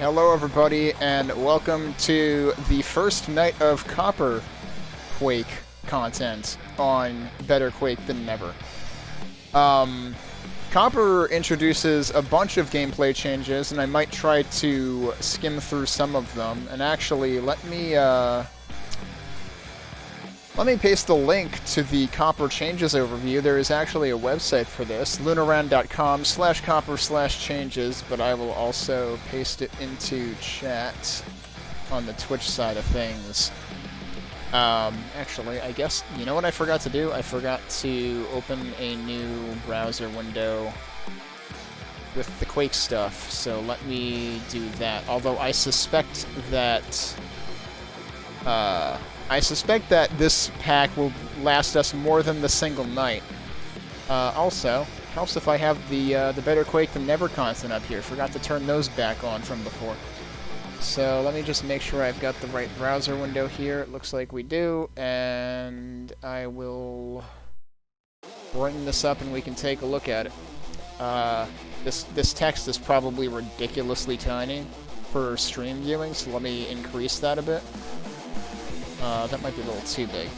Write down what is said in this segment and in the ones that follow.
Hello everybody, and welcome to the first night of Copper Quake content on Better Quake Than Never. Copper introduces a bunch of gameplay changes, and I might try to skim through some of them. And actually, let me paste the link to the Copper changes overview. There is actually a website for this, lunaran.com/copper/changes, but I will also paste it into chat on the Twitch side of things. Actually, I guess, you know what I forgot to do? I forgot to open a new browser window with the Quake stuff, so let me do that. Although I suspect that this pack will last us more than the single night. Also, helps if I have the Better Quake Than Never content up here. Forgot to turn those back on from before. So let me just make sure I've got the right browser window here. It looks like we do, and I will bring this up and we can take a look at it. This text is probably ridiculously tiny for stream viewing, so let me increase that a bit. That might be a little too big.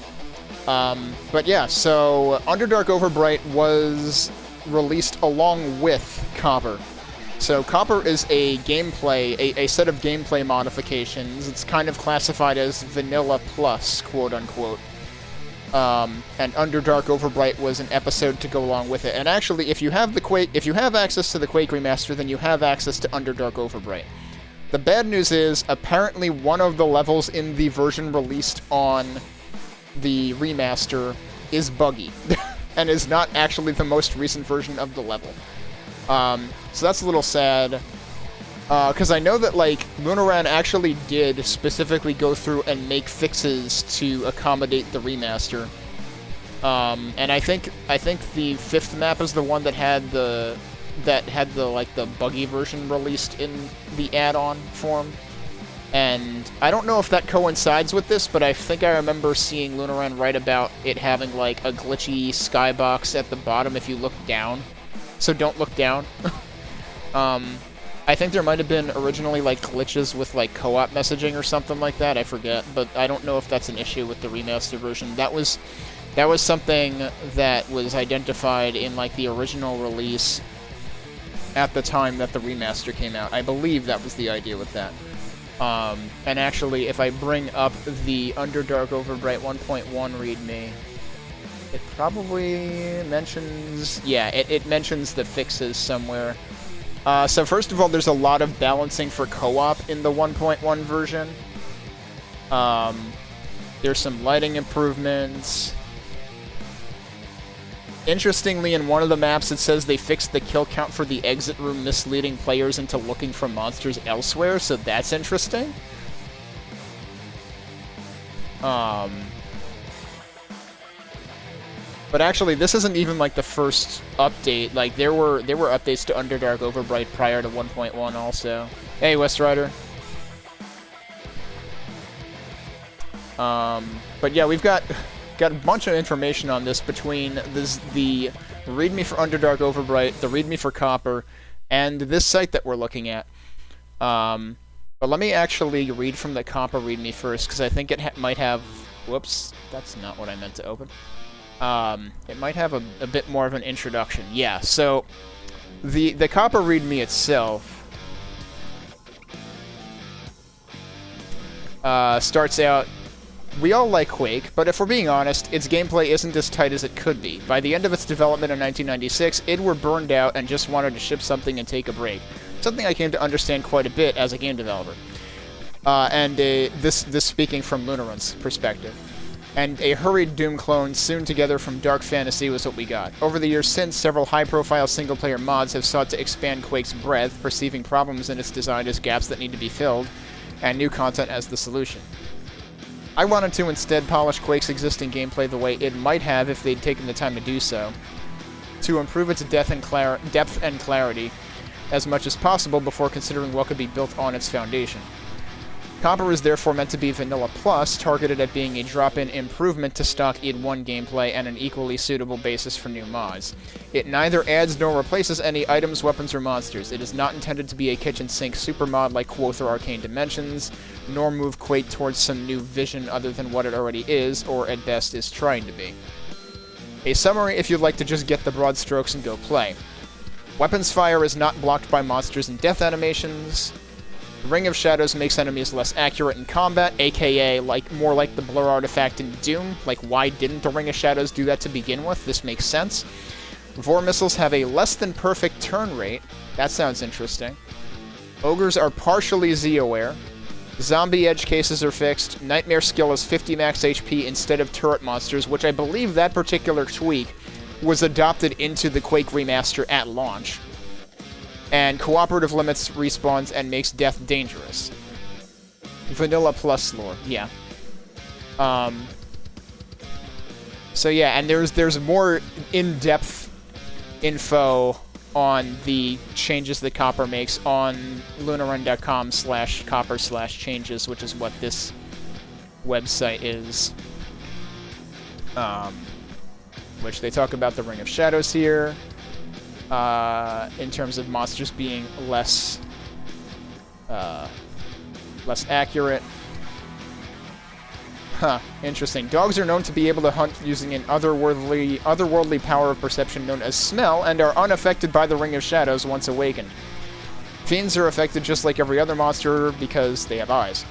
But yeah, so Underdark Overbright was released along with Copper. So Copper is a set of gameplay modifications. It's kind of classified as Vanilla Plus, quote-unquote. And Underdark Overbright was an episode to go along with it. And actually, if you have access to the Quake remaster, then you have access to Underdark Overbright. The bad news is, apparently one of the levels in the version released on the remaster is buggy, and is not actually the most recent version of the level. So that's a little sad, because I know that, like, Lunaran actually did specifically go through and make fixes to accommodate the remaster. And I think the 5th map is the one that had the buggy version released in the add-on form. And I don't know if that coincides with this, but I think I remember seeing Lunaran write about it having, like, a glitchy skybox at the bottom if you look down. So don't look down. I think there might have been originally, like, glitches with, like, co-op messaging or something like that, I forget, but I don't know if that's an issue with the remaster version. That was something that was identified in, like, the original release at the time that the remaster came out. I believe that was the idea with that. And actually, if I bring up the Underdark Overbright 1.1 readme, it probably mentions... Yeah, it mentions the fixes somewhere. So first of all, there's a lot of balancing for co-op in the 1.1 version. There's some lighting improvements. Interestingly, in one of the maps, it says they fixed the kill count for the exit room, misleading players into looking for monsters elsewhere, so that's interesting. But actually, this isn't even, like, the first update. Like, there were updates to Underdark Overbright prior to 1.1 also. Hey, West Rider. But yeah, we've got a bunch of information on this between the README for Underdark Overbright, the README for Copper, and this site that we're looking at. But let me actually read from the Copper README first, because I think it might have... Whoops, that's not what I meant to open. It might have a bit more of an introduction. Yeah, so the Copper README itself starts out, we all like Quake, but if we're being honest, its gameplay isn't as tight as it could be. By the end of its development in 1996, id were burned out and just wanted to ship something and take a break. Something I came to understand quite a bit as a game developer. This speaking from Lunaran's perspective. And a hurried Doom clone sewn together from dark fantasy was what we got. Over the years since, several high-profile single-player mods have sought to expand Quake's breadth, perceiving problems in its design as gaps that need to be filled, and new content as the solution. I wanted to instead polish Quake's existing gameplay the way it might have if they'd taken the time to do so, to improve its depth and clarity as much as possible before considering what could be built on its foundation. Copper is therefore meant to be Vanilla Plus, targeted at being a drop-in improvement to stock id1 gameplay and an equally suitable basis for new mods. It neither adds nor replaces any items, weapons, or monsters. It is not intended to be a kitchen sink super mod like Quake or Arcane Dimensions, nor move Quake towards some new vision other than what it already is, or at best is trying to be. A summary if you'd like to just get the broad strokes and go play. Weapons fire is not blocked by monsters and death animations. The Ring of Shadows makes enemies less accurate in combat, aka more like the blur artifact in Doom. Like, why didn't the Ring of Shadows do that to begin with? This makes sense. Vor missiles have a less than perfect turn rate. That sounds interesting. Ogres are partially Z-aware. Zombie edge cases are fixed. Nightmare skill is 50 max HP instead of turret monsters, which I believe that particular tweak was adopted into the Quake remaster at launch. And cooperative limits respawns and makes death dangerous. Vanilla plus lore, yeah. So yeah, and there's more in-depth info on the changes that Copper makes on lunarun.com/copper/changes, which is what this website is. Which they talk about the Ring of Shadows here. In terms of monsters being less accurate. Huh, interesting. Dogs are known to be able to hunt using an otherworldly power of perception known as smell, and are unaffected by the Ring of Shadows once awakened. Fiends are affected just like every other monster because they have eyes.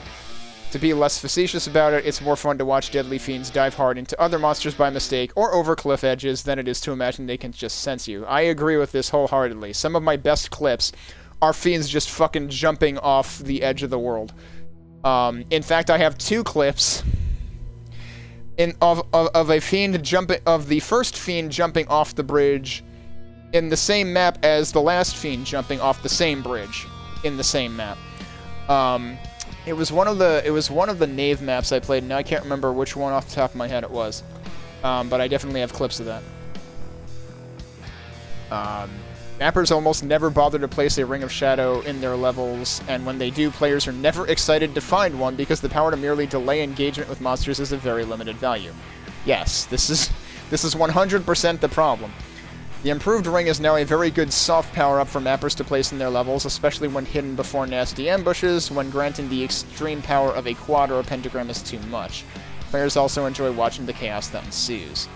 To be less facetious about it, it's more fun to watch deadly fiends dive hard into other monsters by mistake or over cliff edges than it is to imagine they can just sense you. I agree with this wholeheartedly. Some of my best clips are fiends just fucking jumping off the edge of the world. In fact, I have 2 clips of a fiend of the first fiend jumping off the bridge in the same map as the last fiend jumping off the same bridge in the same map. It was one of the Nave maps I played, and I can't remember which one off the top of my head it was. But I definitely have clips of that. Mappers almost never bother to place a Ring of Shadow in their levels, and when they do, players are never excited to find one because the power to merely delay engagement with monsters is of very limited value. Yes, this is 100% the problem. The improved ring is now a very good soft power-up for mappers to place in their levels, especially when hidden before nasty ambushes, when granting the extreme power of a quad or a pentagram is too much. Players also enjoy watching the chaos that ensues.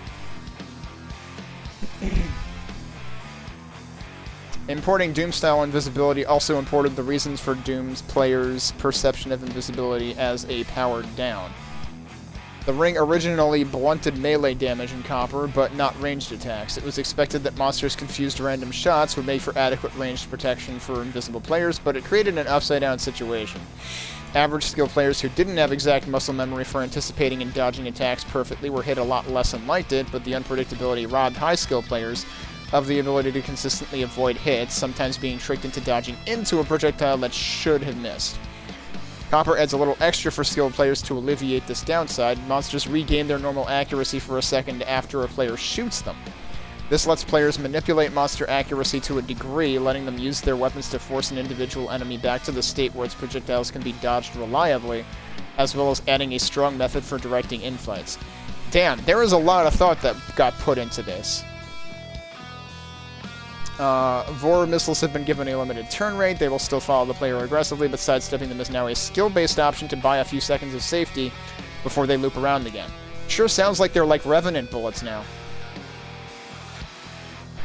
Importing Doom-style invisibility also imported the reasons for Doom's players' perception of invisibility as a powered down. The ring originally blunted melee damage in Copper, but not ranged attacks. It was expected that monsters' confused random shots would make for adequate ranged protection for invisible players, but it created an upside-down situation. Average skill players who didn't have exact muscle memory for anticipating and dodging attacks perfectly were hit a lot less than liked it, but the unpredictability robbed high-skill players of the ability to consistently avoid hits, sometimes being tricked into dodging into a projectile that should have missed. Copper adds a little extra for skilled players to alleviate this downside. Monsters regain their normal accuracy for a second after a player shoots them. This lets players manipulate monster accuracy to a degree, letting them use their weapons to force an individual enemy back to the state where its projectiles can be dodged reliably, as well as adding a strong method for directing infights. Damn, there is a lot of thought that got put into this. Vor missiles have been given a limited turn rate. They will still follow the player aggressively, but sidestepping them is now a skill-based option to buy a few seconds of safety before they loop around again. Sure sounds like they're like Revenant bullets now.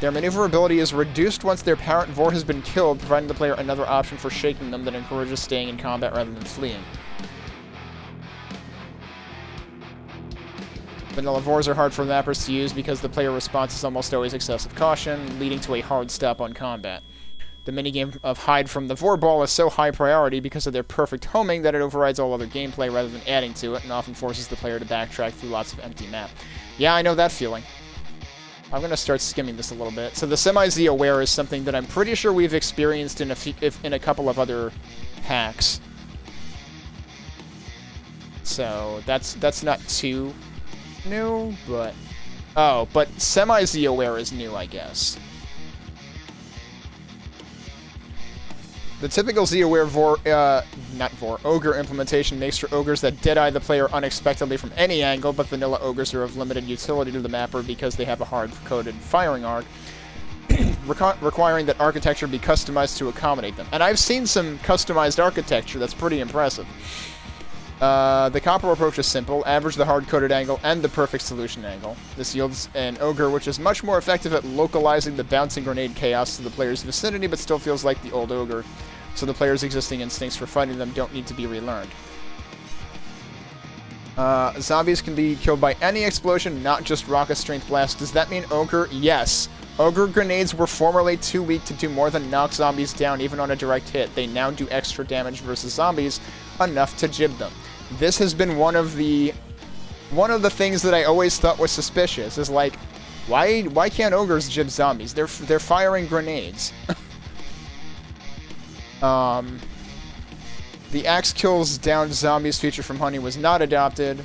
Their maneuverability is reduced once their parent Vor has been killed, providing the player another option for shaking them that encourages staying in combat rather than fleeing. Vanilla Vors are hard for mappers to use because the player response is almost always excessive caution, leading to a hard stop on combat. The minigame of Hide from the Vor Ball is so high priority because of their perfect homing that it overrides all other gameplay rather than adding to it, and often forces the player to backtrack through lots of empty map. Yeah, I know that feeling. I'm going to start skimming this a little bit. So the Semi-Z Aware is something that I'm pretty sure we've experienced in a couple of other hacks. So that's not too new, but... Oh, but Semi-Z Aware is new, I guess. The typical Z-Aware Ogre implementation makes for ogres that deadeye the player unexpectedly from any angle, but vanilla ogres are of limited utility to the mapper because they have a hard-coded firing arc, requiring that architecture be customized to accommodate them. And I've seen some customized architecture that's pretty impressive. The copper approach is simple: average the hard-coded angle and the perfect solution angle. This yields an ogre which is much more effective at localizing the bouncing grenade chaos to the player's vicinity, but still feels like the old ogre, so the player's existing instincts for fighting them don't need to be relearned. Zombies can be killed by any explosion, not just rocket strength blast. Does that mean ogre? Yes. Ogre grenades were formerly too weak to do more than knock zombies down even on a direct hit. They now do extra damage versus zombies, enough to jib them. This has been one of the things that I always thought was suspicious, is like, why can't ogres jib zombies? They're firing grenades. The axe kills down zombies feature from Honey was not adopted.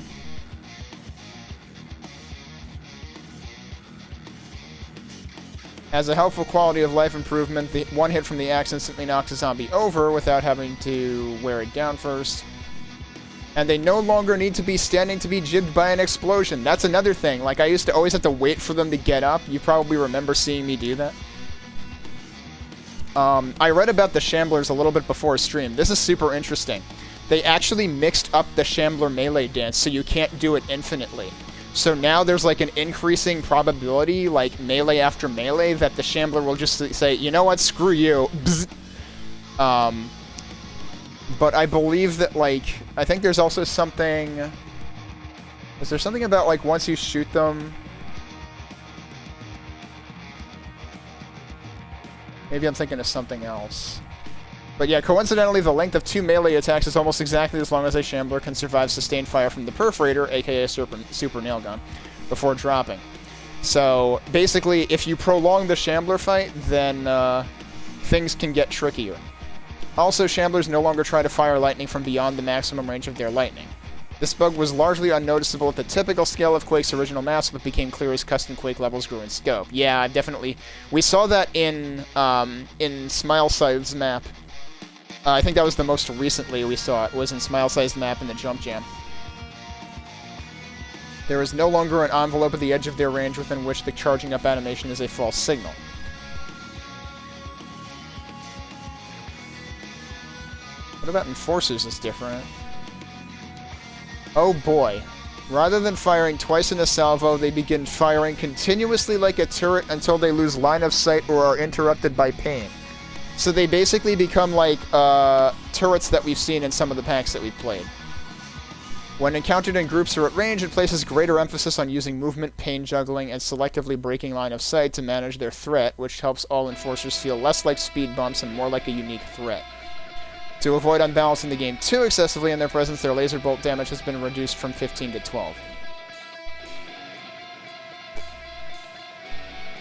As a helpful quality of life improvement, the one hit from the axe instantly knocks a zombie over without having to wear it down first. And they no longer need to be standing to be jibbed by an explosion. That's another thing. Like, I used to always have to wait for them to get up. You probably remember seeing me do that. I read about the Shamblers a little bit before stream. This is super interesting. They actually mixed up the Shambler melee dance, so you can't do it infinitely. So now there's like an increasing probability, like melee after melee, that the Shambler will just say, you know what, screw you. But I believe that, like, I think there's also something... Is there something about, like, once you shoot them... Maybe I'm thinking of something else. But yeah, coincidentally, the length of 2 melee attacks is almost exactly as long as a Shambler can survive sustained fire from the Perforator, aka Super Nail Gun, before dropping. So, basically, if you prolong the Shambler fight, then things can get trickier. Also, Shamblers no longer try to fire lightning from beyond the maximum range of their lightning. This bug was largely unnoticeable at the typical scale of Quake's original maps, but became clear as custom Quake levels grew in scope. Yeah, definitely. We saw that in Smileside's map. I think that was the most recently we saw it, was in Smileside's map in the Jump Jam. There is no longer an envelope at the edge of their range within which the charging up animation is a false signal. What about Enforcers is different? Oh boy. Rather than firing twice in a salvo, they begin firing continuously like a turret until they lose line of sight or are interrupted by pain. So they basically become like turrets that we've seen in some of the packs that we've played. When encountered in groups or at range, it places greater emphasis on using movement, pain juggling, and selectively breaking line of sight to manage their threat, which helps all Enforcers feel less like speed bumps and more like a unique threat. To avoid unbalancing the game too excessively in their presence, their laser bolt damage has been reduced from 15 to 12.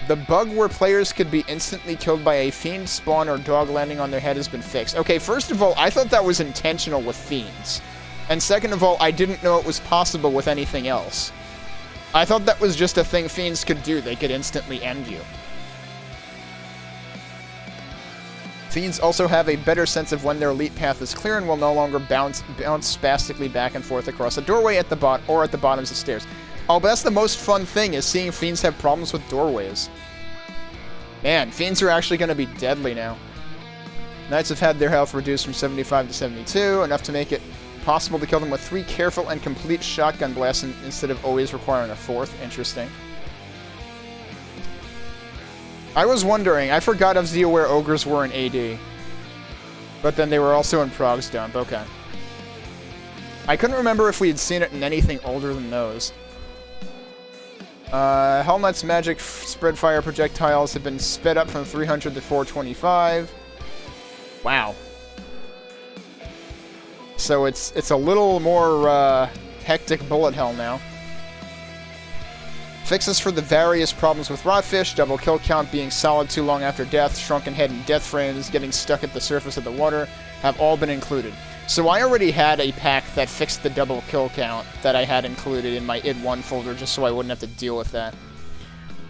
The bug where players could be instantly killed by a fiend spawn or dog landing on their head has been fixed. Okay, first of all, I thought that was intentional with fiends. And second of all, I didn't know it was possible with anything else. I thought that was just a thing fiends could do. They could instantly end you. Fiends also have a better sense of when their elite path is clear and will no longer bounce spastically back and forth across a doorway at the or at the bottoms of stairs. Oh, but that's the most fun thing, is seeing fiends have problems with doorways. Man, fiends are actually going to be deadly now. Knights have had their health reduced from 75 to 72, enough to make it possible to kill them with 3 careful and complete shotgun blasts instead of always requiring a 4th. Interesting. I was wondering, I forgot of Zeo where ogres were in AD. But then they were also in Prog's Dump, okay. I couldn't remember if we had seen it in anything older than those. Helmet's magic spread fire projectiles have been sped up from 300 to 425. Wow. So it's a little more hectic bullet hell now. Fixes for the various problems with Rotfish, double kill count being solid too long after death, shrunken head and death frames getting stuck at the surface of the water have all been included. So I already had a pack that fixed the double kill count that I had included in my id1 folder just so I wouldn't have to deal with that.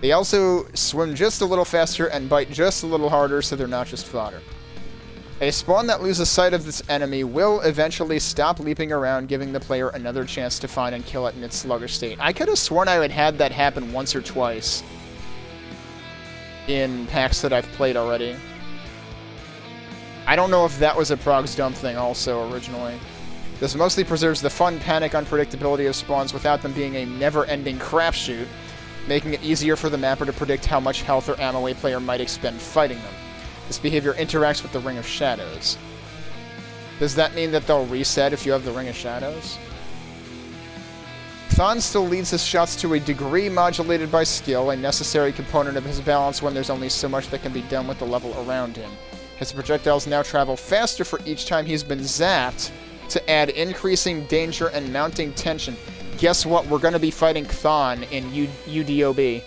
They also swim just a little faster and bite just a little harder so they're not just fodder. A spawn that loses sight of this enemy will eventually stop leaping around, giving the player another chance to find and kill it in its sluggish state. I could have sworn I had that happen once or twice in packs that I've played already. I don't know if that was a Progs dump thing also originally. This mostly preserves the fun, panic, unpredictability of spawns without them being a never-ending crapshoot, making it easier for the mapper to predict how much health or ammo a player might expend fighting them. This behavior interacts with the Ring of Shadows. Does that mean that they'll reset if you have the Ring of Shadows? Thon still leads his shots to a degree modulated by skill, a necessary component of his balance when there's only so much that can be done with the level around him. His projectiles now travel faster for each time he's been zapped to add increasing danger and mounting tension. Guess what? We're going to be fighting Thon in UDOB.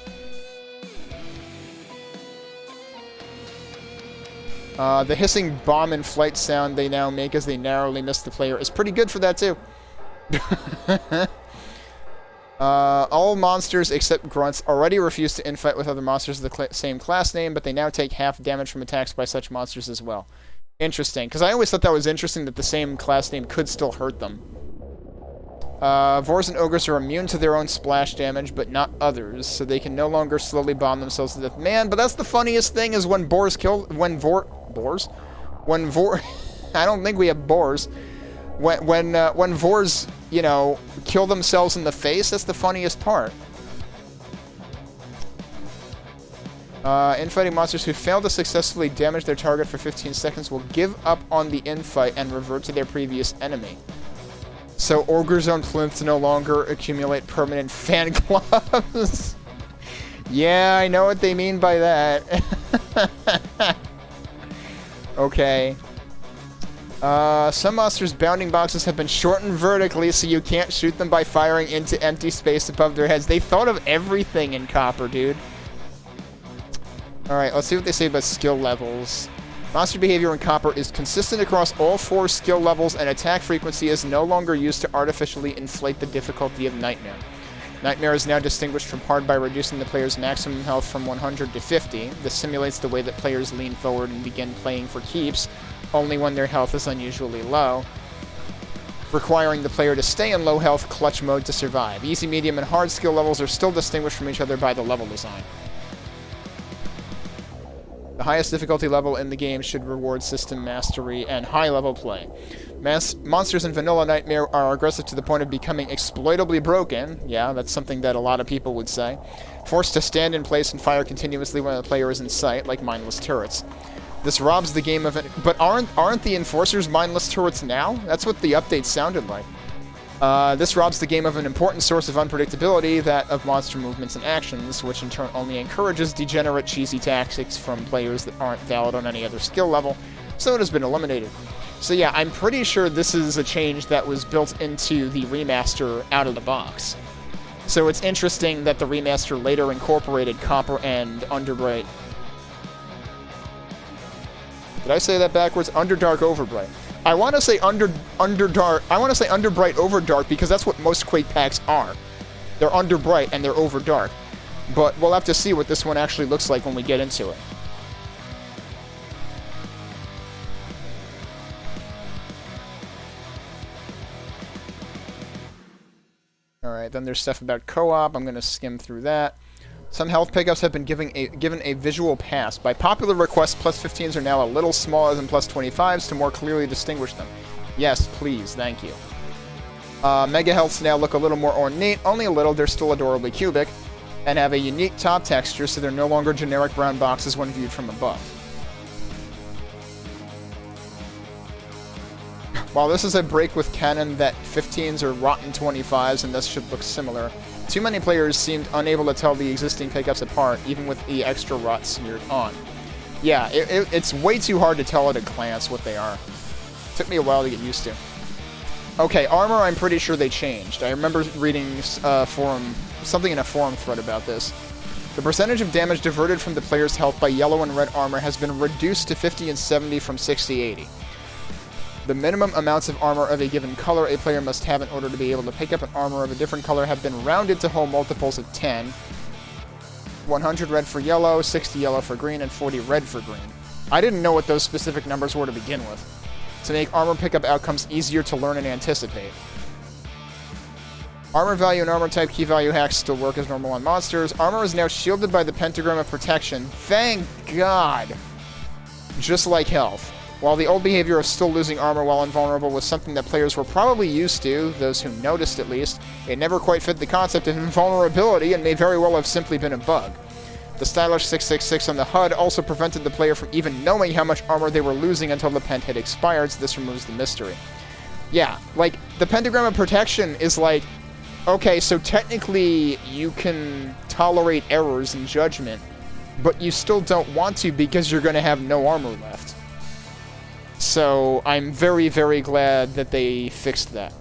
The hissing bomb and flight sound they now make as they narrowly miss the player is pretty good for that, too. All monsters except grunts already refuse to infight with other monsters of the same class name, but they now take half damage from attacks by such monsters as well. Interesting, because I always thought that was interesting that the same class name could still hurt them. Vors and ogres are immune to their own splash damage, but not others, so they can no longer slowly bomb themselves to death. Man, but that's the funniest thing is when Boars kill... I don't think we have Boars. When Vors, you know, kill themselves in the face, that's the funniest part. Infighting monsters who fail to successfully damage their target for 15 seconds will give up on the infight and revert to their previous enemy. So ogres on plinths no longer accumulate permanent fan clubs. Yeah, I know what they mean by that. Okay. Some monsters' bounding boxes have been shortened vertically so you can't shoot them by firing into empty space above their heads. They thought of everything in Copper, dude. Alright, let's see what they say about skill levels. Monster behavior in Copper is consistent across all 4 skill levels, and attack frequency is no longer used to artificially inflate the difficulty of Nightmare. Nightmare is now distinguished from Hard by reducing the player's maximum health from 100 to 50. This simulates the way that players lean forward and begin playing for keeps, only when their health is unusually low, requiring the player to stay in low health clutch mode to survive. Easy, medium, and hard skill levels are still distinguished from each other by the level design. The highest difficulty level in the game should reward system mastery and high-level play. Monsters in Vanilla Nightmare are aggressive to the point of becoming exploitably broken. Yeah, that's something that a lot of people would say. Forced to stand in place and fire continuously when the player is in sight, like mindless turrets. This robs the game of it. But aren't the enforcers mindless turrets now? That's what the update sounded like. This robs the game of an important source of unpredictability, that of monster movements and actions, which in turn only encourages degenerate, cheesy tactics from players that aren't valid on any other skill level, so it has been eliminated. So yeah, I'm pretty sure this is a change that was built into the remaster out of the box. So it's interesting that the remaster later incorporated Copper and Underbright. Did I say that backwards? Underdark Overbright. I want to say Underdark. I want to say Underbright Overdark because that's what most Quake packs are. They're Underbright and they're Overdark. But we'll have to see what this one actually looks like when we get into it. Alright, then there's stuff about co-op. I'm going to skim through that. Some health pickups have been given a visual pass. By popular request, plus 15s are now a little smaller than plus 25s to more clearly distinguish them. Yes, please, thank you. Mega healths now look a little more ornate, only a little, they're still adorably cubic, and have a unique top texture, so they're no longer generic brown boxes when viewed from above. While this is a break with canon that 15s are rotten 25s and thus should look similar, too many players seemed unable to tell the existing pickups apart, even with the extra rot smeared on. Yeah, it's way too hard to tell at a glance what they are. Took me a while to get used to. Okay, armor, I'm pretty sure they changed. I remember reading something in a forum thread about this. The percentage of damage diverted from the player's health by yellow and red armor has been reduced to 50 and 70 from 60-80. The minimum amounts of armor of a given color a player must have in order to be able to pick up an armor of a different color have been rounded to whole multiples of 10. 100 red for yellow, 60 yellow for green, and 40 red for green. I didn't know what those specific numbers were to begin with. To make armor pickup outcomes easier to learn and anticipate. Armor value and armor type key value hacks still work as normal on monsters. Armor is now shielded by the pentagram of protection. Thank God! Just like health. While the old behavior of still losing armor while invulnerable was something that players were probably used to, those who noticed at least, it never quite fit the concept of invulnerability and may very well have simply been a bug. The stylish 666 on the HUD also prevented the player from even knowing how much armor they were losing until the pent had expired, so this removes the mystery. Yeah, like, the pentagram of protection is like, okay, so technically you can tolerate errors in judgment, but you still don't want to because you're going to have no armor left. So I'm very, very glad that they fixed that.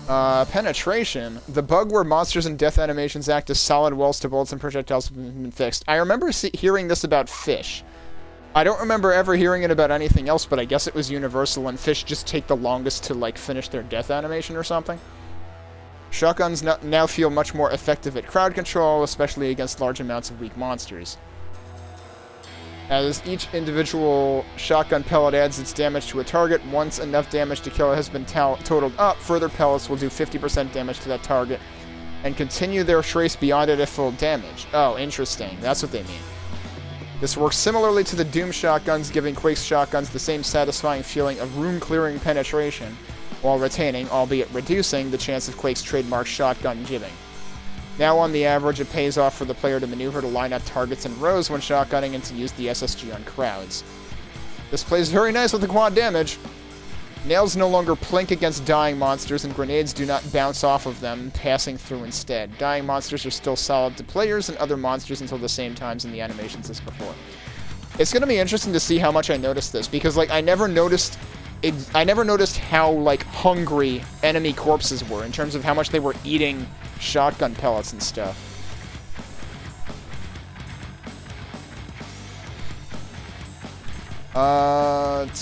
Penetration. The bug where monsters and death animations act as solid walls to bullets and projectiles has been fixed. I remember hearing this about fish. I don't remember ever hearing it about anything else, but I guess it was universal, and fish just take the longest to, like, finish their death animation or something. Shotguns now feel much more effective at crowd control, especially against large amounts of weak monsters. As each individual shotgun pellet adds its damage to a target, once enough damage to kill it has been totaled up, further pellets will do 50% damage to that target, and continue their trace beyond it at full damage. Oh, interesting. That's what they mean. This works similarly to the Doom shotguns, giving Quake's shotguns the same satisfying feeling of room-clearing penetration, while retaining, albeit reducing, the chance of Quake's trademark shotgun jibbing. Now, on the average, it pays off for the player to maneuver to line up targets in rows when shotgunning and to use the SSG on crowds. This plays very nice with the quad damage. Nails no longer plink against dying monsters, and grenades do not bounce off of them, passing through instead. Dying monsters are still solid to players and other monsters until the same times in the animations as before. It's going to be interesting to see how much I noticed this, because, like, I never noticed how, like, hungry enemy corpses were in terms of how much they were eating shotgun pellets and stuff.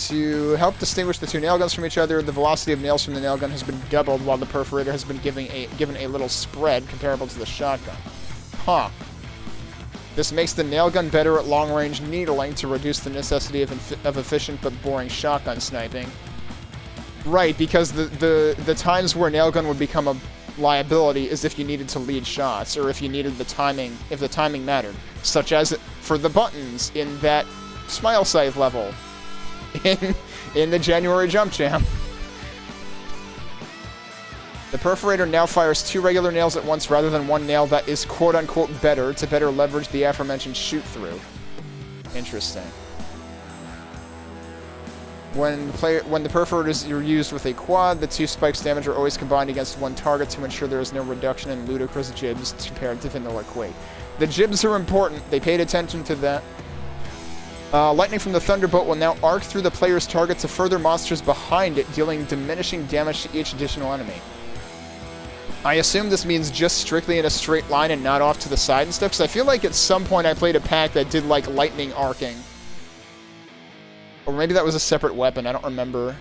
To help distinguish the two nail guns from each other, the velocity of nails from the nail gun has been doubled, while the perforator has been given a little spread comparable to the shotgun. Huh. This makes the nail gun better at long-range needling to reduce the necessity of efficient but boring shotgun sniping. Right, because the times where nail gun would become a liability is if you needed to lead shots, or if you needed the timing, if the timing mattered. Such as for the buttons in that Smile Scythe level in the January Jump Jam. The perforator now fires 2 regular nails at once rather than 1 nail that is quote-unquote better to better leverage the aforementioned shoot-through. Interesting. When the perforators are used with a quad, the 2 spikes damage are always combined against 1 target to ensure there is no reduction in ludicrous jibs compared to vanilla Quake. The jibs are important. They paid attention to that. Lightning from the Thunderbolt will now arc through the player's target to further monsters behind it, dealing diminishing damage to each additional enemy. I assume this means just strictly in a straight line and not off to the side and stuff, because I feel like at some point I played a pack that did, like, lightning arcing. Or maybe that was a separate weapon, I don't remember.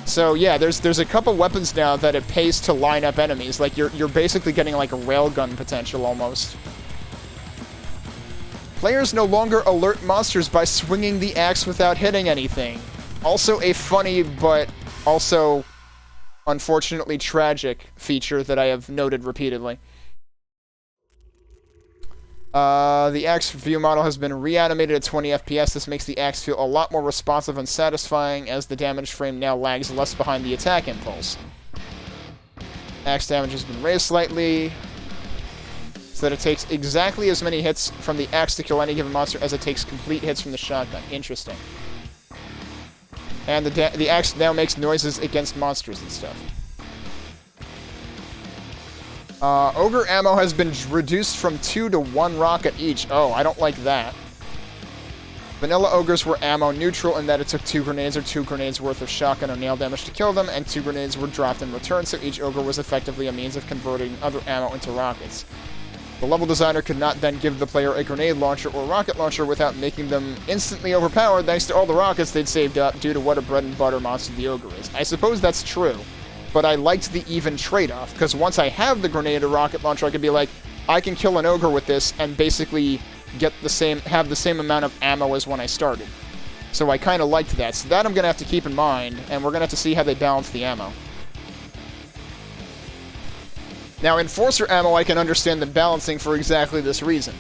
So yeah, there's a couple weapons now that it pays to line up enemies. Like, you're basically getting, like, a railgun potential, almost. Players no longer alert monsters by swinging the axe without hitting anything. Also a funny, but also unfortunately tragic feature that I have noted repeatedly. The axe view model has been reanimated at 20 FPS. This makes the axe feel a lot more responsive and satisfying, as the damage frame now lags less behind the attack impulse. Axe damage has been raised slightly, so that it takes exactly as many hits from the axe to kill any given monster as it takes complete hits from the shotgun. Interesting. And the axe now makes noises against monsters and stuff. Ogre ammo has been reduced from 2 to 1 rocket each. Oh, I don't like that. Vanilla ogres were ammo neutral in that it took 2 grenades or 2 grenades worth of shotgun or nail damage to kill them, and 2 grenades were dropped in return, so each ogre was effectively a means of converting other ammo into rockets. The level designer could not then give the player a grenade launcher or rocket launcher without making them instantly overpowered thanks to all the rockets they'd saved up due to what a bread and butter monster the ogre is. I suppose that's true, but I liked the even trade-off, because once I have the grenade or rocket launcher, I could be like, I can kill an ogre with this and basically have the same amount of ammo as when I started. So I kind of liked that. So that I'm going to have to keep in mind, and we're going to have to see how they balance the ammo. Now, Enforcer ammo, I can understand the balancing for exactly this reason.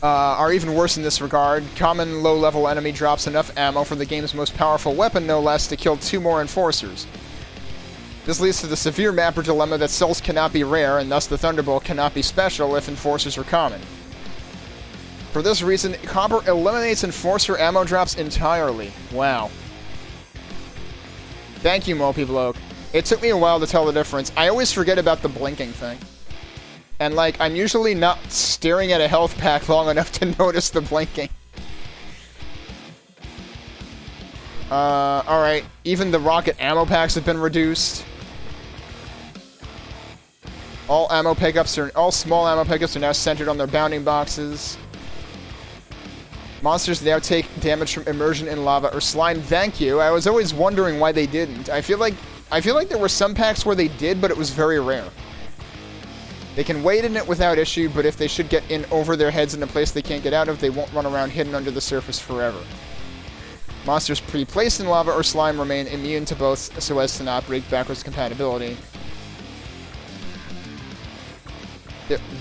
Are even worse in this regard. Common low-level enemy drops enough ammo for the game's most powerful weapon, no less, to kill 2 more Enforcers. This leads to the severe mapper dilemma that cells cannot be rare, and thus the Thunderbolt cannot be special if Enforcers are common. For this reason, Copper eliminates Enforcer ammo drops entirely. Wow. Thank you, Mopey Bloke. It took me a while to tell the difference. I always forget about the blinking thing. And, like, I'm usually not staring at a health pack long enough to notice the blinking. Alright. Even the rocket ammo packs have been reduced. All small ammo pickups are now centered on their bounding boxes. Monsters now take damage from immersion in lava or slime. Thank you. I was always wondering why they didn't. I feel like there were some packs where they did, but it was very rare. They can wade in it without issue, but if they should get in over their heads in a place they can't get out of, they won't run around hidden under the surface forever. Monsters pre-placed in lava or slime remain immune to both so as to not break backwards compatibility.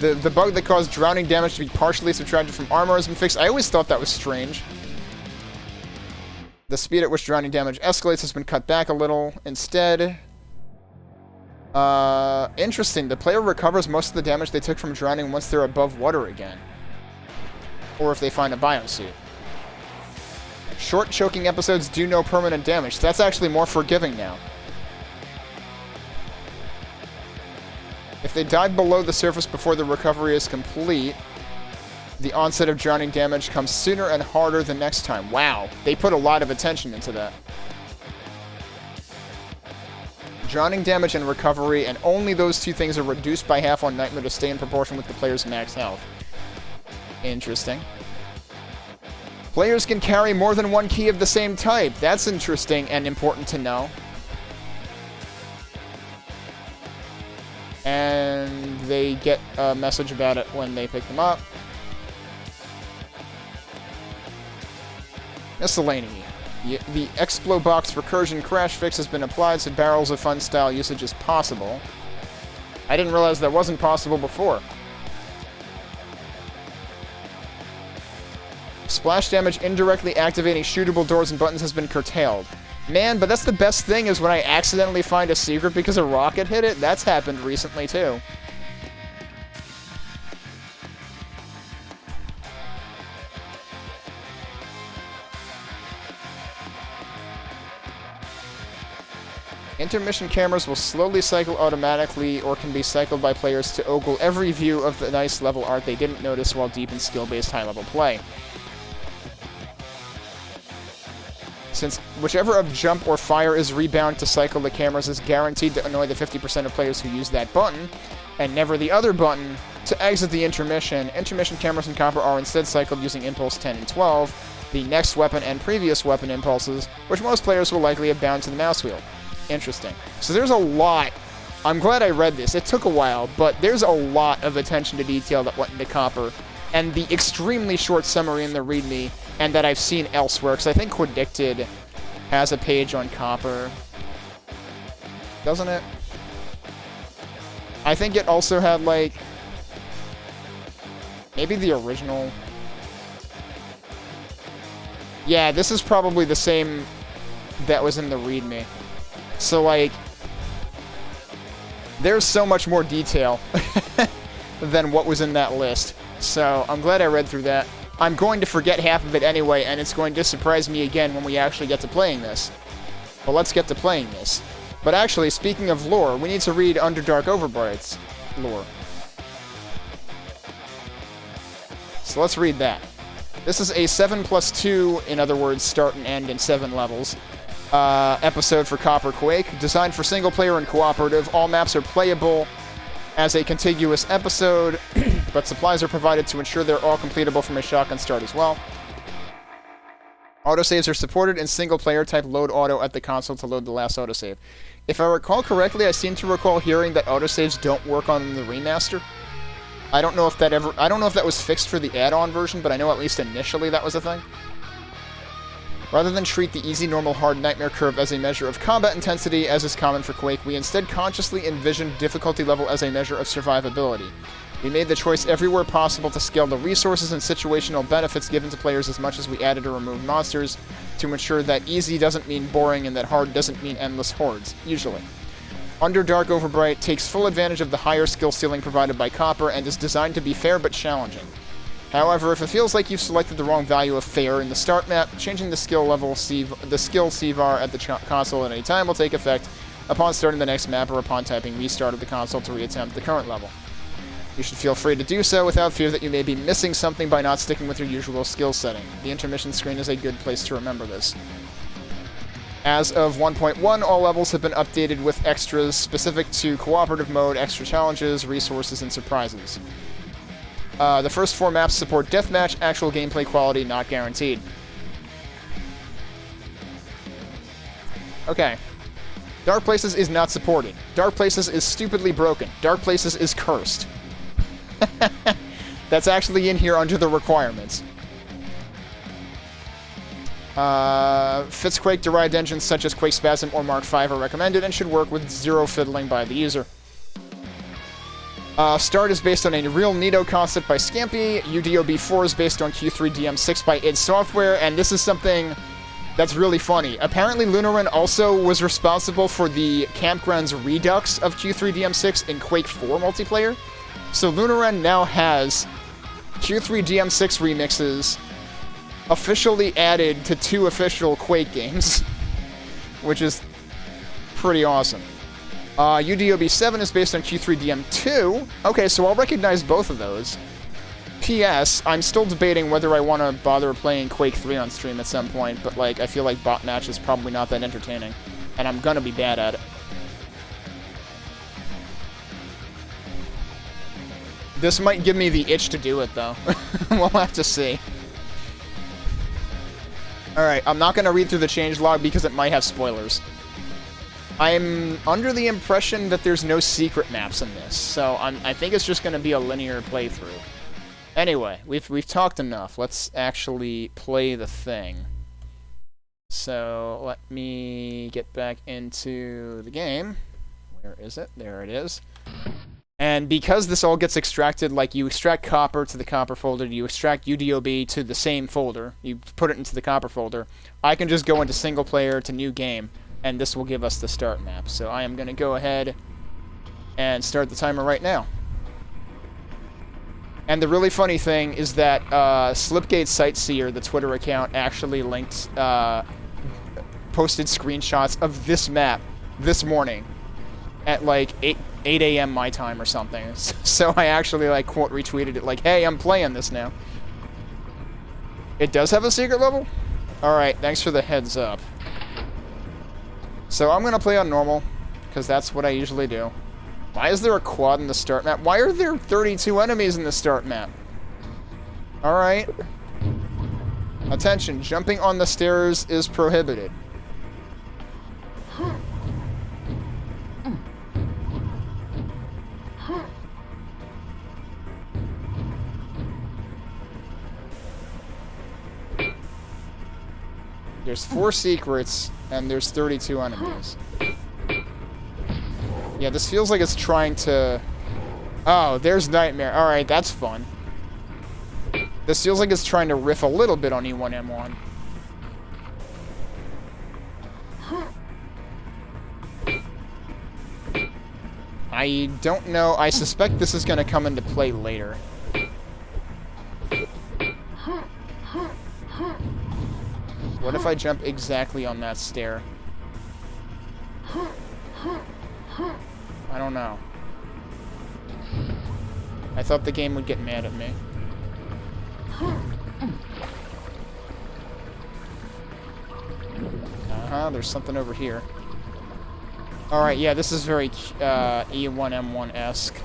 The bug that caused drowning damage to be partially subtracted from armor has been fixed. I always thought that was strange. The speed at which drowning damage escalates has been cut back a little. Instead... interesting. The player recovers most of the damage they took from drowning once they're above water again. Or if they find a biosuit. Short choking episodes do no permanent damage. That's actually more forgiving now. If they dive below the surface before the recovery is complete, the onset of drowning damage comes sooner and harder the next time. Wow, they put a lot of attention into that. Drowning damage and recovery, and only those two things are reduced by half on Nightmare to stay in proportion with the player's max health. Interesting. Players can carry more than one key of the same type. That's interesting and important to know. And they get a message about it when they pick them up. Miscellany. The Explobox recursion crash fix has been applied, so barrels of fun style usage is possible. I didn't realize that wasn't possible before. Splash damage indirectly activating shootable doors and buttons has been curtailed. Man, but that's the best thing, is when I accidentally find a secret because a rocket hit it. That's happened recently, too. Intermission cameras will slowly cycle automatically or can be cycled by players to ogle every view of the nice level art they didn't notice while deep in skill-based high-level play. Since whichever of jump or fire is rebound to cycle the cameras is guaranteed to annoy the 50% of players who use that button, and never the other button, to exit the intermission cameras in Copper are instead cycled using Impulse 10 and 12, the next weapon and previous weapon impulses, which most players will likely have bound to the mouse wheel. Interesting. So there's a lot. I'm glad I read this. It took a while, but there's a lot of attention to detail that went into Copper, and the extremely short summary in the README, and that I've seen elsewhere, because I think Quadicted has a page on Copper. Doesn't it? I think it also had, like, maybe the original. Yeah, this is probably the same that was in the README. So, like, there's so much more detail than what was in that list. So, I'm glad I read through that. I'm going to forget half of it anyway, and it's going to surprise me again when we actually get to playing this. But let's get to playing this. But actually, speaking of lore, we need to read Underdark Overbright's lore. So let's read that. This is a 7+2, in other words, start and end in 7 levels, episode for Copper Quake, designed for single player and cooperative. All maps are playable as a contiguous episode, but supplies are provided to ensure they're all completable from a shotgun start as well. Autosaves are supported in single player. Type load auto at the console to load the last autosave. If I recall correctly, I seem to recall hearing that autosaves don't work on the remaster. I don't know if that was fixed for the add-on version, but I know at least initially that was a thing. Rather than treat the easy, normal, hard nightmare curve as a measure of combat intensity, as is common for Quake, we instead consciously envisioned difficulty level as a measure of survivability. We made the choice everywhere possible to scale the resources and situational benefits given to players as much as we added or removed monsters, to ensure that easy doesn't mean boring and that hard doesn't mean endless hordes, usually. Underdark Overbright takes full advantage of the higher skill ceiling provided by Copper and is designed to be fair but challenging. However, if it feels like you've selected the wrong value of fair in the start map, changing the skill level the skill CVAR at the console at any time will take effect upon starting the next map or upon typing restart of the console to reattempt the current level. You should feel free to do so without fear that you may be missing something by not sticking with your usual skill setting. The intermission screen is a good place to remember this. As of 1.1, all levels have been updated with extras specific to cooperative mode, extra challenges, resources, and surprises. The first 4 maps support deathmatch, actual gameplay quality not guaranteed. Okay. Dark Places is not supported. Dark Places is stupidly broken. Dark Places is cursed. That's actually in here under the requirements. Fitzquake-derived engines such as Quakespasm or Mark V are recommended and should work with zero fiddling by the user. Start is based on a real Nito concept by Scampy. UDOB 4 is based on Q3 DM6 by id Software, and this is something that's really funny. Apparently, Lunaran also was responsible for the Campgrounds redux of Q3 DM6 in Quake IV multiplayer. So Lunaran now has Q3 DM6 remixes officially added to 2 official Quake games, which is pretty awesome. UDOB 7 is based on Q3 DM2. Okay, so I'll recognize both of those. P.S. I'm still debating whether I want to bother playing Quake 3 on stream at some point, but like I feel like bot match is probably not that entertaining, and I'm gonna be bad at it. This might give me the itch to do it, though. We'll have to see. Alright, I'm not gonna read through the changelog because it might have spoilers. I'm under the impression that there's no secret maps in this, so I think it's just going to be a linear playthrough. Anyway, we've talked enough. Let's actually play the thing. So let me get back into the game. Where is it? There it is. And because this all gets extracted, like you extract copper to the copper folder, you extract UDOB to the same folder, you put it into the copper folder, I can just go into single player to new game, and this will give us the start map. So I am going to go ahead and start the timer right now. And the really funny thing is that Slipgate Sightseer, the Twitter account, actually linked, posted screenshots of this map this morning at like 8 a.m. my time or something. So I actually like quote retweeted it like, hey, I'm playing this now. It does have a secret level? Alright, thanks for the heads up. So I'm going to play on normal, because that's what I usually do. Why is there a quad in the start map? Why are there 32 enemies in the start map? Alright. Attention, jumping on the stairs is prohibited. There's 4 secrets, and there's 32 enemies. Yeah, this feels like it's trying to... Oh, there's Nightmare. Alright, that's fun. This feels like it's trying to riff a little bit on E1.1. I don't know. I suspect this is going to come into play later. What if I jump exactly on that stair? I don't know. I thought the game would get mad at me. There's something over here. Alright, yeah, this is very E1.1-esque.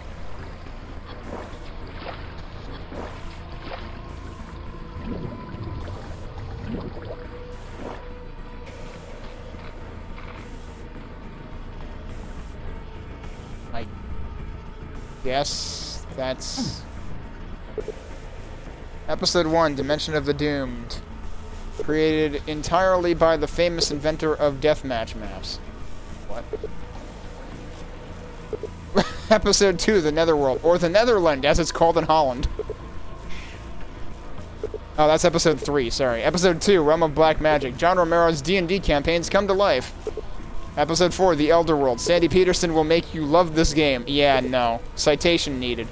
I guess that's Episode 1, Dimension of the Doomed. Created entirely by the famous inventor of deathmatch maps. What? Episode 2, The Netherworld, or The Netherland, as it's called in Holland. Oh, that's episode 3, sorry. Episode 2, Realm of Black Magic. John Romero's D&D campaigns come to life. Episode 4, The Elder World. Sandy Peterson will make you love this game. Yeah, no. Citation needed.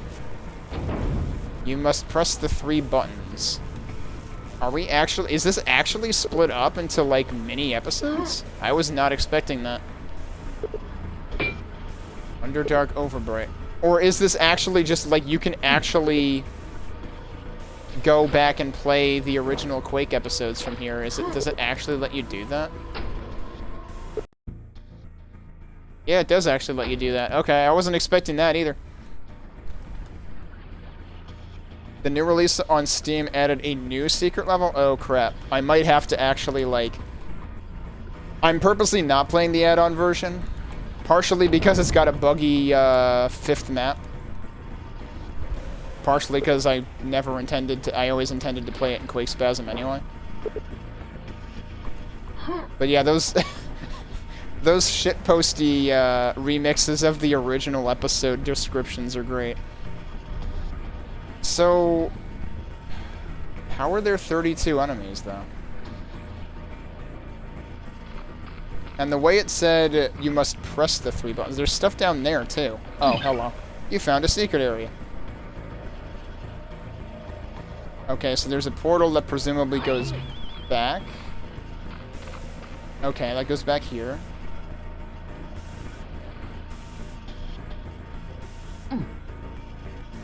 You must press the 3 buttons. Are we actually... Is this actually split up into, like, mini episodes? I was not expecting that. Underdark, Overbright. Or is this actually just, like, you can actually go back and play the original Quake episodes from here? Does it actually let you do that? Yeah, it does actually let you do that. Okay, I wasn't expecting that either. The new release on Steam added a new secret level? Oh, crap. I might have to actually, like... I'm purposely not playing the add-on version. Partially because it's got a buggy, 5th map. Partially because I never intended to... I always intended to play it in Quakespasm anyway. But yeah, those... those shitposty, remixes of the original episode descriptions are great. So, how are there 32 enemies, though? And the way it said you must press the 3 buttons, there's stuff down there, too. Oh, hello. You found a secret area. Okay, so there's a portal that presumably goes back. Okay, that goes back here.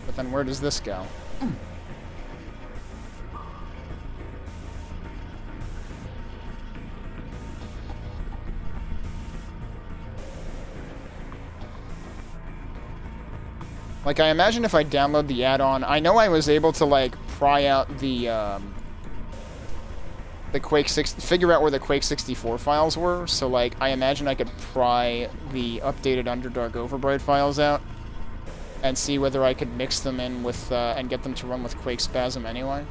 But then where does this go? Like, I imagine if I download the add-on, I know I was able to, like, pry out the Quake 6, figure out where the Quake 64 files were, so, like, I imagine I could pry the updated Underdark Overbright files out and see whether I could mix them in with, and get them to run with Quakespasm anyway.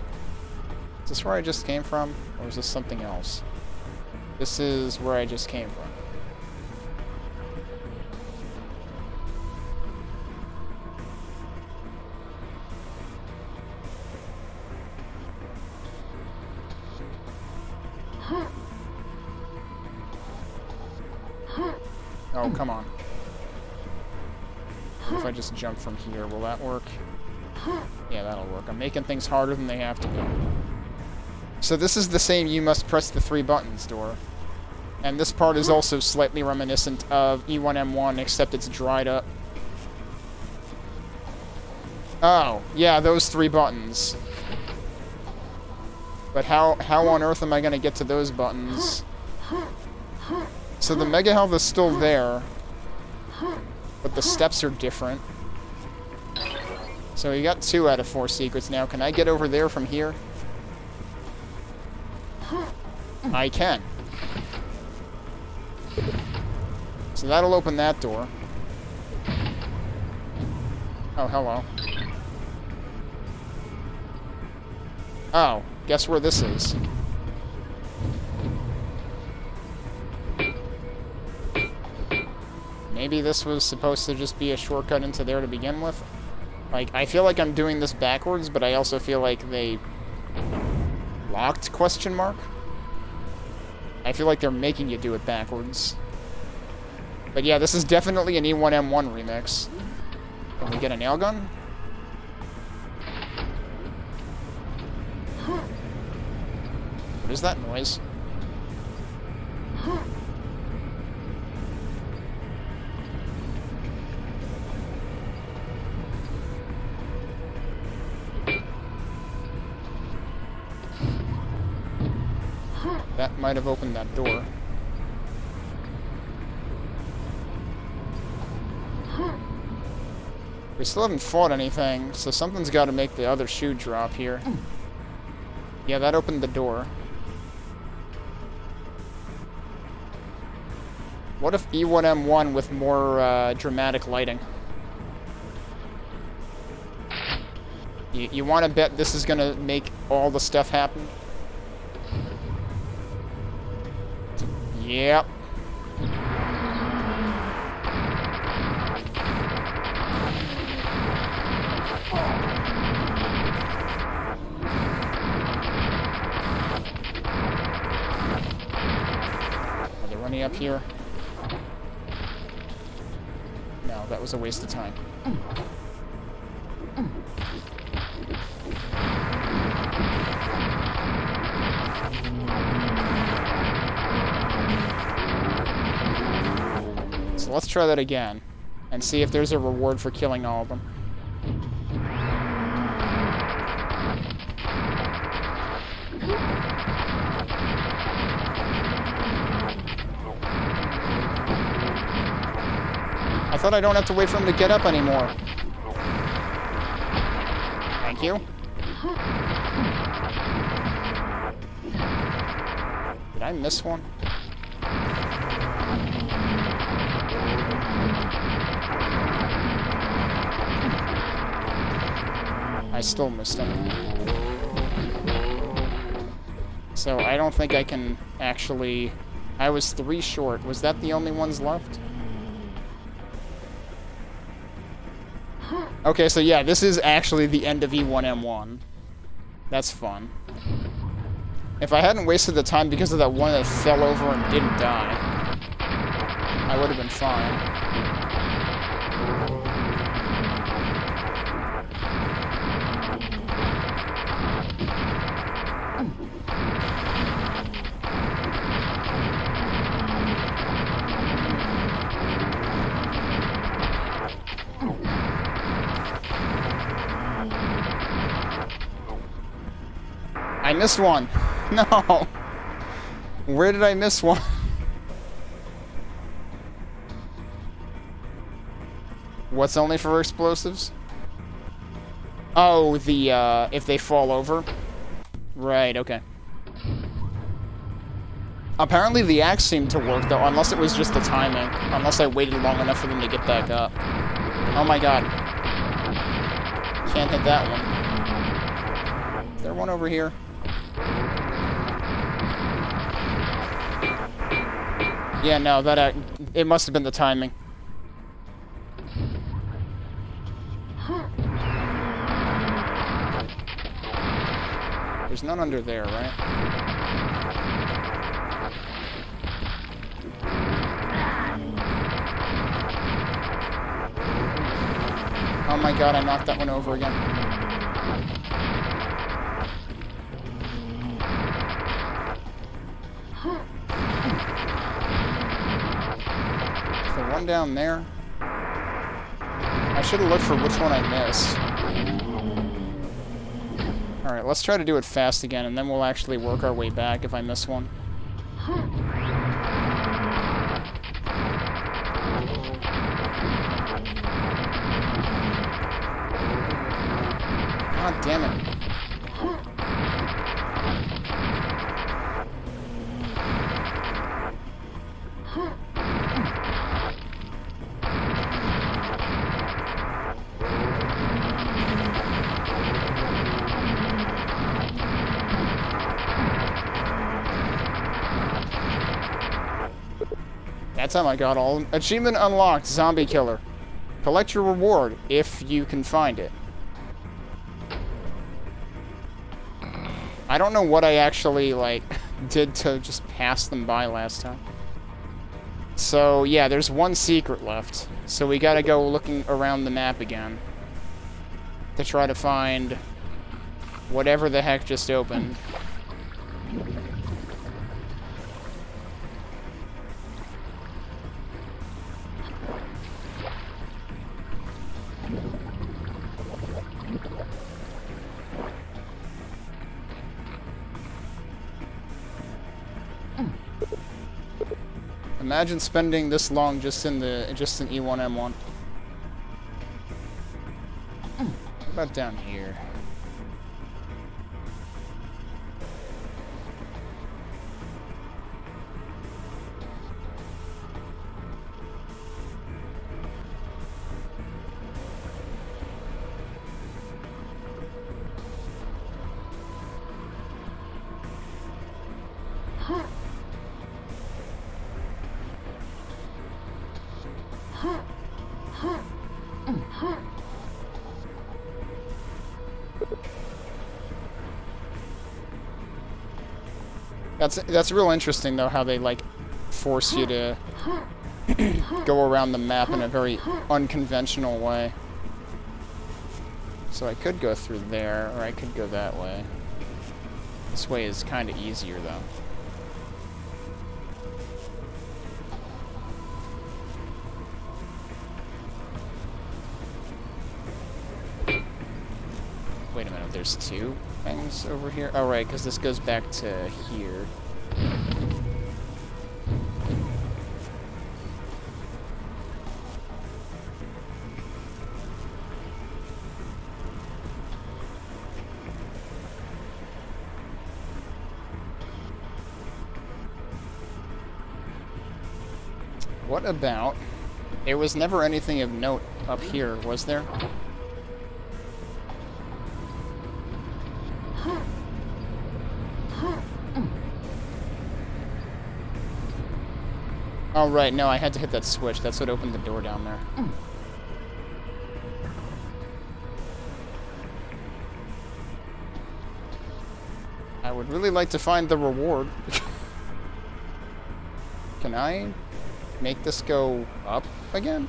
Is this where I just came from, or is this something else? This is where I just came from. Oh, come on. If I just jump from here, will that work? Yeah, that'll work. I'm making things harder than they have to be. So this is the same you must press the 3 buttons door. And this part is also slightly reminiscent of E1.1, except it's dried up. Oh, yeah, those 3 buttons. But how on earth am I going to get to those buttons? So the Mega Health is still there, but the steps are different. So you got 2 out of 4 secrets now. Can I get over there from here? I can. So that'll open that door. Oh, hello. Oh, guess where this is? Maybe this was supposed to just be a shortcut into there to begin with? Like, I feel like I'm doing this backwards, but I also feel like they locked, question mark? I feel like they're making you do it backwards. But yeah, this is definitely an E1.1 remix. Can we get a nail gun? What is that noise? That might have opened that door. We still haven't fought anything, so something's got to make the other shoe drop here. Yeah, that opened the door. What if E1.1 with more dramatic lighting? You want to bet this is going to make all the stuff happen? Yep. Are there any up here? No, that was a waste of time. So let's try that again and see if there's a reward for killing all of them. I thought I don't have to wait for him to get up anymore. Thank you. Did I miss one? I still missed him. So I don't think I can actually... I was 3 short. Was that the only ones left? Okay, so yeah, this is actually the end of E1.1. That's fun. If I hadn't wasted the time because of that one that fell over and didn't die, I would have been fine. I missed one. No. Where did I miss one? What's only for explosives? Oh, the, if they fall over. Right, okay. Apparently the axe seemed to work, though, unless it was just the timing. Unless I waited long enough for them to get back up. Oh my god. Can't hit that one. Is there one over here? Yeah, no, that it must have been the timing. There's none under there, right? Oh my god, I knocked that one over again. One down there. I should have looked for which one I missed. Alright, let's try to do it fast again, and then we'll actually work our way back if I miss one. God damn it. That time I got all. Achievement unlocked, Zombie Killer. Collect your reward if you can find it. I don't know what I actually, like, did to just pass them by last time. So, yeah, there's one secret left. So we gotta go looking around the map again. To try to find whatever the heck just opened. Imagine spending this long just in E1.1. What about down here? That's real interesting though, how they like force you to go around the map in a very unconventional way. So I could go through there, or I could go that way. This way is kind of easier though. Wait a minute, there's two things over here? Oh, right, because this goes back to here. What about... There was never anything of note up here, was there? Oh, right, no, I had to hit that switch. That's what opened the door down there. I would really like to find the reward. Can I make this go up again?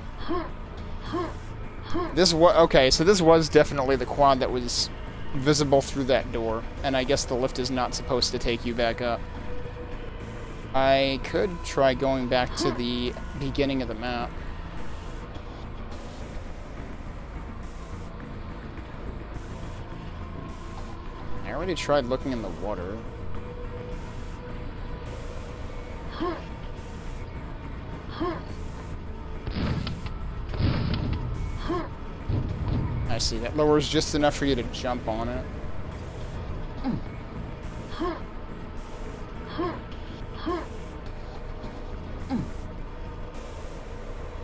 This was... Okay, so this was definitely the quad that was visible through that door. And I guess the lift is not supposed to take you back up. I could try going back to the beginning of the map. I already tried looking in the water. I see, that lowers just enough for you to jump on it.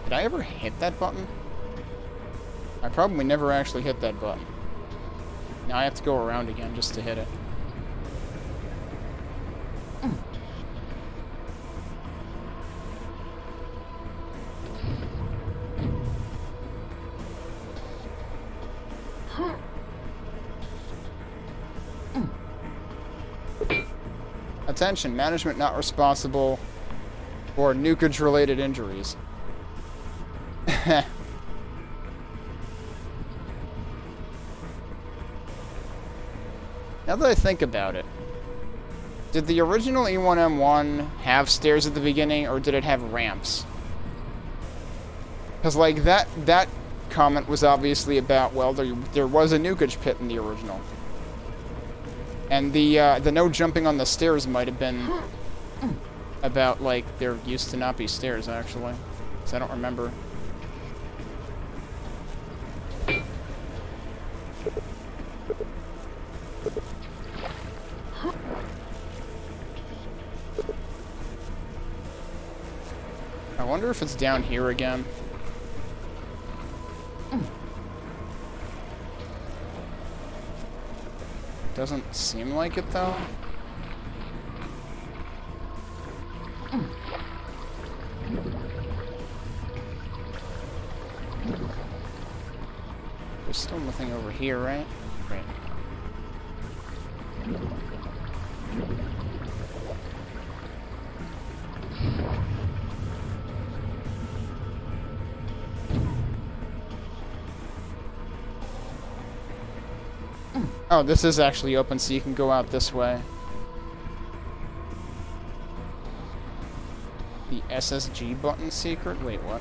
Did I ever hit that button? I probably never actually hit that button. Now I have to go around again just to hit it. Attention, management not responsible for nukage-related injuries. Now that I think about it, did the original E1.1 have stairs at the beginning, or did it have ramps? Because, like, that comment was obviously about, well, there was a nukage pit in the original. And the no jumping on the stairs might have been about, like, there used to not be stairs, actually. Because I don't remember. I wonder if it's down here again. Doesn't seem like it, though. There's still nothing over here, right? Right. Oh, this is actually open, so you can go out this way. The SSG button secret? Wait, what?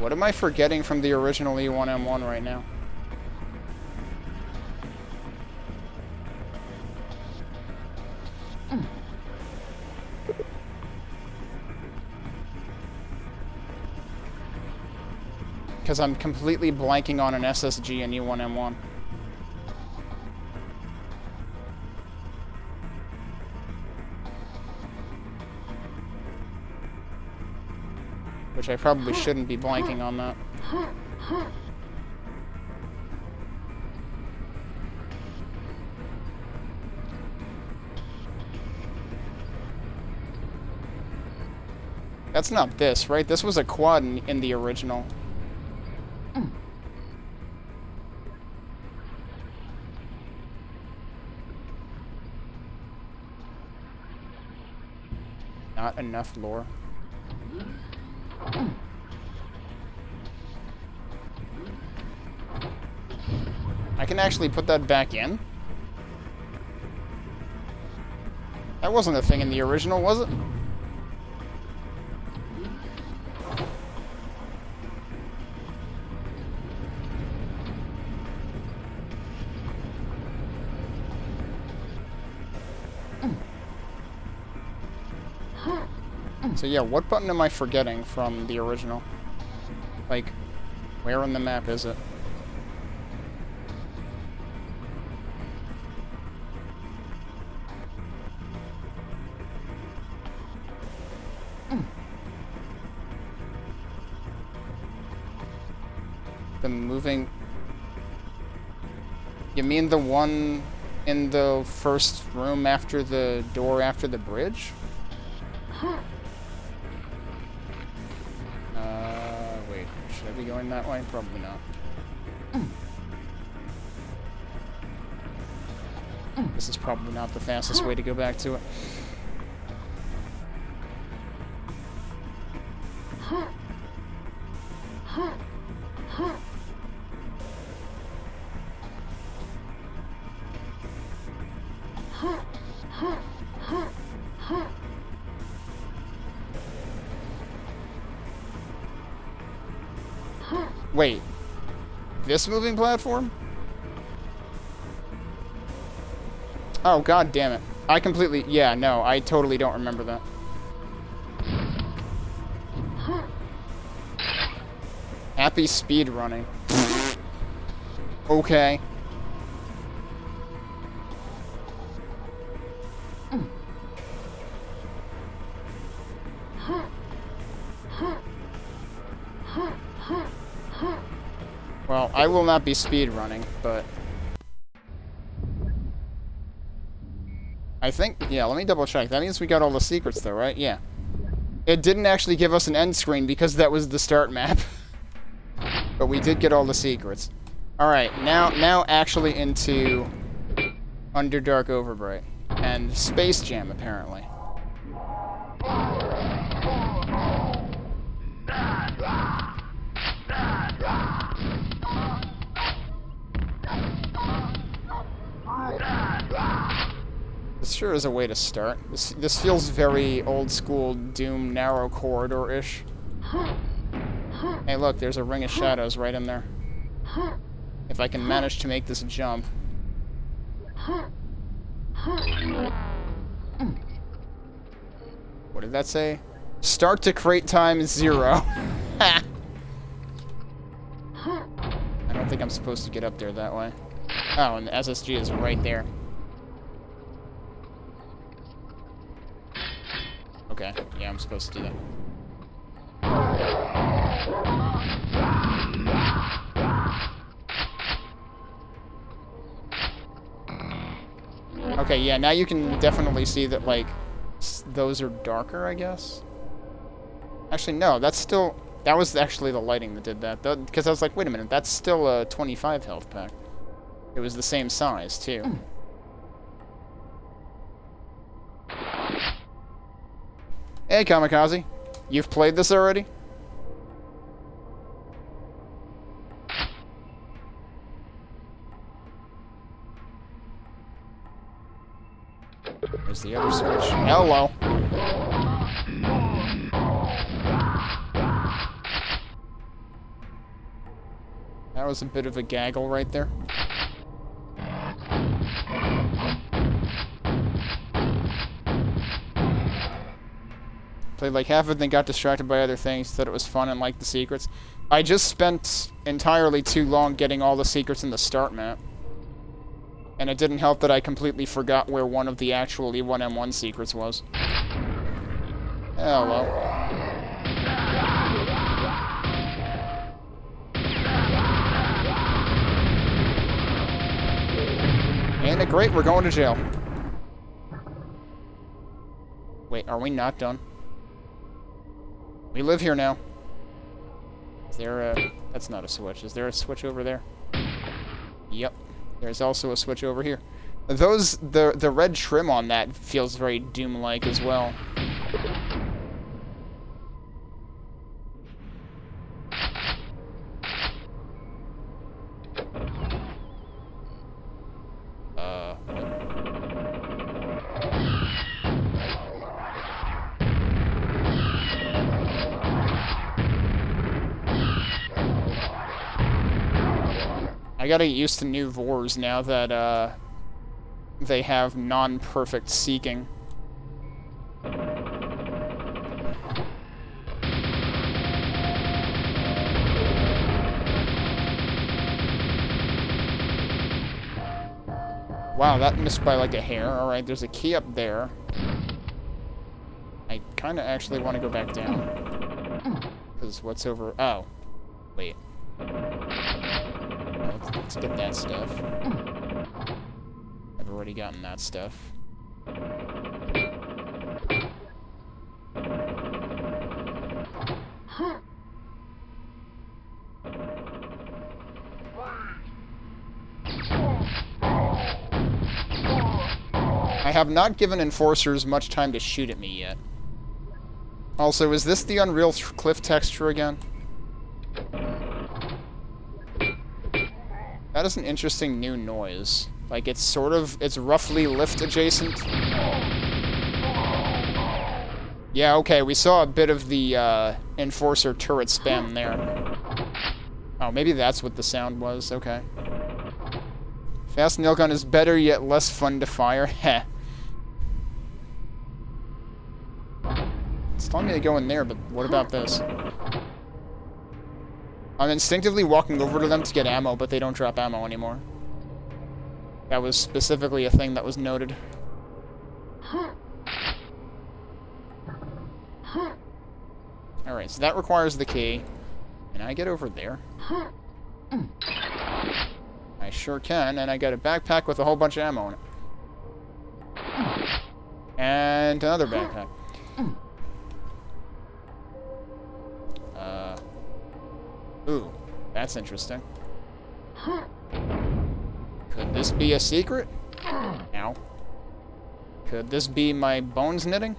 What am I forgetting from the original E1.1 right now? Because I'm completely blanking on an SSG in E1.1. Which I probably shouldn't be blanking on that. That's not this, right? This was a quad in the original. Not enough lore. I can actually put that back in? That wasn't a thing in the original, was it? So yeah, what button am I forgetting from the original? Like, where on the map is it? The moving... You mean the one in the first room after the door after the bridge? Wait, should I be going that way? Probably not. This is probably not the fastest way to go back to it. Wait, this moving platform? Oh, god damn it. I completely... Yeah, no, I totally don't remember that. Happy speed running. Okay. Well, I will not be speed running, but... I think... Yeah, let me double check. That means we got all the secrets though, right? Yeah. It didn't actually give us an end screen because that was the start map. But we did get all the secrets. Alright, now actually into Underdark Overbright. And Space Jam, apparently. This sure is a way to start. This feels very old-school Doom narrow corridor-ish. Hey, look, there's a ring of shadows right in there. If I can manage to make this jump. What did that say? Start to crate time 0. I don't think I'm supposed to get up there that way. Oh, and the SSG is right there. Okay, yeah, I'm supposed to do that. Okay, yeah, now you can definitely see that, like, those are darker, I guess? Actually, no, that's still... That was actually the lighting that did that, because I was like, wait a minute, that's still a 25 health pack. It was the same size, too. Hey, Kamikaze. You've played this already? There's the other switch. Hello. That was a bit of a gaggle right there. Played like half of it, then got distracted by other things, thought it was fun and liked the secrets. I just spent entirely too long getting all the secrets in the start map. And it didn't help that I completely forgot where one of the actual E1.1 secrets was. Hello. Ain't it great? We're going to jail. Wait, are we not done? We live here now. Is there a... That's not a switch. Is there a switch over there? Yep. There's also a switch over here. The red trim on that feels very Doom-like as well. I gotta get used to new Vors now that, they have non-perfect seeking. Wow, that missed by like a hair. Alright, there's a key up there. I kinda actually want to go back down. Because what's over... Oh. Wait. Let's get that stuff. I've already gotten that stuff. I have not given enforcers much time to shoot at me yet. Also, is this the Unreal Cliff texture again? That is an interesting new noise. Like, it's sort of... It's roughly lift adjacent. Yeah, okay, we saw a bit of the, Enforcer turret spam there. Oh, maybe that's what the sound was. Okay. Fast nail gun is better, yet less fun to fire. Heh. It's telling me to go in there, but what about this? I'm instinctively walking over to them to get ammo, but they don't drop ammo anymore. That was specifically a thing that was noted. Alright, so that requires the key. Can I get over there? I sure can, and I got a backpack with a whole bunch of ammo in it. And another backpack. Ooh, that's interesting. Could this be a secret? Ow. Could this be my bones knitting?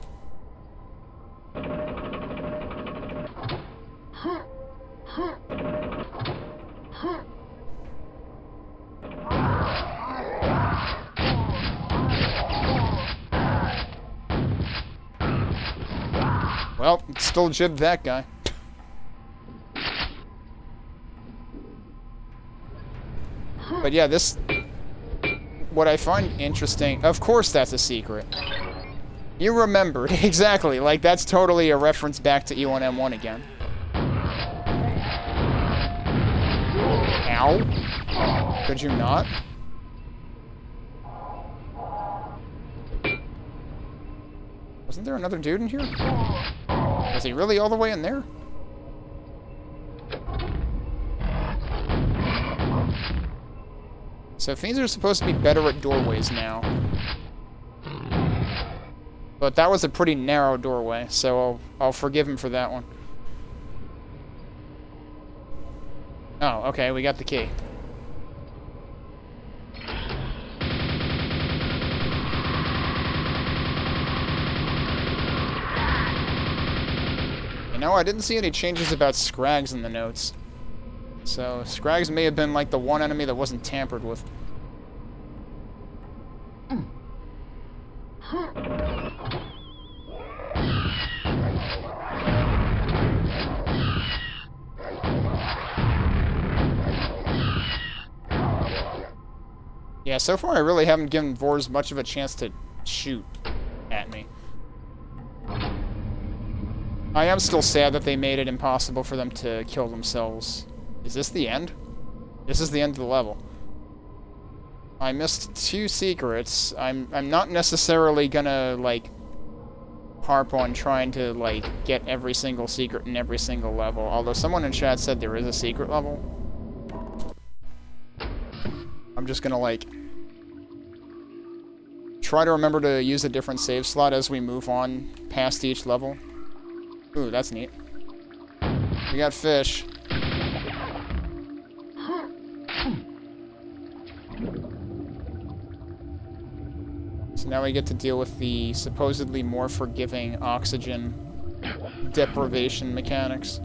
Well, still jibbed that guy. But yeah, this... What I find interesting... Of course that's a secret. You remembered. Exactly. Like, that's totally a reference back to E1.1 again. Ow. Could you not? Wasn't there another dude in here? Was he really all the way in there? So fiends are supposed to be better at doorways now. But that was a pretty narrow doorway, so I'll forgive him for that one. Oh, okay, we got the key. You know, I didn't see any changes about Scrags in the notes. So, Scrags may have been like the one enemy that wasn't tampered with. Yeah, so far I really haven't given Vors much of a chance to shoot at me. I am still sad that they made it impossible for them to kill themselves. Is this the end? This is the end of the level. I missed 2 secrets. I'm not necessarily gonna, like, harp on trying to, like, get every single secret in every single level. Although someone in chat said there is a secret level. I'm just gonna, like, try to remember to use a different save slot as we move on past each level. Ooh, that's neat. We got fish. So now we get to deal with the supposedly more forgiving oxygen deprivation mechanics.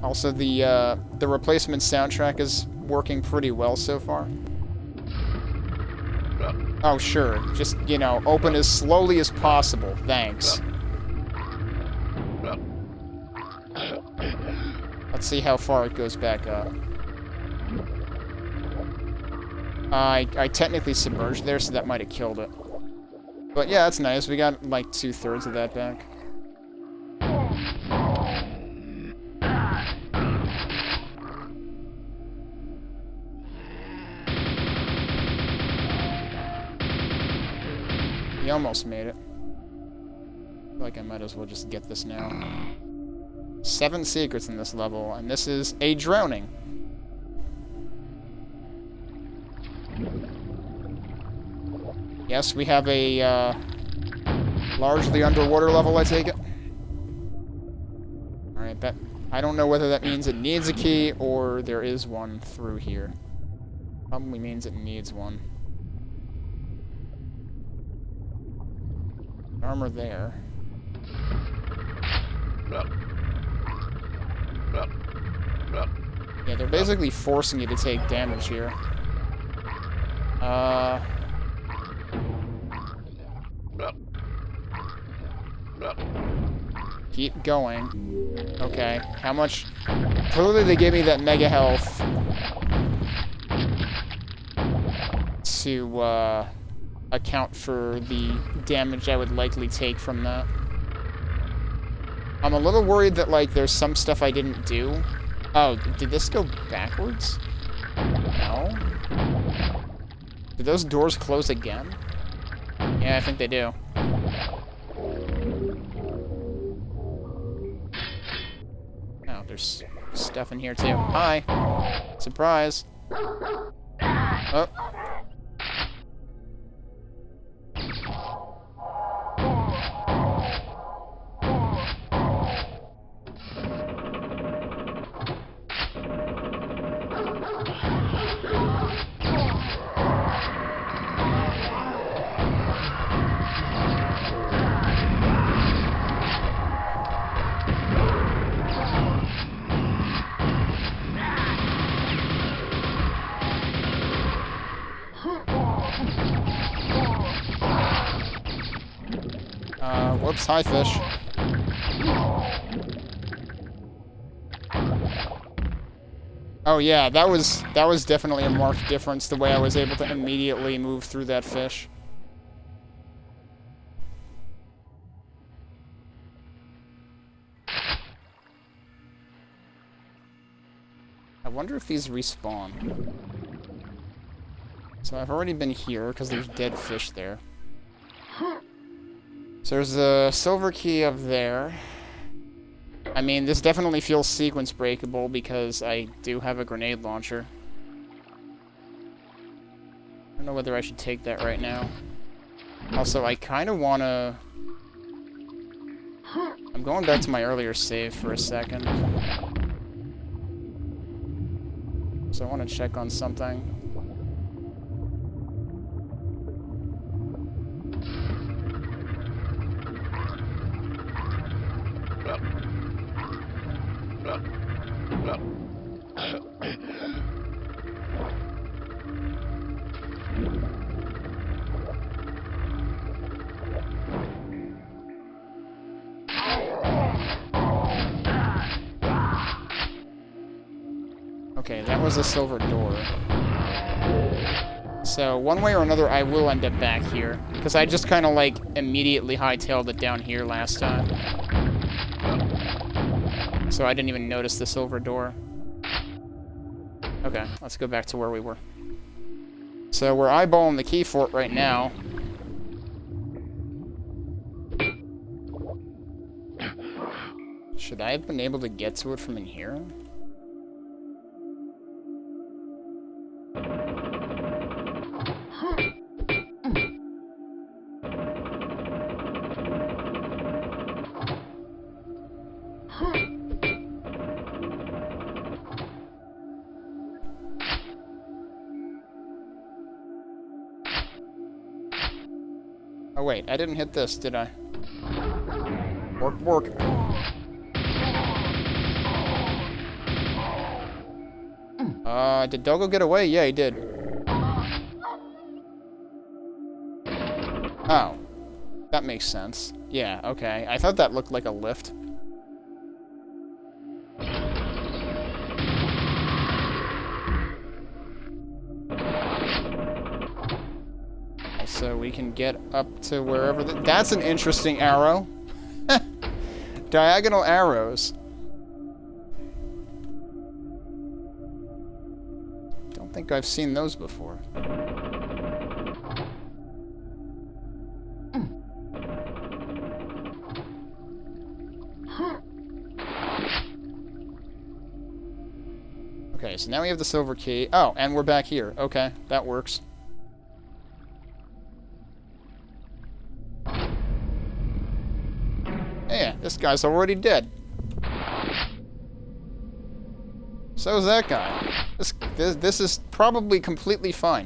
Also, the replacement soundtrack is working pretty well so far. Oh, sure. Just, you know, open as slowly as possible. Thanks. Let's see how far it goes back up. I technically submerged there, so that might have killed it. But yeah, that's nice. We got like 2/3 of that back. He almost made it. I feel like I might as well just get this now. 7 secrets in this level, and this is a drowning. Yes, we have a largely underwater level, I take it. Alright, I don't know whether that means it needs a key or there is one through here. Probably means it needs one. Armor there. Yeah, they're basically forcing you to take damage here. Keep going. Okay, how much? Clearly they gave me that mega health to account for the damage I would likely take from that. I'm a little worried that, like, there's some stuff I didn't do. Oh, did this go backwards? No? Did those doors close again? Yeah, I think they do. Oh, there's stuff in here, too. Hi! Surprise! Oh. Whoops, hi fish. Oh yeah, that was definitely a marked difference, the way I was able to immediately move through that fish. I wonder if these respawn. So I've already been here, because there's dead fish there. So there's a silver key up there. I mean, this definitely feels sequence breakable because I do have a grenade launcher. I don't know whether I should take that right now. Also, I kind of want to... I'm going back to my earlier save for a second. So I want to check on something. Okay, that was a silver door. So, one way or another, I will end up back here. Because I just kind of, like, immediately hightailed it down here last time. So I didn't even notice the silver door. Okay, let's go back to where we were. So, we're eyeballing the key fort right now. Should I have been able to get to it from in here? Oh wait, I didn't hit this, did I? Work, work. Did Doggo get away? Yeah, he did. Oh. That makes sense. Yeah, okay. I thought that looked like a lift. So we can get up to wherever that's an interesting arrow. Diagonal arrows. Don't think I've seen those before. Okay, so now we have the silver key. Oh, and we're back here. Okay, that works. Yeah, this guy's already dead. So is that guy. This is probably completely fine.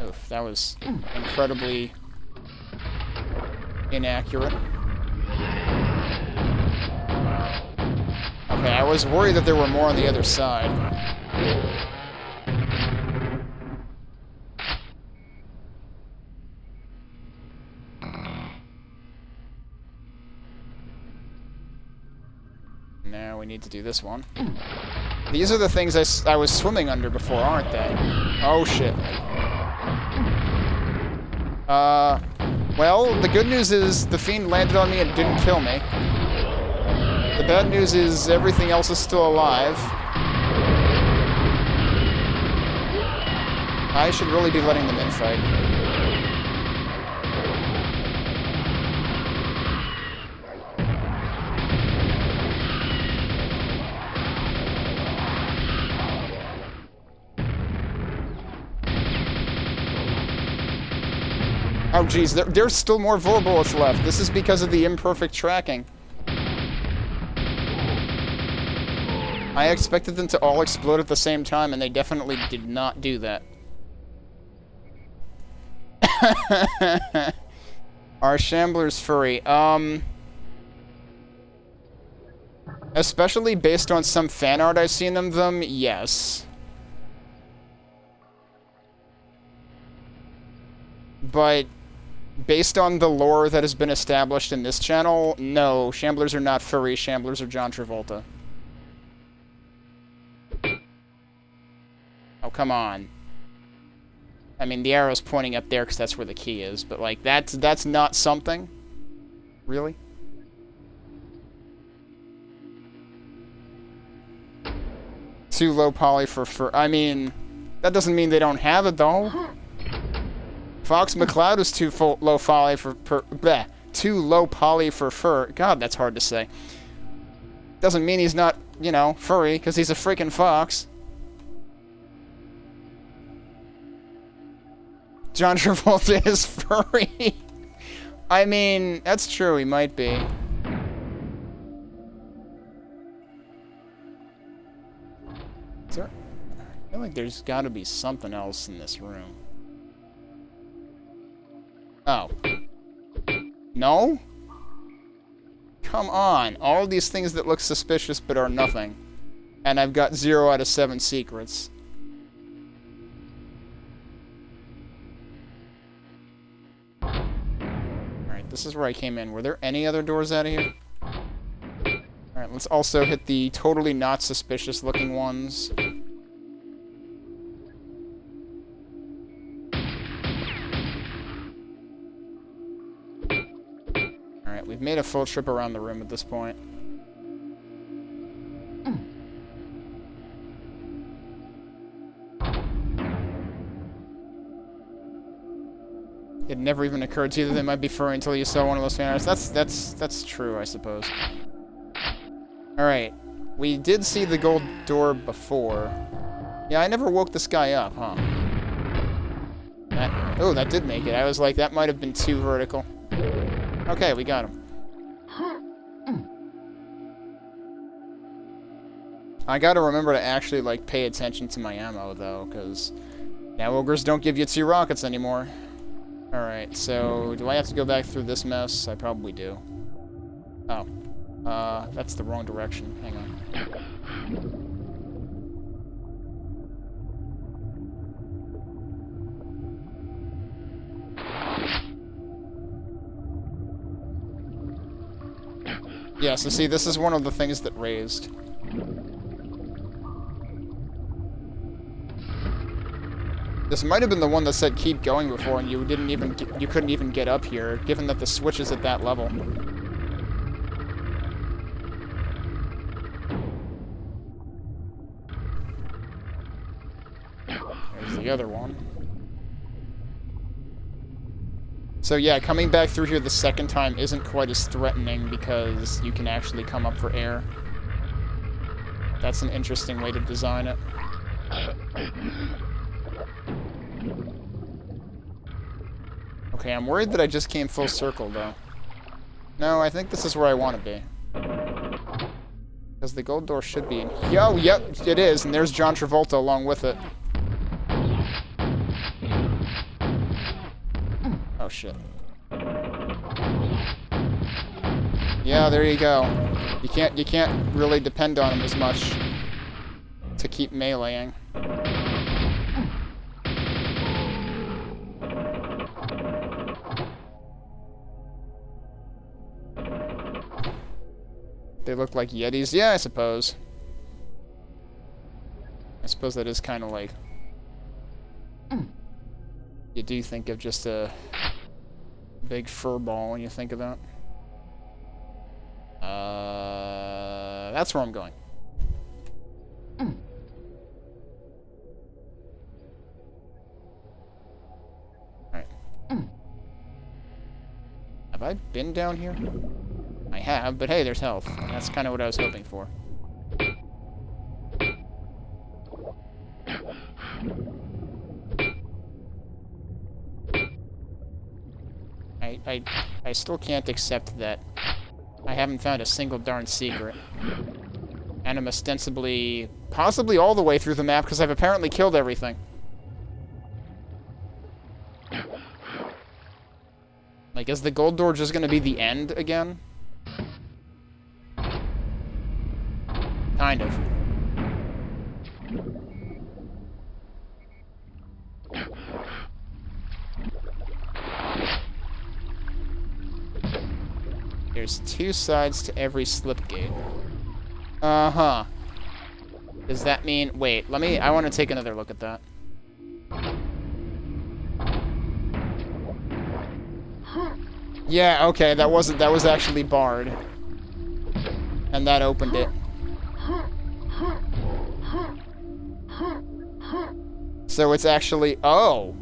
Oof, that was incredibly inaccurate. Okay, I was worried that there were more on the other side. Now we need to do this one. These are the things I was swimming under before, aren't they? Oh, shit. Well, the good news is the fiend landed on me and didn't kill me. The bad news is everything else is still alive. I should really be letting them infight. Oh geez, there's still more Vor bullets left. This is because of the imperfect tracking. I expected them to all explode at the same time, and they definitely did not do that. Are Shamblers furry? Especially based on some fan art I've seen of them, yes. But based on the lore that has been established in this channel, no, Shamblers are not furry, Shamblers are John Travolta. Oh, come on. I mean, the arrow's pointing up there because that's where the key is, but, like, that's not something? Really? Too low poly for fur. I mean, that doesn't mean they don't have it, though. Fox McCloud is too low poly for too low poly for fur. God, that's hard to say. Doesn't mean he's not, you know, furry, because he's a freaking fox. John Travolta is furry. I mean, that's true, he might be. Is there, I feel like there's gotta be something else in this room. Oh. No? Come on. All these things that look suspicious but are nothing. And I've got 0 out of 7 secrets. Alright, this is where I came in. Were there any other doors out of here? Alright, let's also hit the totally not suspicious looking ones. We've made a full trip around the room at this point. It never even occurred to you that they might be furry until you saw one of those fan arts. That's true, I suppose. Alright. We did see the gold door before. Yeah, I never woke this guy up, huh? Oh, that did make it. I was like, that might have been too vertical. Okay, we got him. I gotta remember to actually, like, pay attention to my ammo, though, because now ogres don't give you 2 rockets anymore. Alright, so do I have to go back through this mess? I probably do. Oh. That's the wrong direction. Hang on. Yeah, so see, this is one of the things that raised. This might have been the one that said keep going before, and you couldn't even get up here, given that the switch is at that level. There's the other one. So yeah, coming back through here the second time isn't quite as threatening because you can actually come up for air. That's an interesting way to design it. Okay, I'm worried that I just came full circle, though. No, I think this is where I want to be. Because the gold door should be in... Yo, yep, it is, and there's John Travolta along with it. Oh, shit. Yeah, there you go. You can't really depend on him as much to keep meleeing. They look like Yetis? Yeah, I suppose. I suppose that is kind of like... You do think of just a big fur ball when you think of that. That's where I'm going. Alright. Have I been down here? I have, but hey, there's health. And that's kind of what I was hoping for. I still can't accept that I haven't found a single darn secret. And I'm ostensibly, possibly all the way through the map because I've apparently killed everything. Like, is the gold door just gonna be the end again? Kind of. There's 2 sides to every slip gate. Uh-huh. Does that mean... Wait, I want to take another look at that. Yeah, okay, that was actually barred. And that opened it. So it's actually... Oh!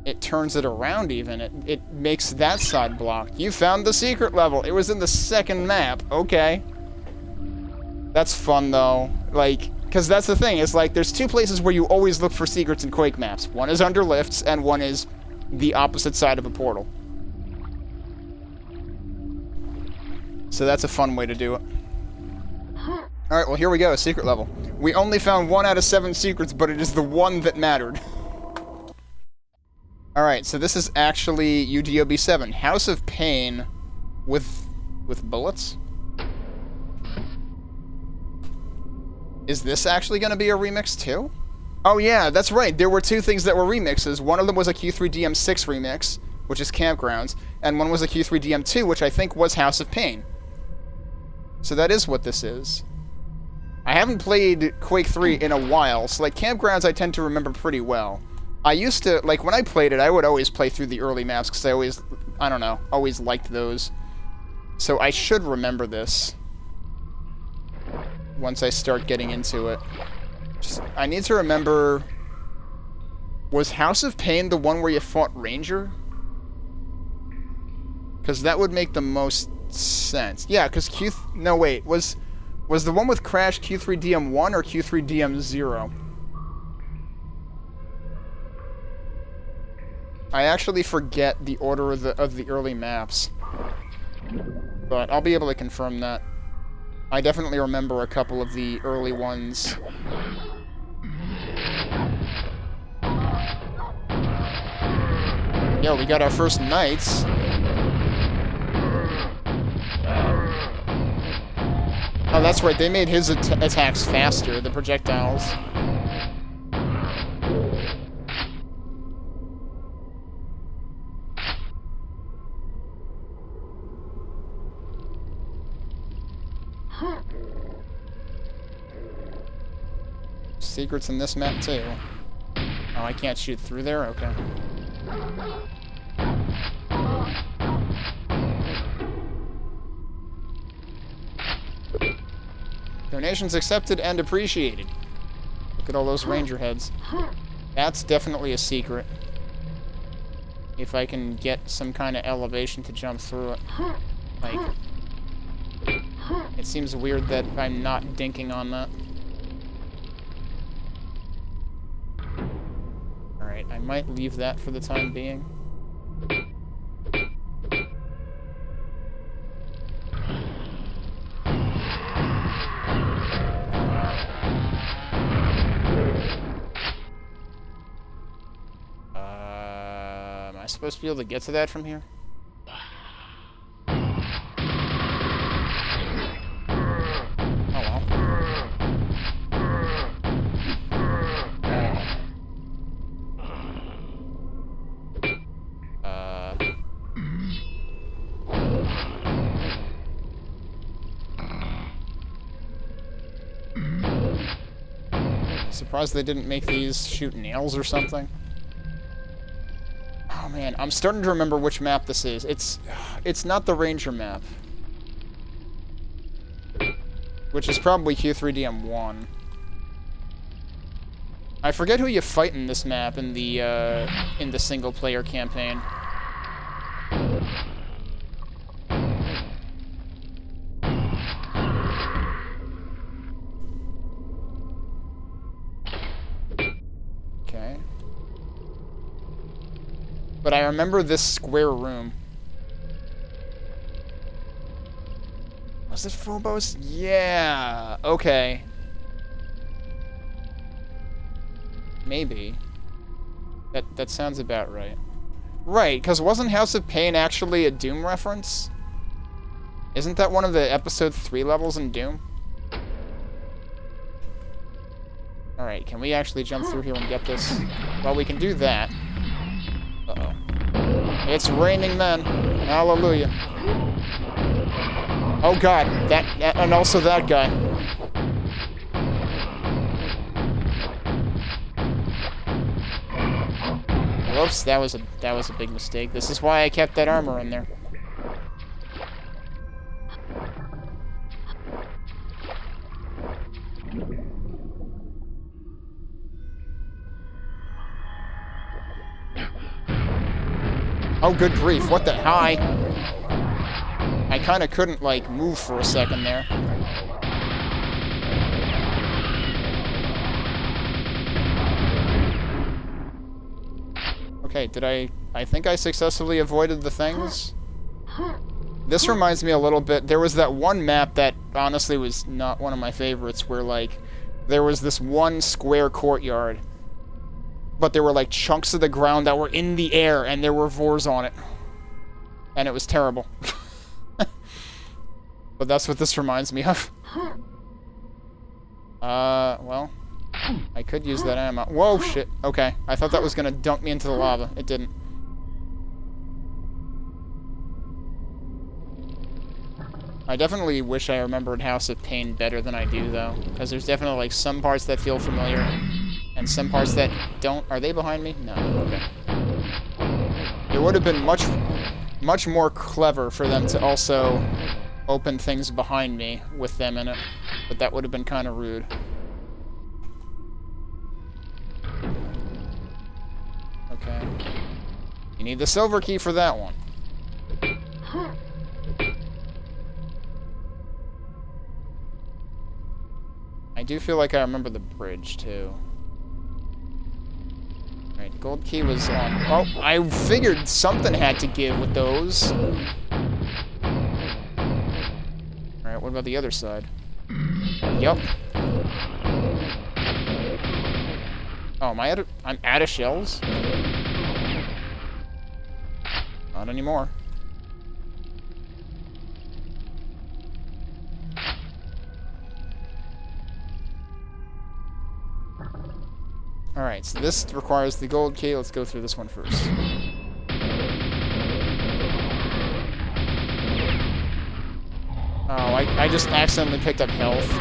It turns it around even. It makes that side blocked. You found the secret level. It was in the second map. Okay. That's fun, though. Like, because that's the thing. It's like, there's 2 places where you always look for secrets in Quake maps. One is under lifts, and one is the opposite side of a portal. So that's a fun way to do it. Alright, well, here we go. Secret level. We only found 1 out of 7 secrets, but it is the one that mattered. Alright, so this is actually UDOB 7. House of Pain with bullets? Is this actually going to be a remix too? Oh yeah, that's right. There were 2 things that were remixes. One of them was a Q3DM6 remix, which is Campgrounds, and one was a Q3DM2, which I think was House of Pain. So that is what this is. I haven't played Quake 3 in a while, so like Campgrounds I tend to remember pretty well. I used to, like, when I played it, I would always play through the early maps, because I don't know, always liked those. So I should remember this once I start getting into it. I need to remember... Was House of Pain the one where you fought Ranger? Because that would make the most sense. Yeah, because no, wait, was the one with Crash Q3DM1 or Q3DM0? I actually forget the order of the early maps. But I'll be able to confirm that. I definitely remember a couple of the early ones. Yo, we got our first knights. Oh, that's right. They made his attacks faster, the projectiles. Secrets in this map, too. Oh, I can't shoot through there? Okay. Donations accepted and appreciated. Look at all those ranger heads. That's definitely a secret. If I can get some kind of elevation to jump through it. Like, it seems weird that I'm not dinking on that. Alright, I might leave that for the time being. Am I supposed to be able to get to that from here? Surprised they didn't make these shoot nails or something. Oh man, I'm starting to remember which map this is. It's not the Ranger map. Which is probably Q3DM1. I forget who you fight in this map in the single player campaign. But I remember this square room. Was it Phobos? Yeah. Okay. Maybe. That sounds about right. Right, because wasn't House of Pain actually a Doom reference? Isn't that one of the episode 3 levels in Doom? Alright, can we actually jump through here and get this? Well, we can do that. Uh-oh. It's raining men. Hallelujah. Oh god, that and also that guy. Whoops, that was a big mistake. This is why I kept that armor in there. Oh, good grief. What the... Hi. I kind of couldn't, like, move for a second there. Okay, did I think I successfully avoided the things? This reminds me a little bit... There was that one map that, honestly, was not one of my favorites, where, like, there was this one square courtyard, but there were, like, chunks of the ground that were in the air, and there were Vors on it. And it was terrible. But that's what this reminds me of. Well, I could use that ammo. Whoa, shit. Okay, I thought that was gonna dunk me into the lava. It didn't. I definitely wish I remembered House of Pain better than I do, though. Because there's definitely, like, some parts that feel familiar, and some parts that don't. Are they behind me? No. Okay. It would have been much more clever for them to also open things behind me with them in it. But that would have been kind of rude. Okay. You need the silver key for that one. I do feel like I remember the bridge, too. Alright, gold key was on... Oh, I figured something had to give with those. Alright, what about the other side? Yup. Oh, I'm out of shells? Not anymore. Alright, so this requires the gold key. Let's go through this one first. Oh, I just accidentally picked up health.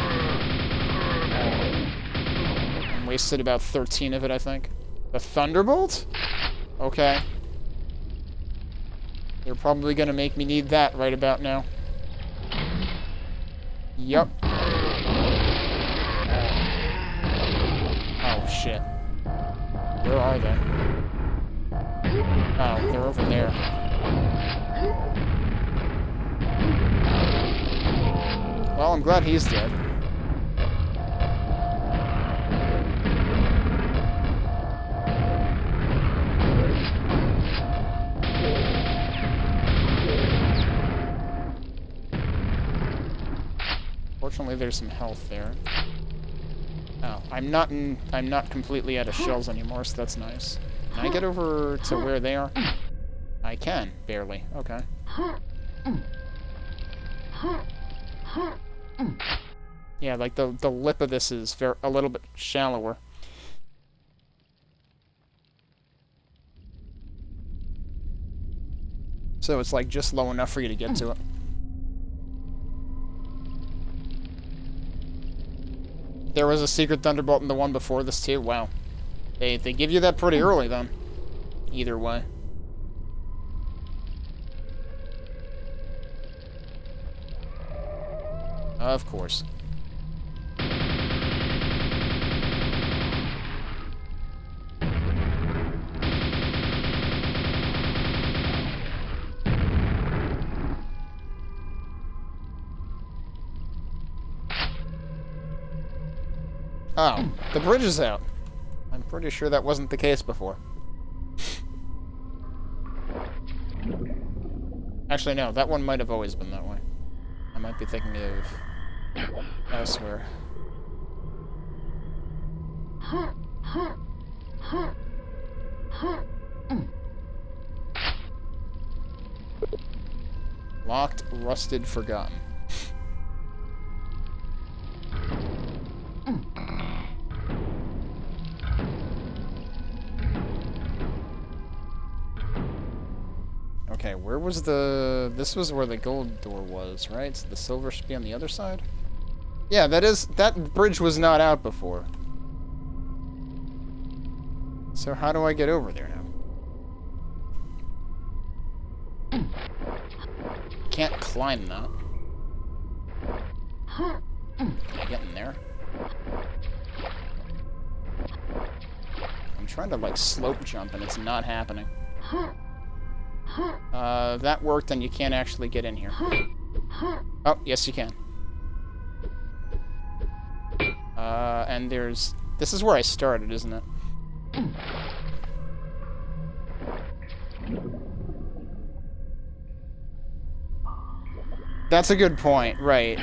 And wasted about 13 of it, I think. The Thunderbolt? Okay. They're probably gonna make me need that right about now. Yup. Oh, shit. Where are they? Oh, they're over there. Well, I'm glad he's dead. Fortunately, there's some health there. Oh, I'm not completely out of shells anymore, so that's nice. Can I get over to where they are? I can, barely. Okay. Yeah, like the lip of this is a little bit shallower. So it's like just low enough for you to get to it. There was a secret Thunderbolt in the one before this too. Wow. They give you that pretty early then. Either way. Of course. Oh, the bridge is out. I'm pretty sure that wasn't the case before. Actually, no, that one might have always been that way. I might be thinking of elsewhere. Locked, rusted, forgotten. Okay, where was the... This was where the gold door was, right? So the silver should be on the other side? Yeah, that bridge was not out before. So how do I get over there now? Can't climb that. Can I get in there? I'm trying to, like, slope jump and it's not happening. That worked and you can't actually get in here. Oh, yes you can. And there's... This is where I started, isn't it? That's a good point, right.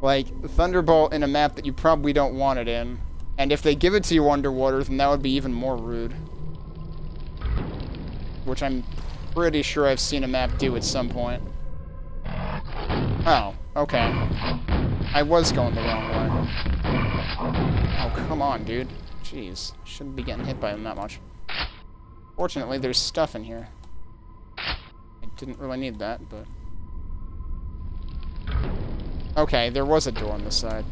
Like, Thunderbolt in a map that you probably don't want it in. And if they give it to you underwater, then that would be even more rude. Which I'm pretty sure I've seen a map do at some point. Oh, okay. I was going the wrong way. Oh, come on, dude. Jeez. Shouldn't be getting hit by them that much. Fortunately, there's stuff in here. I didn't really need that, but... Okay, there was a door on this side.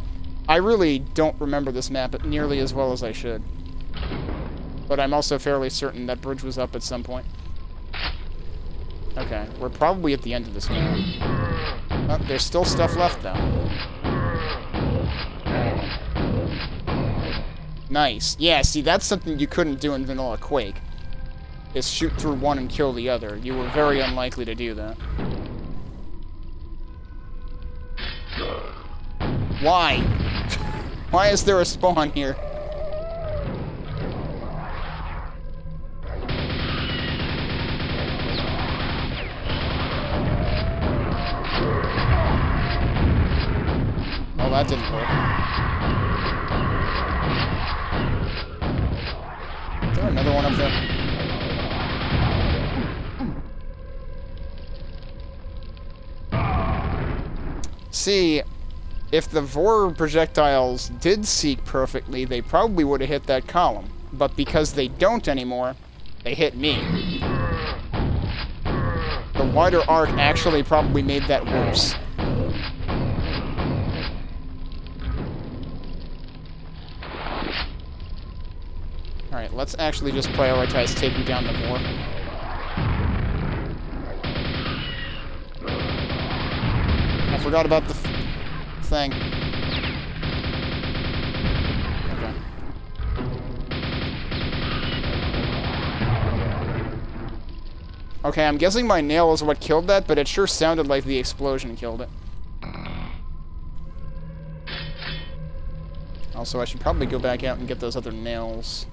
I really don't remember this map nearly as well as I should. But I'm also fairly certain that bridge was up at some point. Okay, we're probably at the end of this map. Oh, there's still stuff left, though. Nice. Yeah, see, that's something you couldn't do in vanilla Quake. Is shoot through one and kill the other. You were very unlikely to do that. Why? Why is there a spawn here? Well, that didn't work. Is there another one up there? See, if the Vor projectiles did seek perfectly, they probably would have hit that column. But because they don't anymore, they hit me. The wider arc actually probably made that worse. Alright, let's actually just prioritize taking down the Vor. I forgot about the thing. Okay. Okay, I'm guessing my nail is what killed that, but it sure sounded like the explosion killed it. Also, I should probably go back out and get those other nails.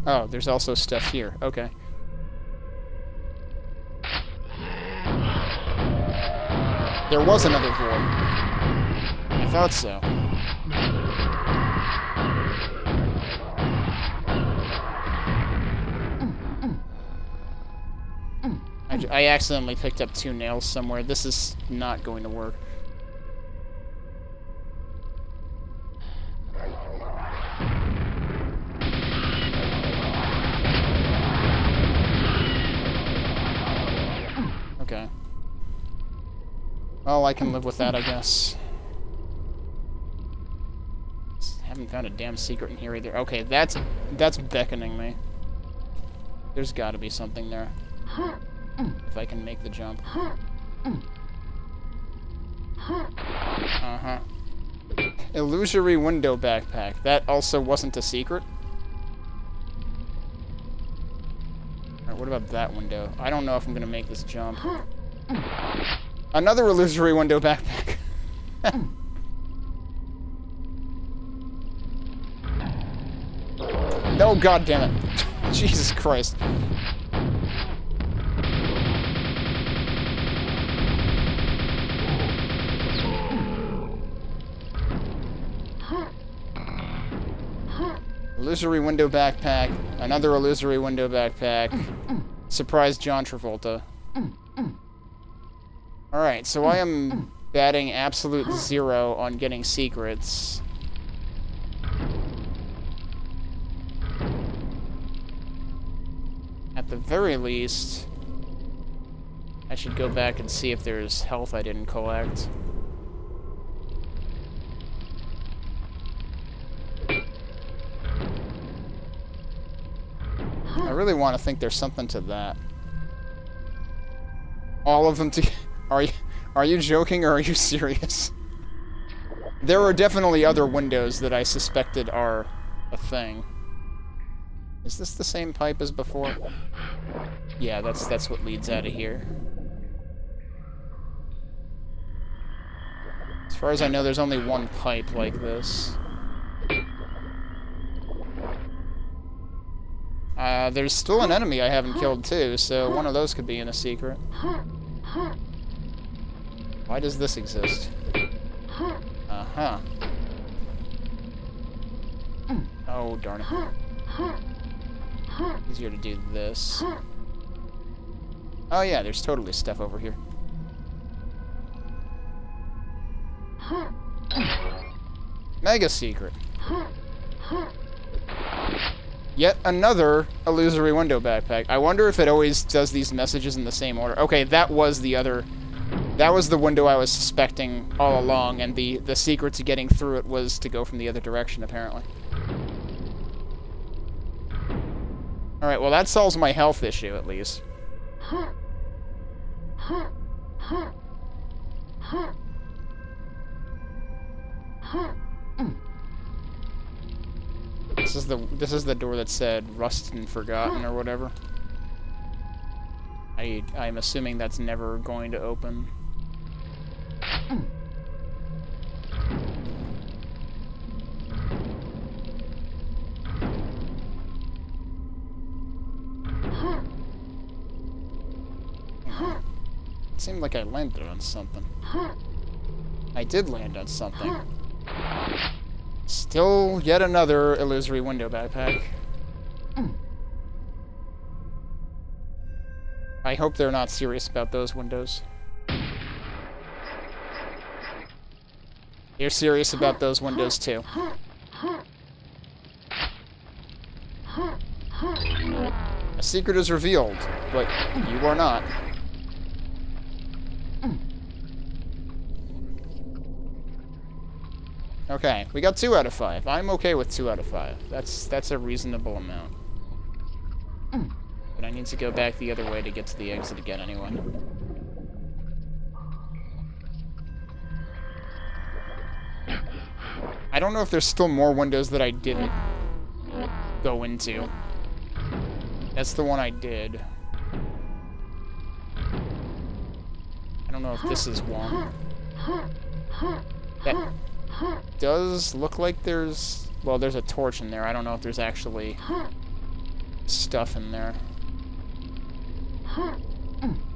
Oh, there's also stuff here. Okay. There was another Vor. I thought so. I accidentally picked up 2 nails somewhere. This is not going to work. Okay. Well, I can live with that, I guess. Haven't found a damn secret in here either. Okay, that's beckoning me. There's gotta be something there. If I can make the jump. Uh-huh. Illusory window backpack. That also wasn't a secret? Alright, what about that window? I don't know if I'm gonna make this jump. Another illusory window backpack. No, god damn it. Jesus Christ. Illusory window backpack. Another illusory window backpack. Surprise John Travolta. Alright, so I am batting absolute 0 on getting secrets. At the very least, I should go back and see if there's health I didn't collect. I really want to think there's something to that. All of them to... Are you joking or are you serious? There are definitely other windows that I suspected are a thing. Is this the same pipe as before? Yeah, that's what leads out of here. As far as I know, there's only one pipe like this. There's still an enemy I haven't killed too, so one of those could be in a secret. Why does this exist? Uh-huh. Oh, darn it. Easier to do this. Oh yeah, there's totally stuff over here. Mega secret. Yet another illusory window backpack. I wonder if it always does these messages in the same order. Okay, that was the other... That was the window I was suspecting all along, and the secret to getting through it was to go from the other direction, apparently. Alright, well that solves my health issue, at least. This is the door that said Rust and Forgotten or whatever. I'm assuming that's never going to open. It seemed like I landed on something. I did land on something. Still yet another illusory window backpack. I hope they're not serious about those windows. They're serious about those windows too. A secret is revealed, but you are not. Okay, we got 2 out of 5. I'm okay with 2 out of 5. That's a reasonable amount. But I need to go back the other way to get to the exit again anyway. I don't know if there's still more windows that I didn't go into. That's the one I did. I don't know if this is one. That does look like there's... Well, there's a torch in there. I don't know if there's actually stuff in there. Oh,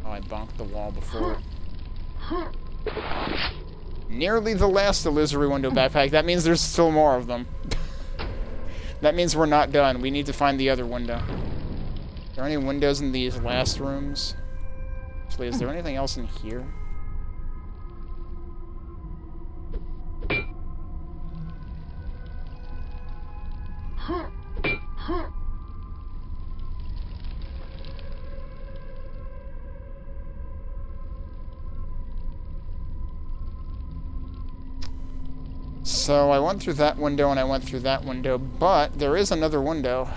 I bonked the wall before. Nearly the last illusory window backpack. That means there's still more of them. That means we're not done. We need to find the other window. Are there any windows in these last rooms? Actually, is there anything else in here? So I went through that window and I went through that window, but there is another window.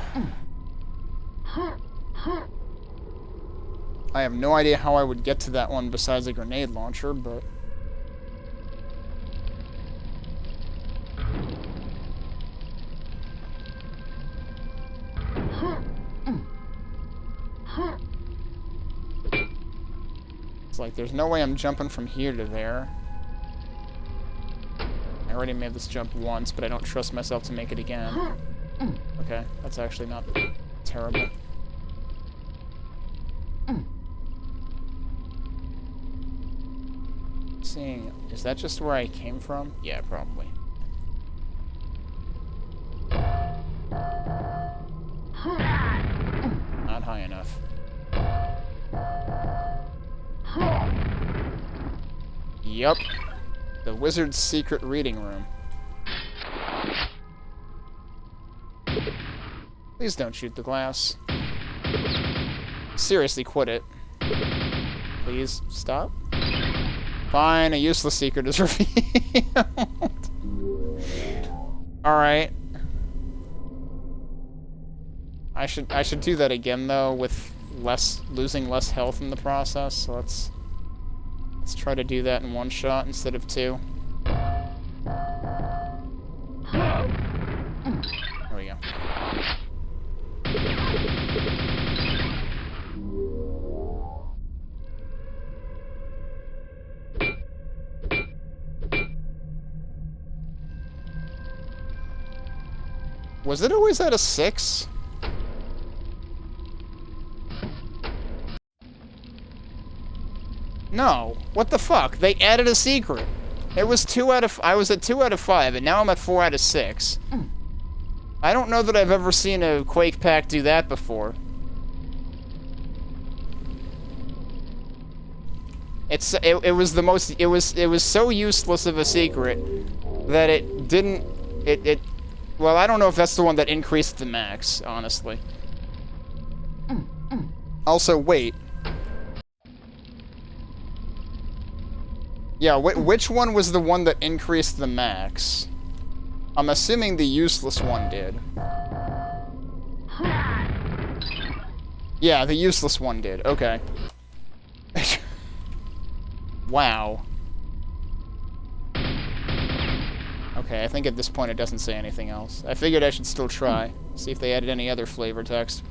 I have no idea how I would get to that one besides a grenade launcher, but... It's like there's no way I'm jumping from here to there. I already made this jump once, but I don't trust myself to make it again. Okay, that's actually not terrible. Seeing, is that just where I came from? Yeah, probably. Not high enough. Yup. The wizard's secret reading room. Please don't shoot the glass. Seriously, quit it. Please stop. Fine, a useless secret is revealed. Alright. I should do that again though, with losing less health in the process, so let's try to do that in one shot instead of 2. There we go. Was it always at a 6? No. What the fuck? They added a secret. It was 2 out of... I was at 2 out of 5, and now I'm at 4 out of 6. I don't know that I've ever seen a Quake pack do that before. It was the most... It was so useless of a secret that it didn't... Well, I don't know if that's the one that increased the max, honestly. Also, wait. Yeah, which one was the one that increased the max? I'm assuming the useless one did. Yeah, the useless one did. Okay. Wow. Okay, I think at this point it doesn't say anything else. I figured I should still try. See if they added any other flavor text.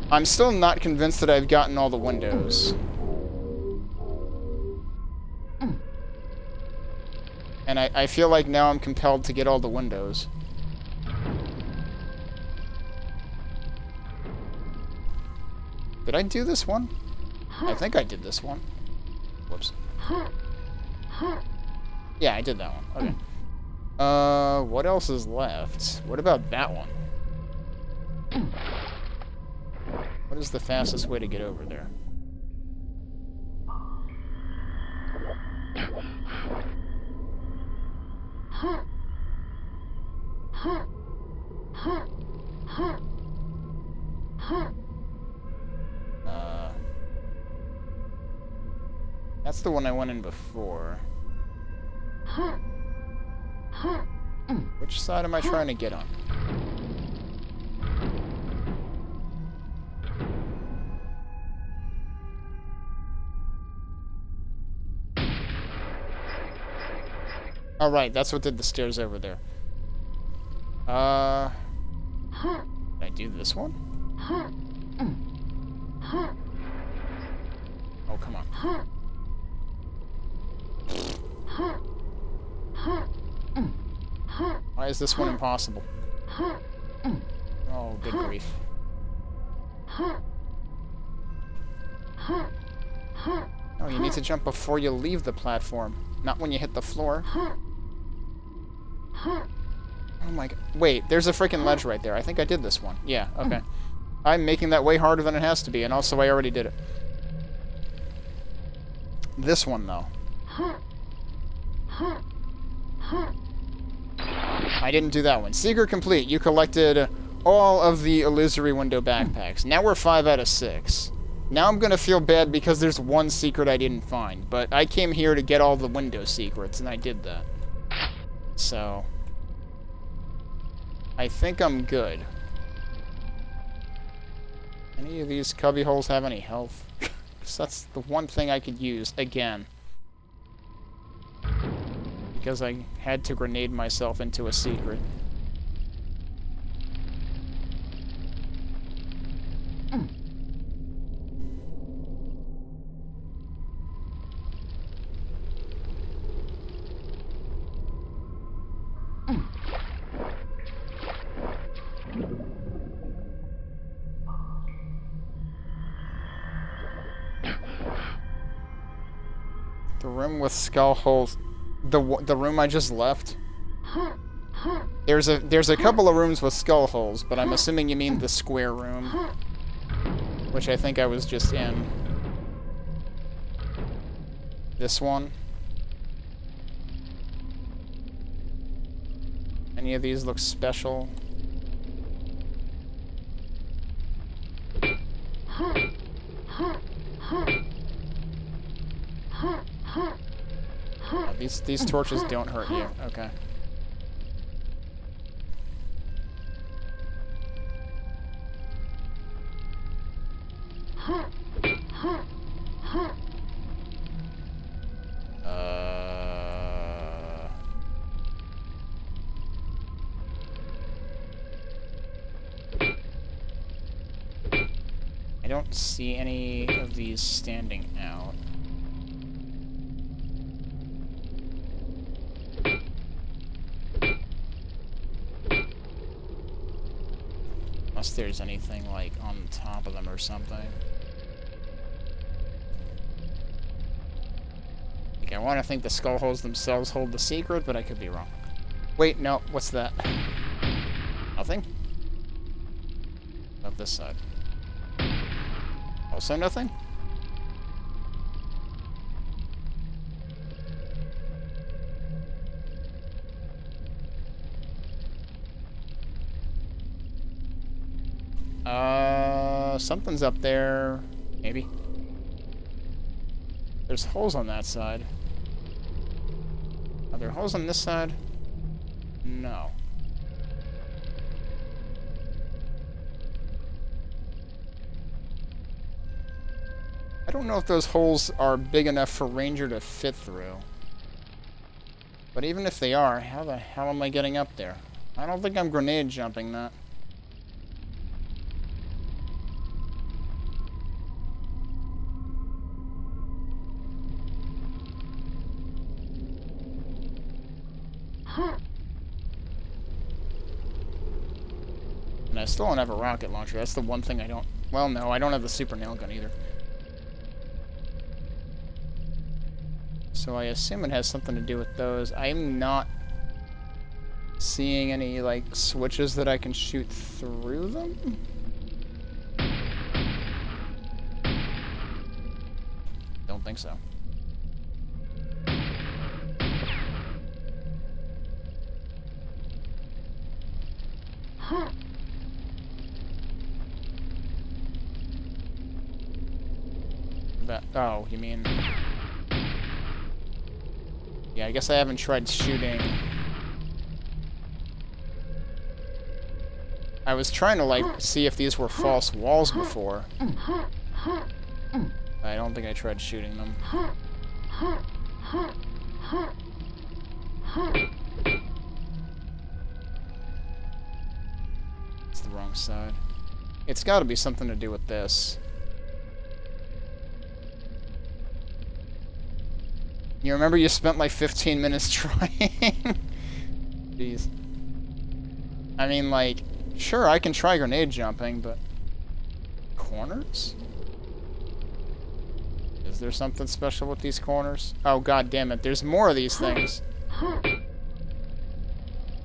I'm still not convinced that I've gotten all the windows. And I feel like now I'm compelled to get all the windows. Did I do this one? I think I did this one. Whoops. Yeah, I did that one. Okay. What else is left? What about that one? What is the fastest way to get over there? That's the one I went in before. Which side am I trying to get on? Oh, right, that's what did the stairs over there. Did I do this one? Oh, come on. Why is this one impossible? Oh, good grief. Oh, you need to jump before you leave the platform, not when you hit the floor. Oh my god. Wait, there's a freaking ledge right there. I think I did this one. Yeah, okay. I'm making that way harder than it has to be, and also I already did it. This one, though. I didn't do that one. Secret complete. You collected all of the illusory window backpacks. Now we're 5 out of 6. Now I'm gonna feel bad because there's one secret I didn't find, but I came here to get all the window secrets, and I did that. So I think I'm good. Any of these cubby holes have any health? Because that's the one thing I could use again. Because I had to grenade myself into a secret. The room with skull holes. The room I just left. There's a couple of rooms with skull holes, but I'm assuming you mean the square room, which I think I was just in. This one. Any of these look special? Oh, these torches don't hurt you. Okay. I don't see any of these standing out. Unless there's anything, like, on top of them or something. Like, I want to think the skull holes themselves hold the secret, but I could be wrong. Wait, no, what's that? Nothing? Of this side. Also nothing? Something's up there. Maybe. There's holes on that side. Are there holes on this side? No. I don't know if those holes are big enough for Ranger to fit through. But even if they are, how the hell am I getting up there? I don't think I'm grenade jumping that. And I still don't have a rocket launcher. That's the one thing I don't... Well, no, I don't have the super nail gun either. So I assume it has something to do with those. I'm not seeing any, like, switches that I can shoot through them. Don't think so. Oh, you mean... Yeah, I guess I haven't tried shooting. I was trying to, like, see if these were false walls before. I don't think I tried shooting them. It's the wrong side. It's got to be something to do with this. You remember you spent like 15 minutes trying? Jeez. I mean, like, sure, I can try grenade jumping, but... Corners? Is there something special with these corners? Oh, god damn it, there's more of these things.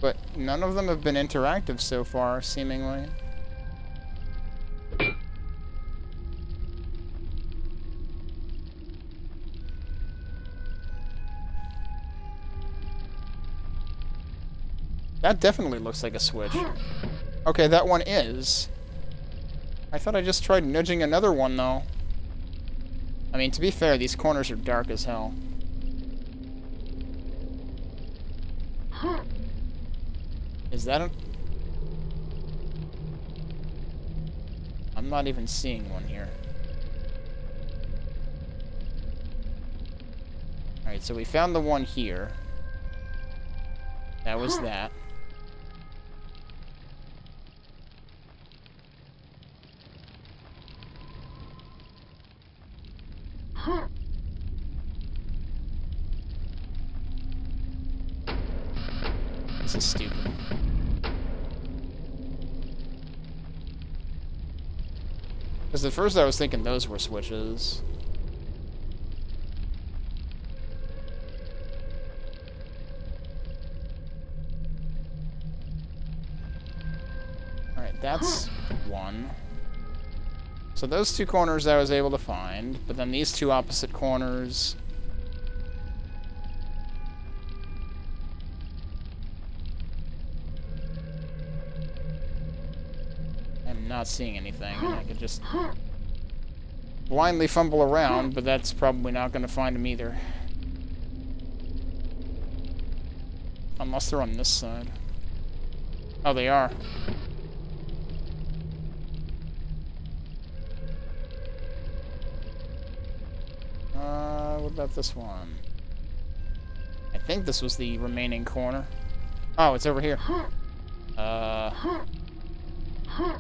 But none of them have been interactive so far, seemingly. That definitely looks like a switch. Okay, that one is. I thought I just tried nudging another one, though. I mean, to be fair, these corners are dark as hell. Is that a... I'm not even seeing one here. Alright, so we found the one here. That was that. This is stupid. Because at first I was thinking those were switches. Alright, that's one. So those two corners I was able to find, but then these two opposite corners... I'm not seeing anything, and I could just blindly fumble around, but that's probably not going to find them either. Unless they're on this side. Oh, they are. What about this one? I think this was the remaining corner. Oh, it's over here.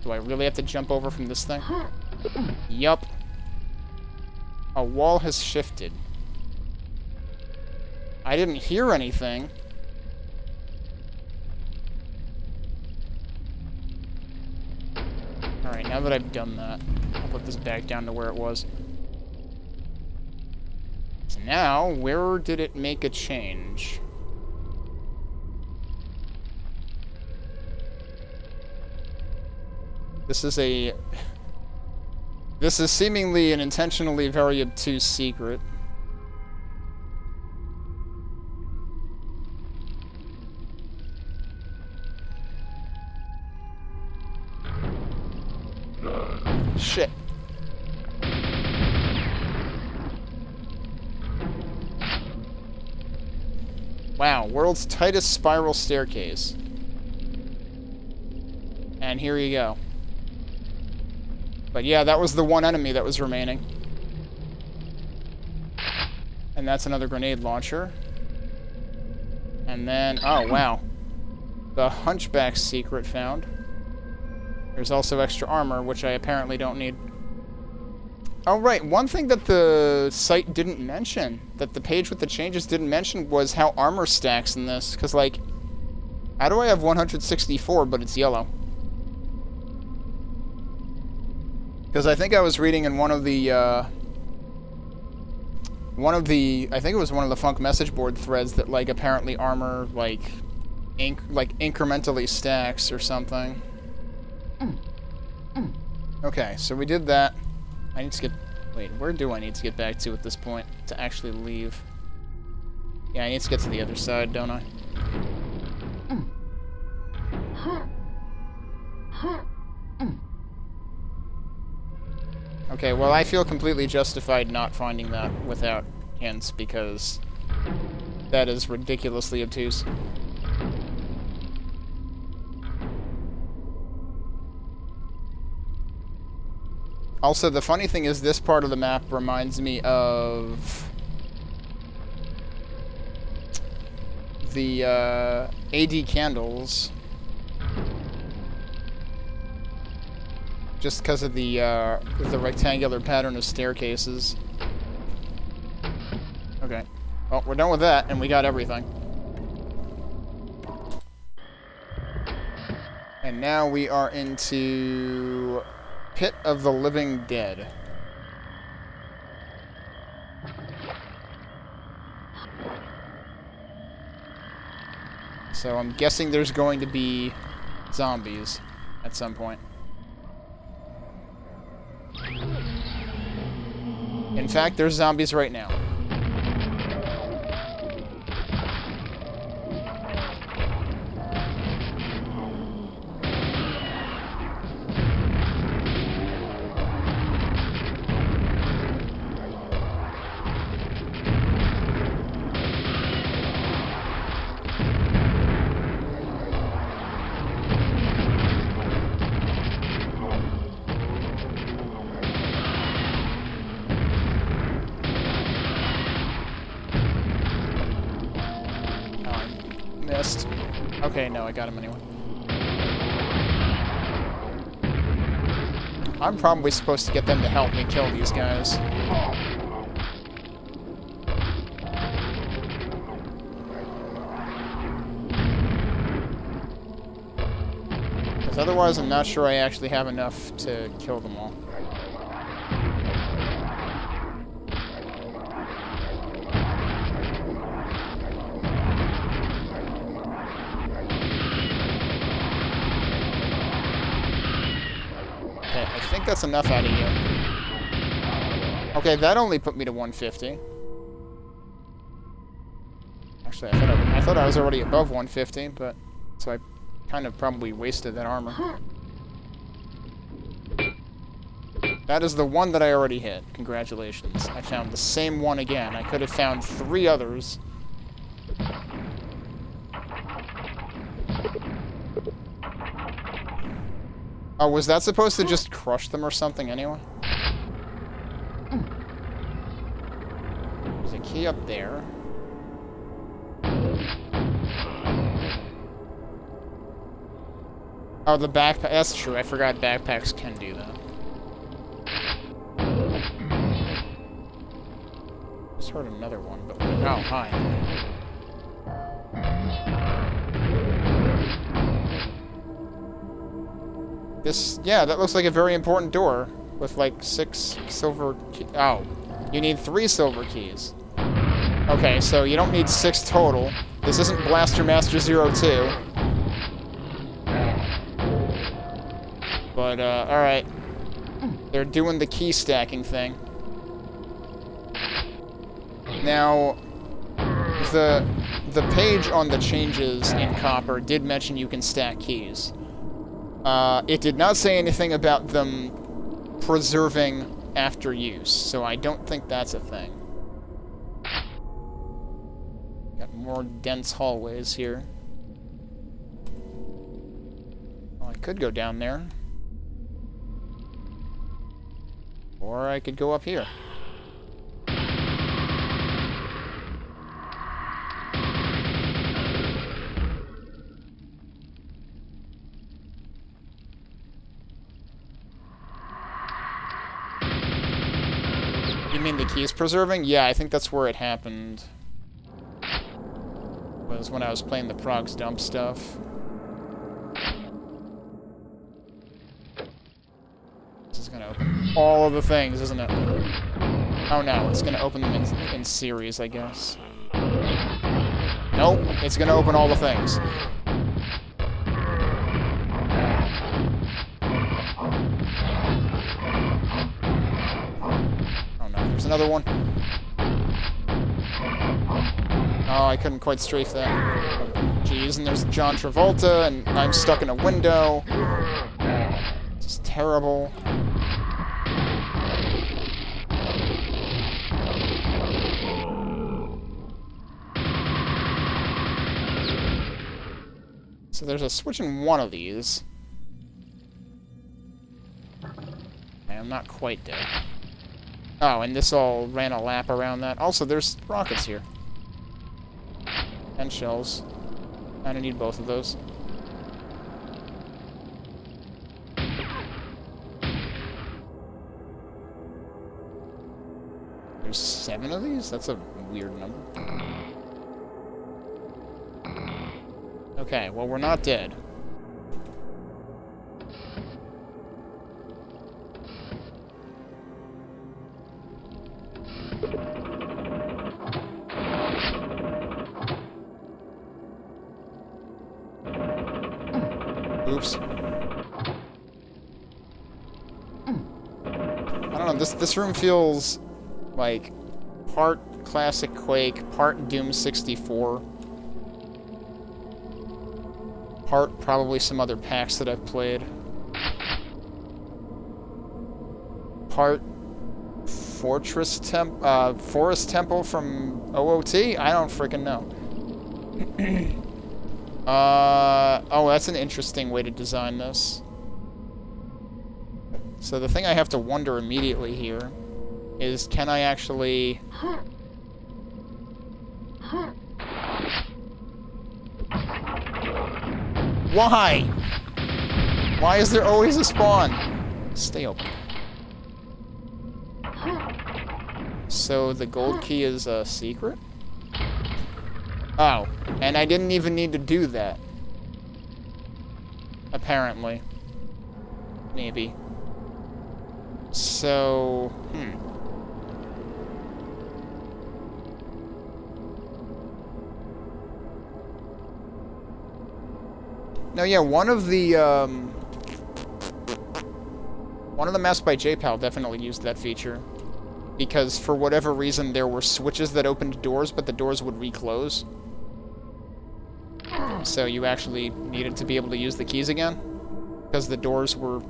Do I really have to jump over from this thing? Yup. A wall has shifted. I didn't hear anything. Alright, now that I've done that, I'll put this back down to where it was. So now, where did it make a change? This is a... This is seemingly an intentionally very obtuse secret. Shit. Wow, world's tightest spiral staircase. And here you go. But yeah, that was the one enemy that was remaining. And that's another grenade launcher. And then, oh wow. The Hunchback's secret found. There's also extra armor, which I apparently don't need. Oh right, one thing that the site didn't mention, that the page with the changes didn't mention, was how armor stacks in this. Because, like, how do I have 164 but it's yellow? Because I think I was reading in one of the one of the, I think it was one of the Funk message board threads that, like, apparently armor, like, incrementally stacks or something. Okay, so we did that. I need to get... Wait, where do I need to get back to at this point to actually leave? Yeah, I need to get to the other side, don't I? Okay, well, I feel completely justified not finding that without hints, because that is ridiculously obtuse. Also, the funny thing is, this part of the map reminds me of the AD candles, just because of the rectangular pattern of staircases. Okay. Well, we're done with that, and we got everything. And now we are into Pit of the Living Dead. So I'm guessing there's going to be zombies at some point. In fact, there's zombies right now. Okay, no, I got him anyway. I'm probably supposed to get them to help me kill these guys. Because otherwise I'm not sure I actually have enough to kill them all. That's enough out of you. Okay, that only put me to 150. Actually, I thought I was already above 150, but so I kind of probably wasted that armor. That is the one that I already hit. Congratulations. I found the same one again. I could have found 3 others. Oh, was that supposed to just crush them or something anyway? There's a key up there. Oh, the backpack. That's true. I forgot backpacks can do that. Just heard another one, but... Oh, hi. This, yeah, that looks like a very important door with like 6 silver keys. Oh, you need 3 silver keys. Okay, so you don't need 6 total. This isn't Blaster Master 02. But, alright. They're doing the key stacking thing. Now, the page on the changes in Copper did mention you can stack keys. It did not say anything about them preserving after use, so I don't think that's a thing. Got more dense hallways here. Well, I could go down there. Or I could go up here. You mean the keys preserving? Yeah, I think that's where it happened. Was when I was playing the Progs Dump stuff. This is gonna open all of the things, isn't it? Oh no, it's gonna open them in series, I guess. Nope, it's gonna open all the things. Oh no, there's another one. Oh, I couldn't quite strafe that. Jeez, and there's John Travolta, and I'm stuck in a window. This is terrible. So there's a switch in one of these. I'm not quite dead. Oh, and this all ran a lap around that. Also, there's rockets here. And shells. Kinda need both of those. There's 7 of these? That's a weird number. Okay, well, we're not dead. Oops. I don't know, this room feels like part classic Quake, part Doom 64. Part probably some other packs that I've played. Part Forest Temple from OOT? I don't freaking know. Oh, that's an interesting way to design this. So the thing I have to wonder immediately here is, can I actually... Why? Why is there always a spawn? Stay open. So the gold key is a secret? Oh, and I didn't even need to do that. Apparently. Maybe. So, Now, yeah, one of the maps by JPal definitely used that feature. Because for whatever reason, there were switches that opened doors, but the doors would reclose. So you actually needed to be able to use the keys again, because the doors were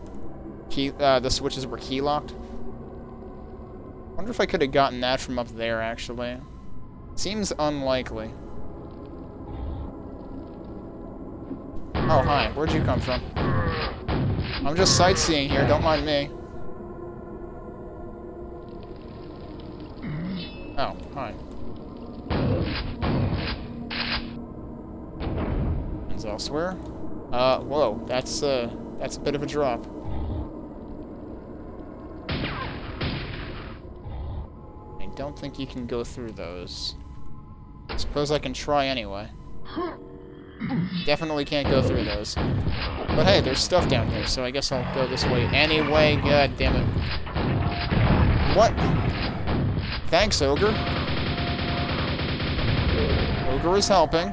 the switches were key locked. Wonder if I could have gotten that from up there, actually. Seems unlikely. Oh, hi. Where'd you come from? I'm just sightseeing here, don't mind me. Oh, hi. Friends elsewhere. Whoa, that's a bit of a drop. I don't think you can go through those. Suppose I can try anyway. Definitely can't go through those. But hey, there's stuff down here, so I guess I'll go this way anyway. God damn it. What? Thanks, Ogre. Ogre is helping.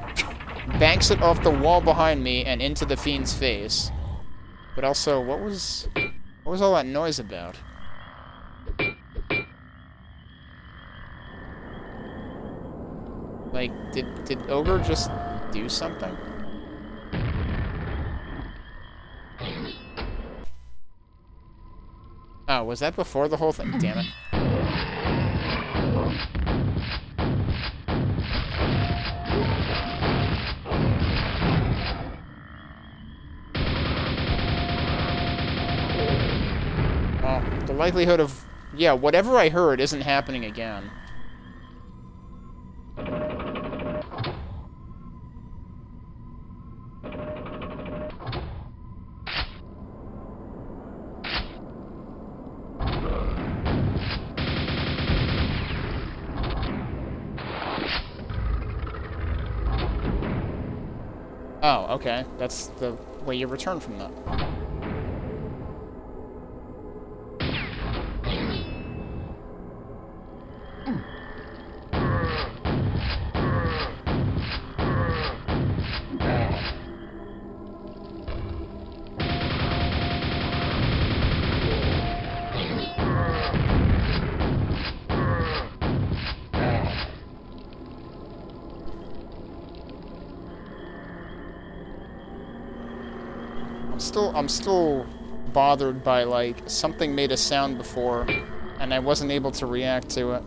Banks it off the wall behind me and into the fiend's face. But also, what was all that noise about? Like, did Ogre just do something? Oh, was that before the whole thing? Damn it. Well, the likelihood of... Yeah, whatever I heard isn't happening again. Oh, okay. That's the way you return from that. I'm still bothered by, like, something made a sound before, and I wasn't able to react to it.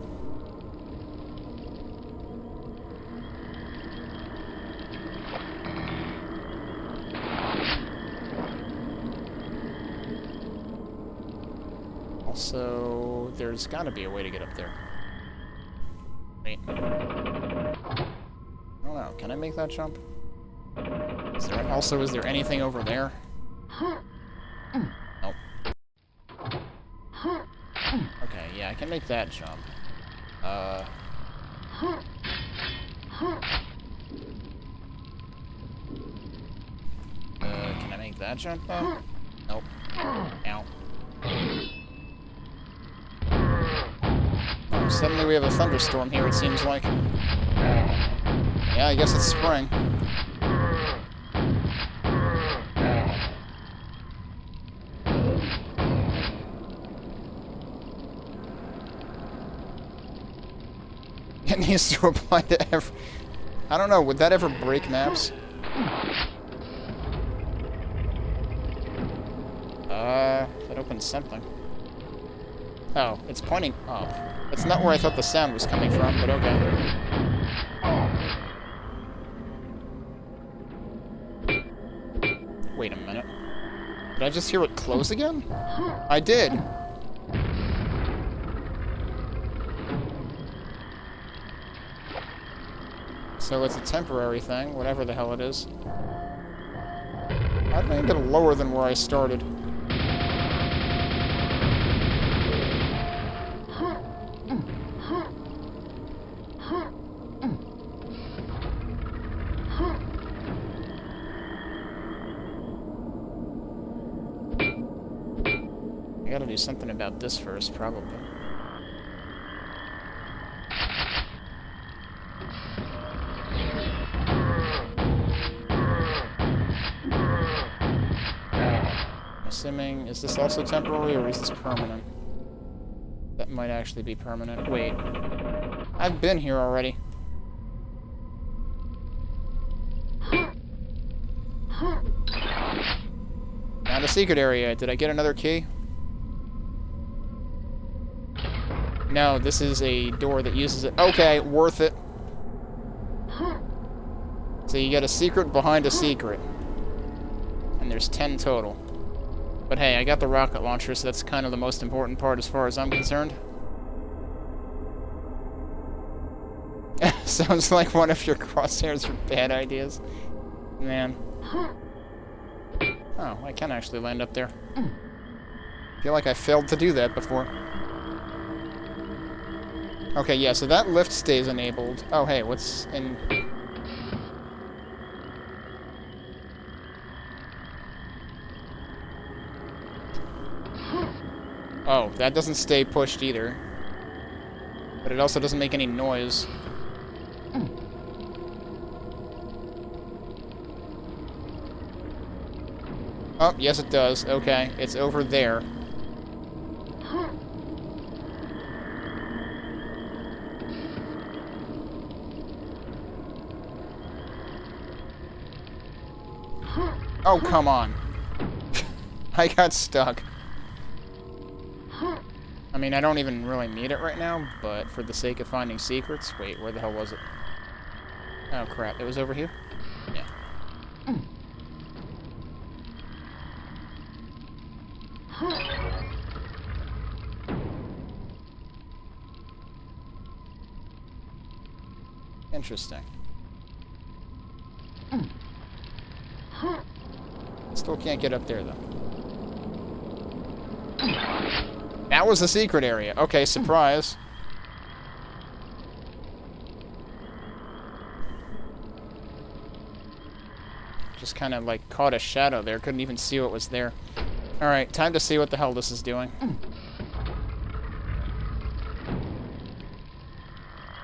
Also, there's gotta be a way to get up there. Wait. I don't know. Can I make that jump? Is there anything over there? Nope. Okay, yeah, I can make that jump. Can I make that jump, though? Nope. Ow. Oh, suddenly we have a thunderstorm here, it seems like. Yeah, I guess it's spring. It needs to apply to every... I don't know, would that ever break maps? That opens something. Oh, it's pointing up. That's not where I thought the sound was coming from, but okay. Wait a minute. Did I just hear it close again? I did. So it's a temporary thing, whatever the hell it is. How did I end up lower than where I started? I gotta do something about this first, probably. Assuming, is this also temporary or is this permanent? That might actually be permanent. Wait. I've been here already. Now the secret area. Did I get another key? No, this is a door that uses it. Okay, worth it. So you get a secret behind a secret. And there's 10 total. But hey, I got the rocket launcher, so that's kind of the most important part as far as I'm concerned. Sounds like one of your crosshairs for bad ideas. Man. Oh, I can actually land up there. I feel like I failed to do that before. Okay, yeah, so that lift stays enabled. Oh, hey, what's in... Oh, that doesn't stay pushed either. But it also doesn't make any noise. Oh, yes it does. Okay, it's over there. Oh, come on. I got stuck. I mean, I don't even really need it right now, but for the sake of finding secrets... Wait, where the hell was it? Oh, crap. It was over here? Yeah. Interesting. Still can't get up there, though. That was the secret area. Okay, surprise. Just kind of, like, caught a shadow there. Couldn't even see what was there. Alright, time to see what the hell this is doing.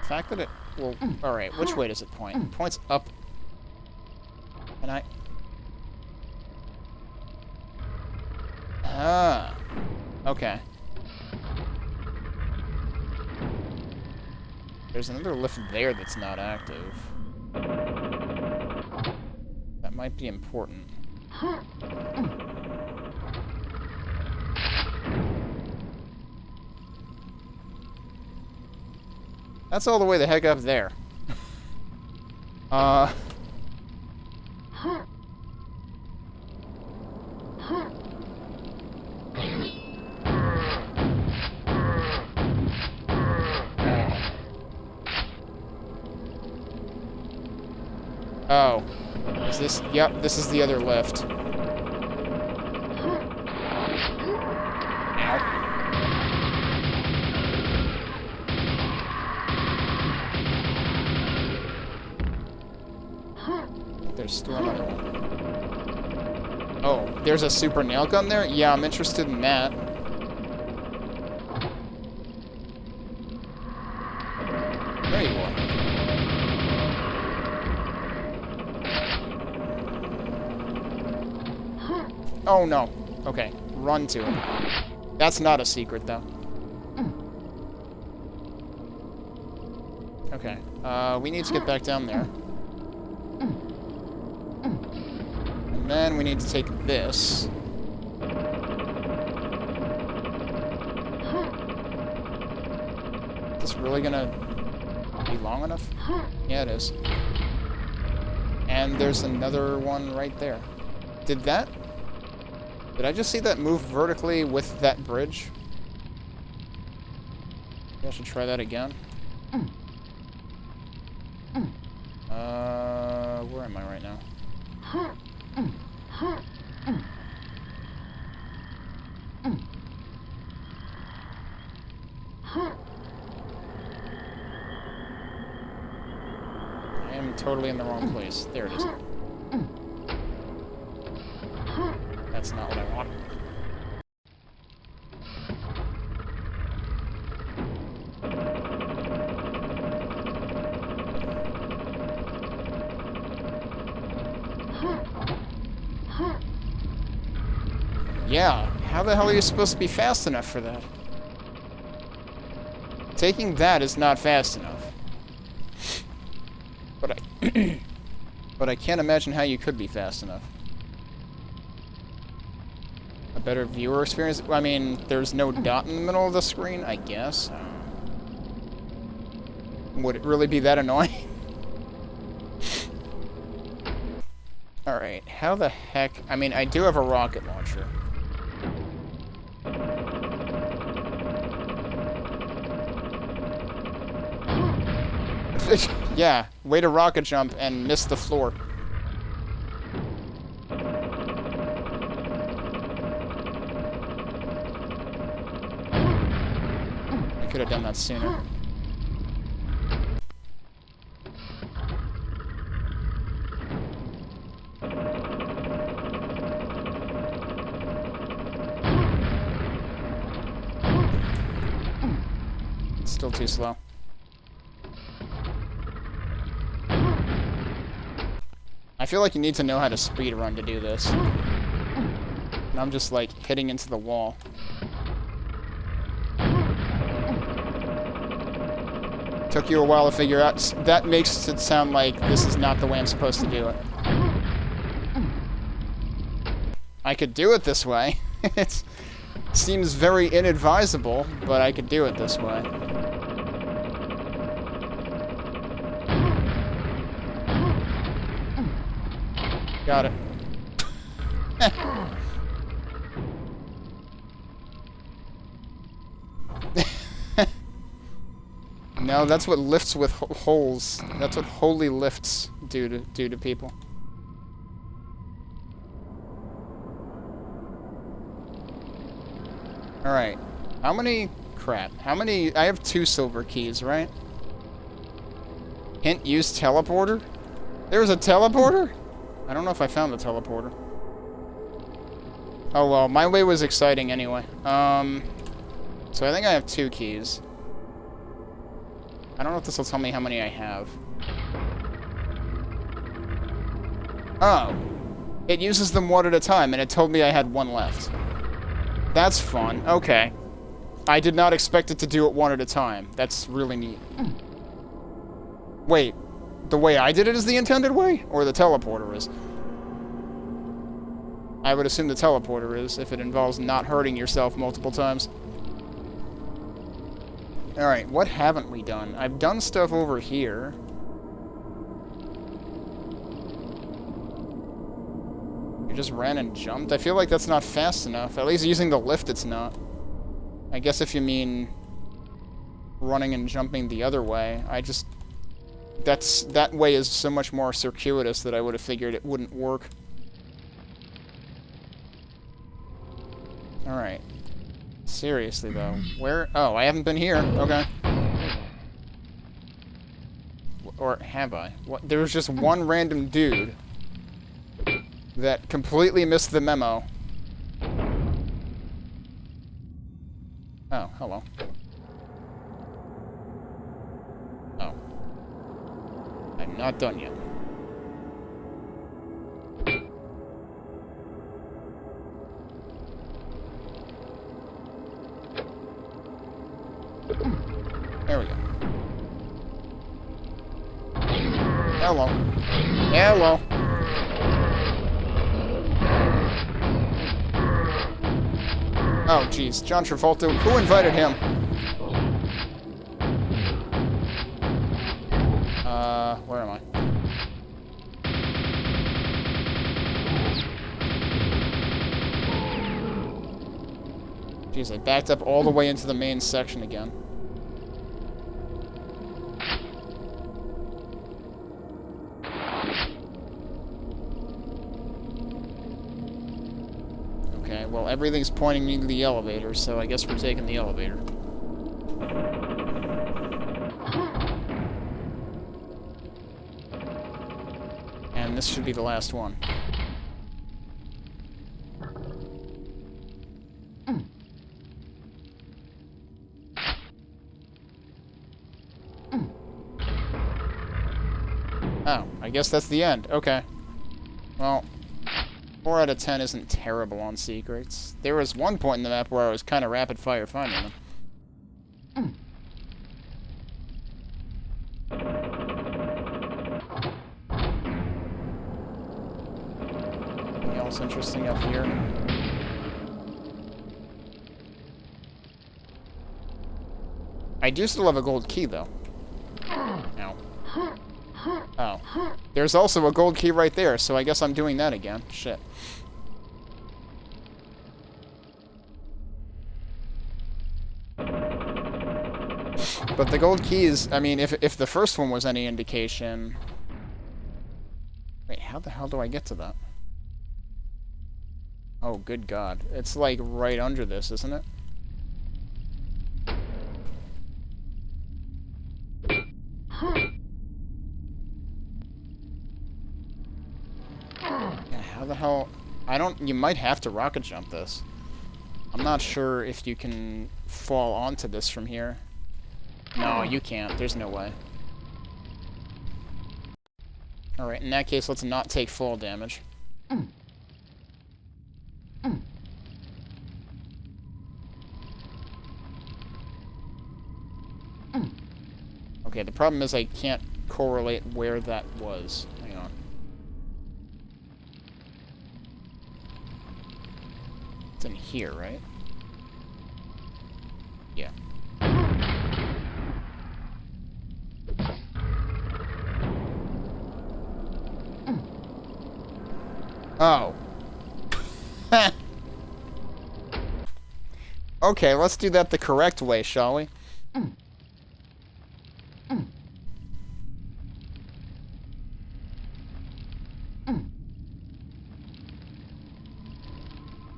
The fact that it... Well, alright, which way does it point? It points up. And I... Ah. Okay. There's another lift there that's not active. That might be important. That's all the way the heck up there. Oh. Is this... Yep, this is the other lift. Ow. There's still another one. Oh, there's a super nail gun there? Yeah, I'm interested in that. There you are. Oh no. Okay, run to it. That's not a secret though. Okay, we need to get back down there. And then we need to take this. Is this really gonna be long enough? Yeah, it is. And there's another one right there. Did I just see that move vertically with that bridge? Maybe I should try that again. Where am I right now? I am totally in the wrong place. There it is. That's not what I want. Yeah, how the hell are you supposed to be fast enough for that? Taking that is not fast enough. But but I can't imagine how you could be fast enough. A better viewer experience? I mean, there's no dot in the middle of the screen, I guess. Would it really be that annoying? Alright, how the heck... I mean, I do have a rocket launcher. Yeah, way to rocket jump and miss the floor. I could have done that sooner. Still too slow. I feel like you need to know how to speedrun to do this. And I'm just like hitting into the wall. Took you a while to figure out. That makes it sound like this is not the way I'm supposed to do it. I could do it this way. It seems very inadvisable, but I could do it this way. Got it. No, that's what lifts with holes. That's what holy lifts do to people. Alright. How many... Crap. How many... I have 2 silver keys, right? Hint, use teleporter? There's a teleporter? I don't know if I found the teleporter. Oh well, my way was exciting anyway. So I think I have 2 keys. I don't know if this will tell me how many I have. Oh. It uses them one at a time, and it told me I had 1 left. That's fun. Okay. I did not expect it to do it 1 at a time. That's really neat. Wait. The way I did it is the intended way? Or the teleporter is? I would assume the teleporter is, if it involves not hurting yourself multiple times. Alright, what haven't we done? I've done stuff over here. You just ran and jumped? I feel like that's not fast enough. At least using the lift it's not. I guess if you mean running and jumping the other way, that way is so much more circuitous that I would have figured it wouldn't work. Alright. Seriously, though. Where? Oh, I haven't been here. Okay. Or have I? What? There was just one random dude that completely missed the memo. Oh, hello. Oh. I'm not done yet. There we go. Hello. Hello. Oh, jeez. John Travolta. Who invited him? Where am I? Jeez, I backed up all the way into the main section again. Okay, well, everything's pointing me to the elevator, so I guess we're taking the elevator. And this should be the last one. Oh, I guess that's the end. Okay. Well, 4 out of 10 isn't terrible on secrets. There was one point in the map where I was kind of rapid-fire finding them. Anything else interesting up here? I do still have a gold key, though. Ow. Oh. There's also a gold key right there, so I guess I'm doing that again. Shit. But the gold keys, I mean, if the first one was any indication... Wait, how the hell do I get to that? Oh, good God. It's like right under this, isn't it? How the hell... You might have to rocket jump this. I'm not sure if you can fall onto this from here. No, you can't. There's no way. Alright, in that case, let's not take fall damage. Okay, the problem is I can't correlate where that was. Hang on. It's in here, right? Yeah. Oh. Okay, let's do that the correct way, shall we?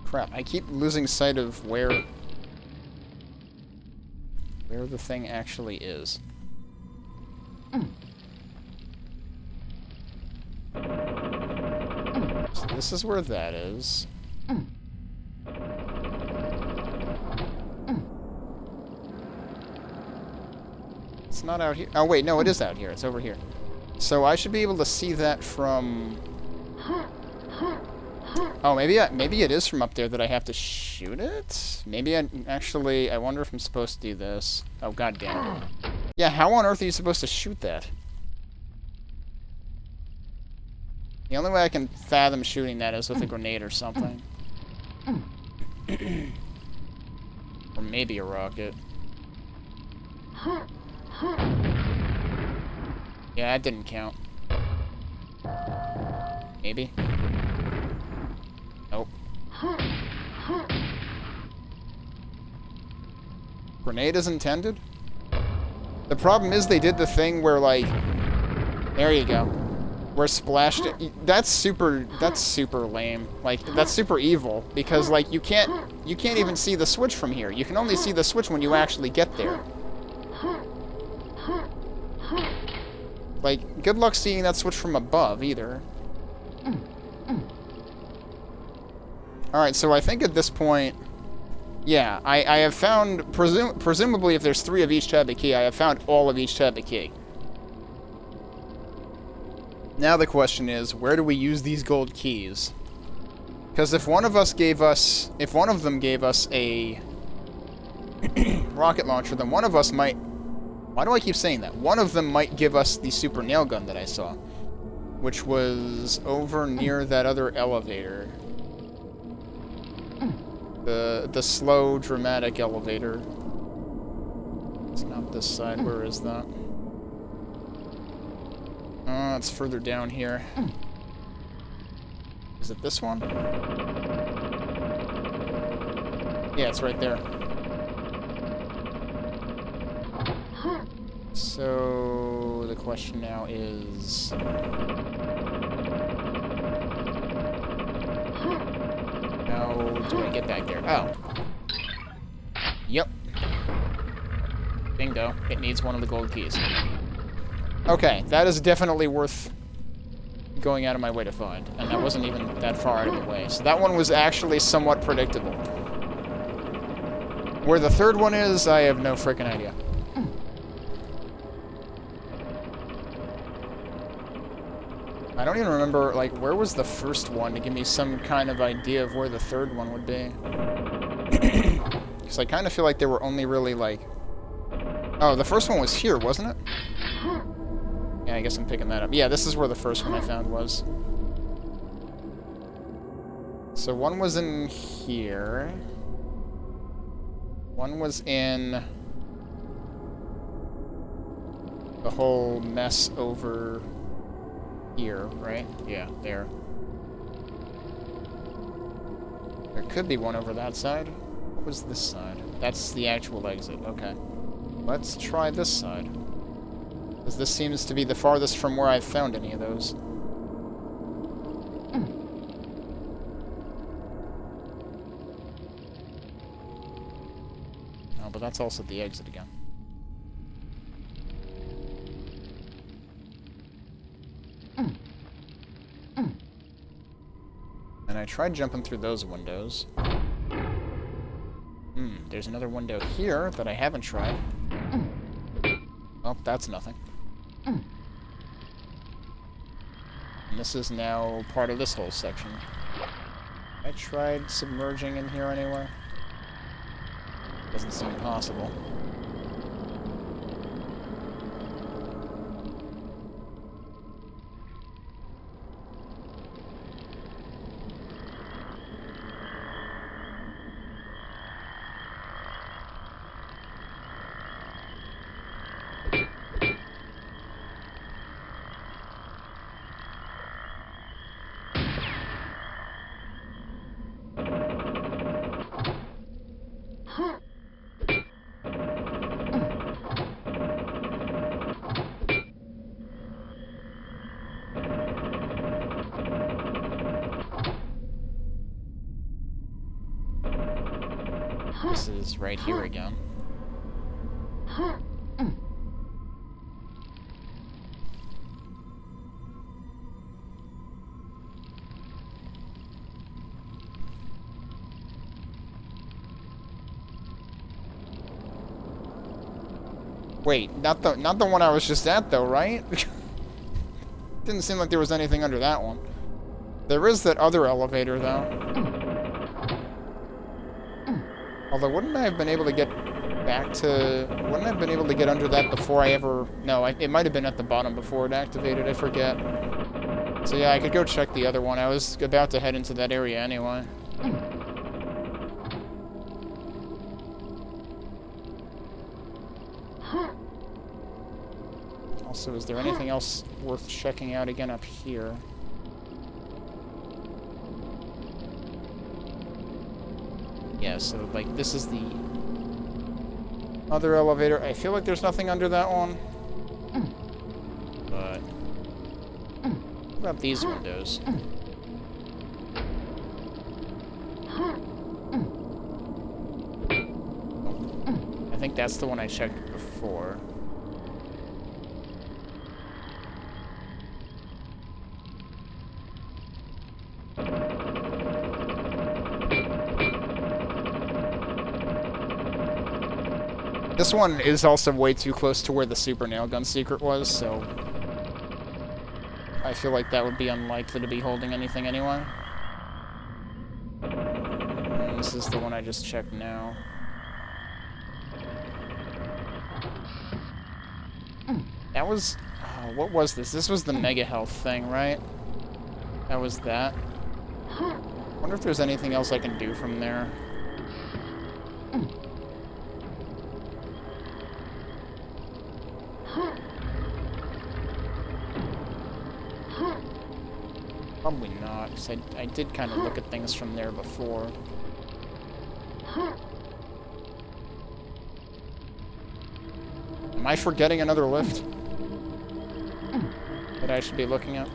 Crap, I keep losing sight of where the thing actually is. So this is where that is. It's not out here. Oh, wait, no, it is out here. It's over here. So I should be able to see that from... Oh, maybe it is from up there that I have to shoot it? Maybe I wonder if I'm supposed to do this. Oh, god damn it. Yeah, how on earth are you supposed to shoot that? The only way I can fathom shooting that is with a grenade or something. Or maybe a rocket. Yeah, that didn't count. Maybe. Nope. Grenade is intended? The problem is they did the thing where, like... There you go. Where splashed... That's super lame. Like, that's super evil. Because, like, you can't even see the switch from here. You can only see the switch when you actually get there. Like, good luck seeing that switch from above, either. Alright, so I think at this point... Yeah, I have found... presumably, if there's 3 of each type of key, I have found all of each type of key. Now the question is, where do we use these gold keys? Because if one of them gave us a rocket launcher, then one of us might... Why do I keep saying that? One of them might give us the super nail gun that I saw, which was over near that other elevator. The slow, dramatic elevator. It's not this side. Where is that? Oh, it's further down here. Is it this one? Yeah, it's right there. So, the question now is... How do I get back there? Oh. Yep. Bingo. It needs one of the gold keys. Okay, that is definitely worth going out of my way to find. And that wasn't even that far out of the way. So that one was actually somewhat predictable. Where the third one is, I have no frickin' idea. I don't even remember, like, where was the first one to give me some kind of idea of where the third one would be. Because I kind of feel like they were only really, like... Oh, the first one was here, wasn't it? Yeah, I guess I'm picking that up. Yeah, this is where the first one I found was. So one was in here. One was in... the whole mess over... here, right? Yeah, there. There could be one over that side. What was this side? That's the actual exit. Okay. Let's try this side. Because this seems to be the farthest from where I've found any of those. Oh, but that's also the exit again. And I tried jumping through those windows. There's another window here that I haven't tried. Oh, that's nothing. And this is now part of this whole section. I tried submerging in here anywhere. Doesn't seem possible. This is right here again. Wait, not the one I was just at though, right? Didn't seem like there was anything under that one. There is that other elevator though. Although, wouldn't I have been able to get back to... Wouldn't I have been able to get under that before I ever... No, it might have been at the bottom before it activated, I forget. So yeah, I could go check the other one. I was about to head into that area anyway. Also, is there anything else worth checking out again up here? Yeah, so, like, this is the other elevator. I feel like there's nothing under that one. But what about these windows? I think that's the one I checked before. This one is also way too close to where the super nail gun secret was, so I feel like that would be unlikely to be holding anything anyway. And this is the one I just checked now. That was... Oh, what was this? This was the Mega Health thing, right? That was that. I wonder if there's anything else I can do from there. Probably not, because I did kind of look at things from there before. Am I forgetting another lift that I should be looking at?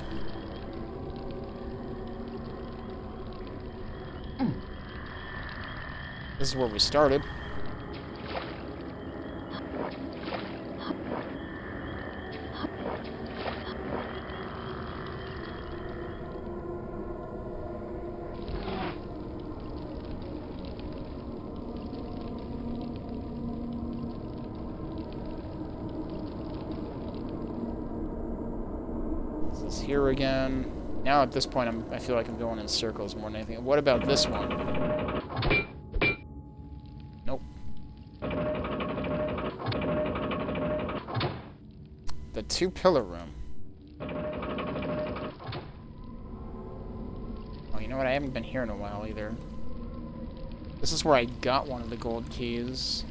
This is where we started. Here again. Now at this point, I feel like I'm going in circles more than anything. What about this one? Nope. The two-pillar room. Oh, you know what? I haven't been here in a while either. This is where I got one of the gold keys.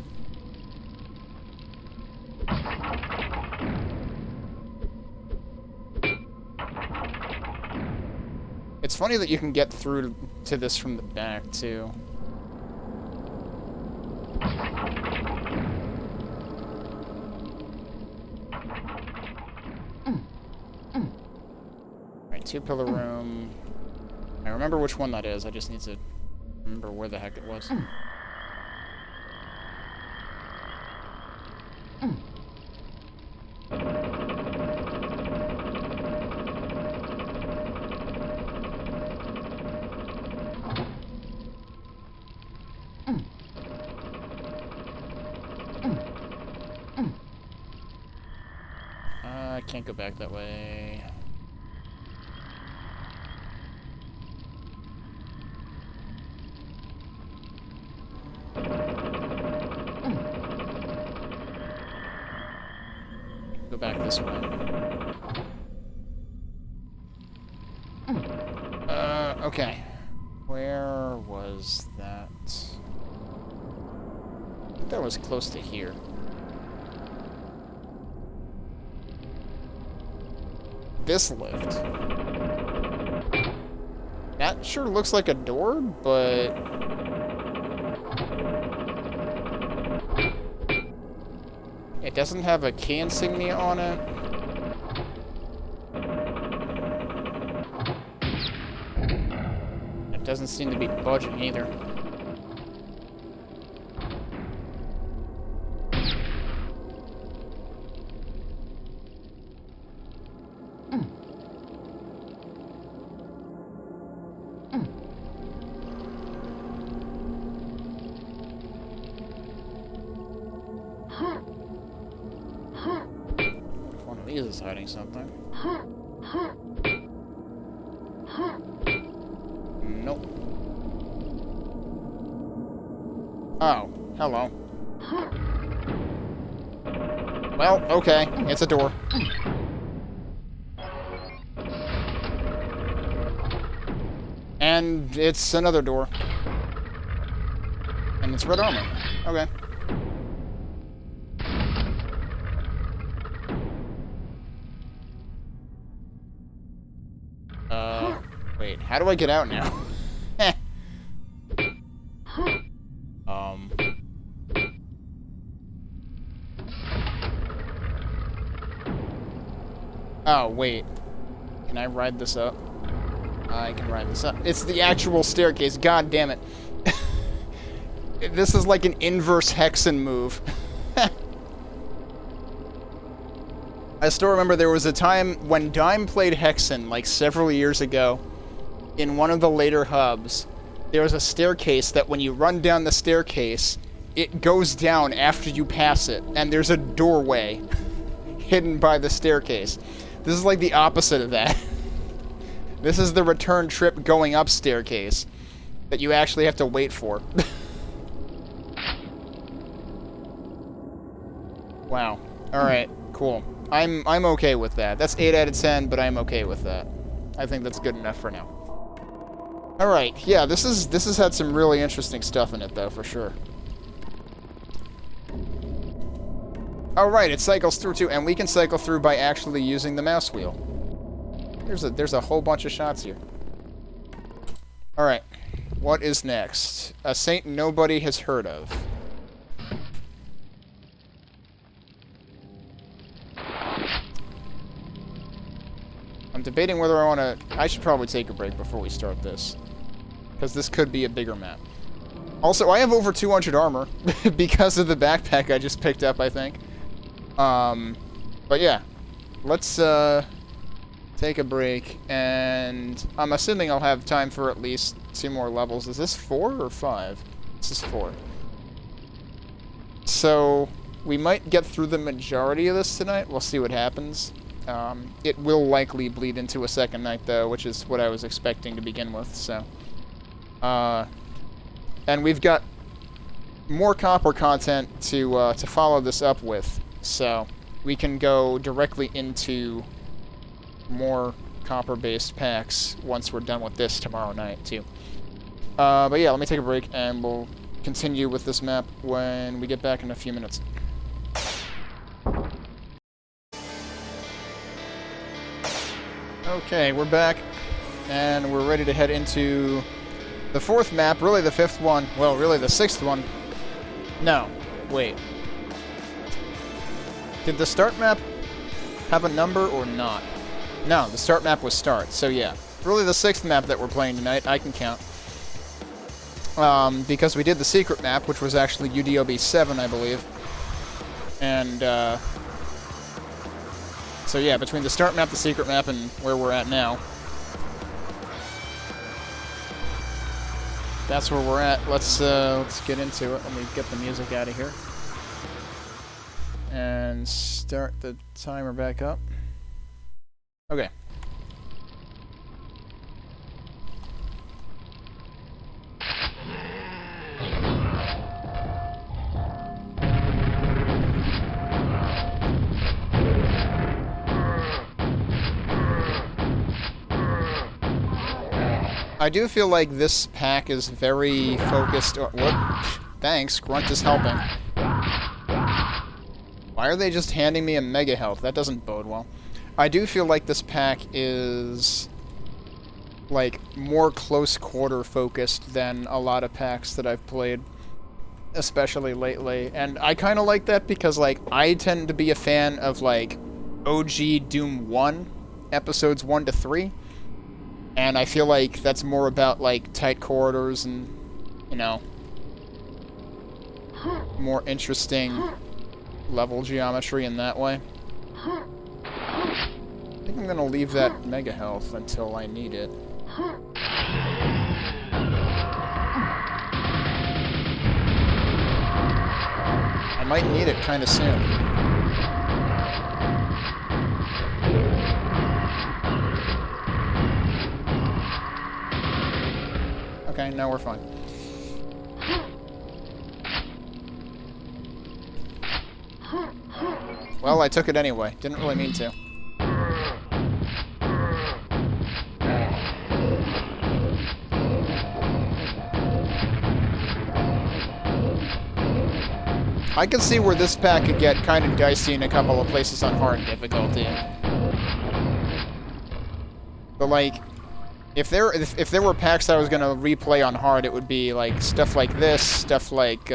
It's funny that you can get through to this from the back, too. Alright, two-pillar room. I remember which one that is, I just need to remember where the heck it was. I can't go back that way. Go back this way. Okay. Where was that? I think that was close to here. This lift. That sure looks like a door, but... it doesn't have a key insignia on it. It doesn't seem to be budging either. Is hiding something. Nope. Oh, hello. Well, okay, it's a door. And it's another door. And it's red armor. Okay. How do I get out now? Oh, wait. Can I ride this up? I can ride this up. It's the actual staircase. God damn it. This is like an inverse Hexen move. I still remember there was a time when Dime played Hexen, like several years ago, in one of the later hubs. There was a staircase that when you run down the staircase, it goes down after you pass it, and there's a doorway hidden by the staircase. This is like the opposite of that. This is the return trip going up staircase that you actually have to wait for. Wow. Alright, cool. I'm okay with that. That's 8 out of 10, but I'm okay with that. I think that's good enough for now. Alright, yeah, this has had some really interesting stuff in it though, for sure. Alright, it cycles through too, and we can cycle through by actually using the mouse wheel. There's a whole bunch of shots here. Alright, what is next? A saint nobody has heard of. I'm debating whether I want to... I should probably take a break before we start this. Because this could be a bigger map. Also, I have over 200 armor because of the backpack I just picked up, I think. But yeah. Let's take a break, and I'm assuming I'll have time for at least 2 more levels. Is this 4 or 5? This is 4. So, we might get through the majority of this tonight. We'll see what happens. It will likely bleed into a second night, though, which is what I was expecting to begin with, so... and we've got more copper content to follow this up with, so we can go directly into more copper-based packs once we're done with this tomorrow night, too. But yeah, let me take a break, and we'll continue with this map when we get back in a few minutes. Okay, we're back, and we're ready to head into the 4th map, really the 5th one, well, really the 6th one. No, wait. Did the start map have a number or not? No, the start map was start, so yeah. Really the 6th map that we're playing tonight, I can count. Because we did the secret map, which was actually UDOB 7, I believe. And, so yeah, between the start map, the secret map, and where we're at now. That's where we're at. Let's get into it. Let me get the music out of here. And start the timer back up. Okay. I do feel like this pack is very focused... What? Thanks, Grunt is helping. Why are they just handing me a mega health? That doesn't bode well. I do feel like this pack is... like, more close quarter focused than a lot of packs that I've played. Especially lately. And I kind of like that because, like, I tend to be a fan of, like, OG Doom 1, episodes 1 to 3. And I feel like that's more about, like, tight corridors and, you know, more interesting level geometry in that way. I think I'm gonna leave that mega health until I need it. I might need it kind of soon. Okay, now we're fine. Well, I took it anyway. Didn't really mean to. I can see where this pack could get kind of dicey in a couple of places on hard difficulty. But, like, If there were packs I was gonna replay on hard, it would be like stuff like this, stuff like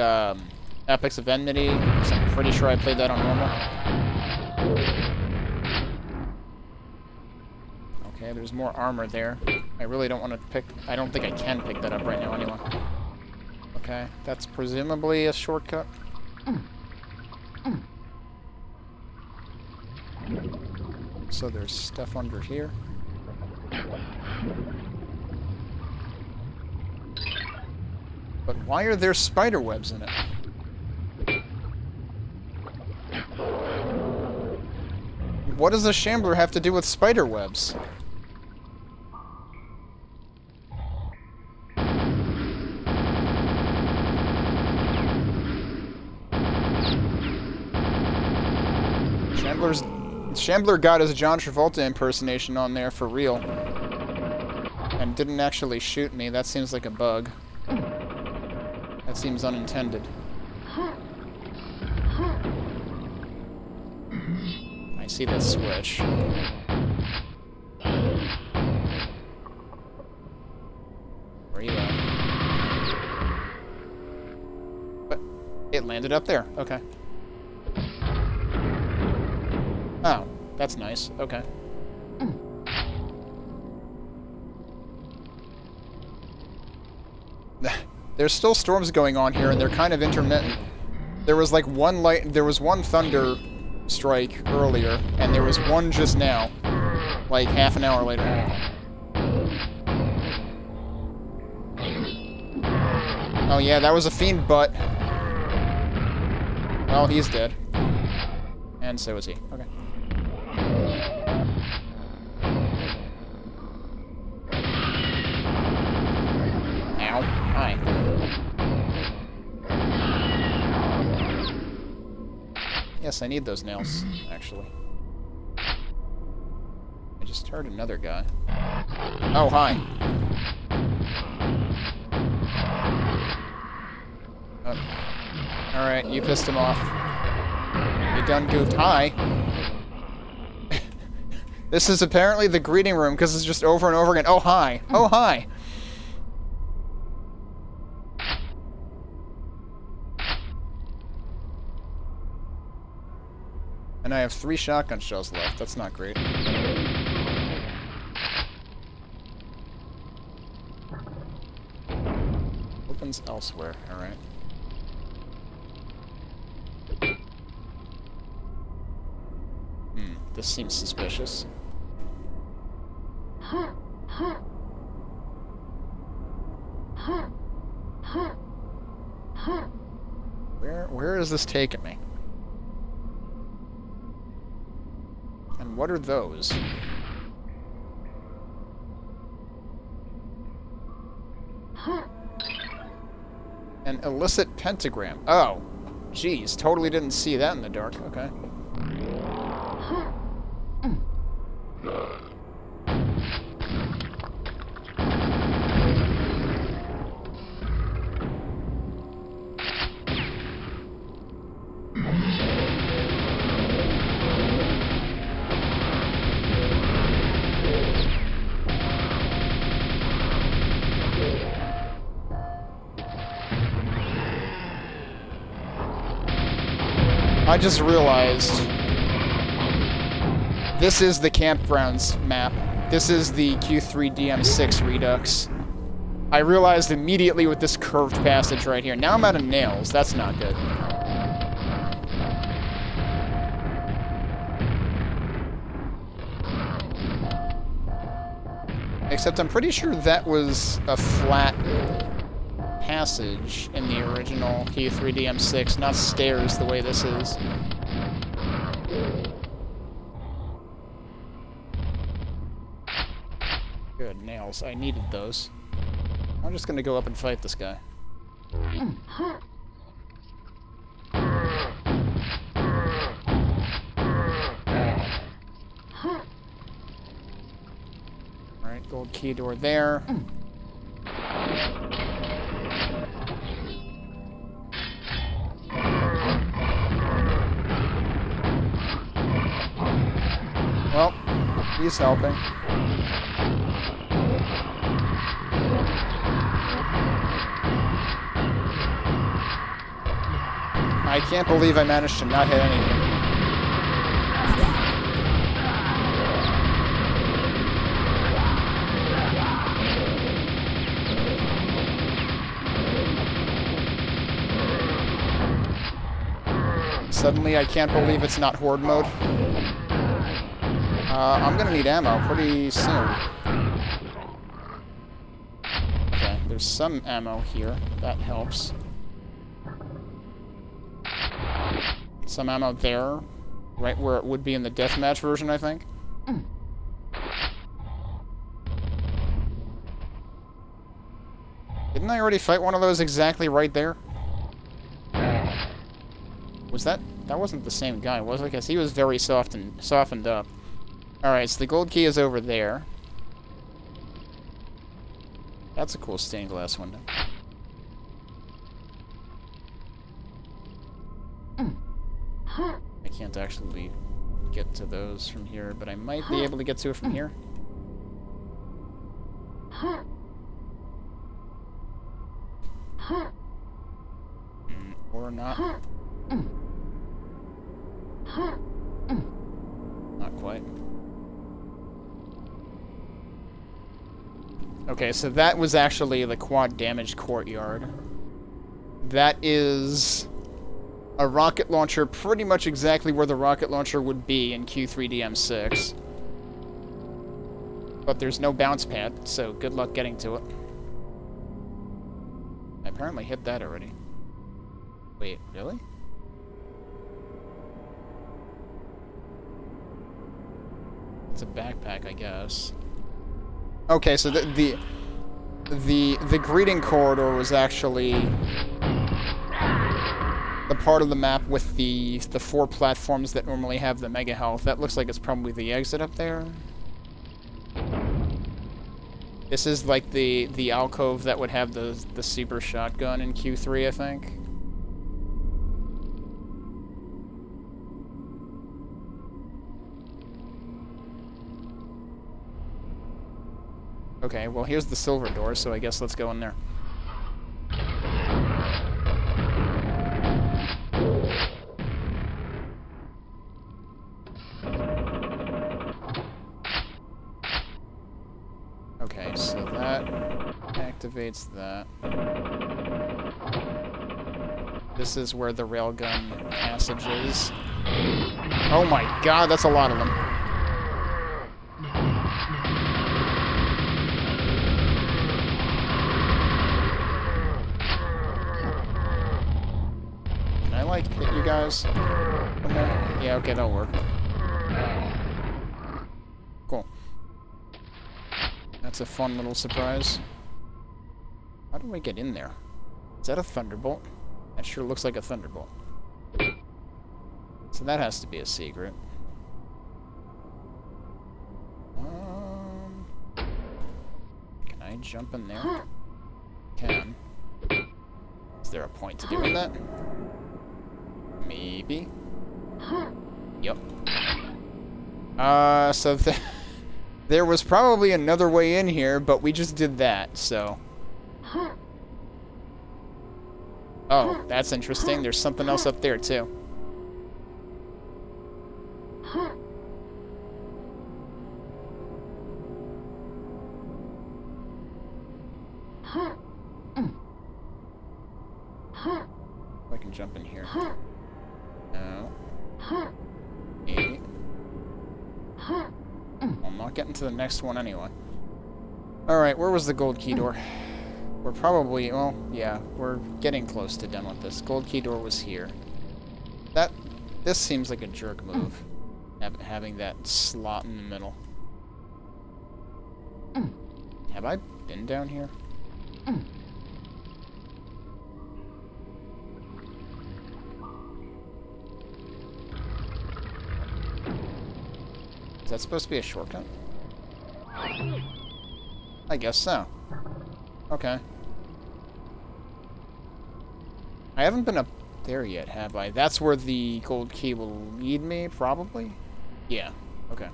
Epics of Enmity. So I'm pretty sure I played that on normal. Okay, there's more armor there. I really don't want to pick... I don't think I can pick that up right now anyway. Okay, that's presumably a shortcut. So there's stuff under here. But why are there spider webs in it? What does a shambler have to do with spider webs? Shambler got his John Travolta impersonation on there for real. And didn't actually shoot me. That seems like a bug. That seems unintended. I see that switch. Where are you at? But it landed up there. Okay. Oh, that's nice. Okay. There's still storms going on here, and they're kind of intermittent. There was like one thunder strike earlier, and there was one just now, like half an hour later. Oh yeah, that was a fiend butt. Well, he's dead. And so is he. Okay. Ow. Hi. Yes, I need those nails, actually. I just heard another guy. Oh, hi. Oh. Alright, you pissed him off. You done goofed. Hi. This is apparently the greeting room, because it's just over and over again. Oh, hi. Oh, hi. And I have 3 shotgun shells left. That's not great. Opens elsewhere. Alright. This seems suspicious. Where is this taking me? And what are those? An illicit pentagram. Oh. Jeez, totally didn't see that in the dark. Okay. I just realized this is the campgrounds map. This is the Q3DM6 Redux. I realized immediately with this curved passage right here. Now I'm out of nails. That's not good. Except I'm pretty sure that was a flat passage in the original Q3DM6, not stairs the way this is. Good, nails. I needed those. I'm just gonna go up and fight this guy. Alright, gold key door there. Well, he's helping. I can't believe I managed to not hit anything. Suddenly, I can't believe it's not horde mode. I'm gonna need ammo pretty soon. Okay, there's some ammo here. That helps. Some ammo there, right where it would be in the deathmatch version, I think. Didn't I already fight one of those exactly right there? Was that... That wasn't the same guy, was it? Because he was very softened up. Alright, so the gold key is over there. That's a cool stained glass window. I can't actually get to those from here, but I might be able to get to it from here. Or not. Not quite. Okay, so that was actually the quad damaged courtyard. That is a rocket launcher pretty much exactly where the rocket launcher would be in Q3DM6. But there's no bounce pad, so good luck getting to it. I apparently hit that already. Wait, really? It's a backpack, I guess. Okay, so the greeting corridor was actually the part of the map with the 4 platforms that normally have the mega health. That looks like it's probably the exit up there. This is like the alcove that would have the super shotgun in Q3, I think. Okay, well here's the silver door, so I guess let's go in there. Okay, so that activates that. This is where the Railgun Passage is. Oh my god, that's a lot of them. Like, hit you guys? Yeah, okay, that'll work. Cool. That's a fun little surprise. How do I get in there? Is that a thunderbolt? That sure looks like a thunderbolt. So that has to be a secret. Can I jump in there? Can. Is there a point to doing that? Maybe. Yep. So there was probably another way in here, but we just did that, so. Oh, that's interesting. There's something else up there, too. I can jump in here. No. Maybe. I'm not getting to the next one anyway. Alright, where was the gold key door? We're probably, well, yeah, we're getting close to done with this. Gold key door was here. This seems like a jerk move. Having that slot in the middle. Have I been down here? Is that supposed to be a shortcut? I guess so. Okay. I haven't been up there yet, have I? That's where the gold key will lead me, probably? Yeah, okay.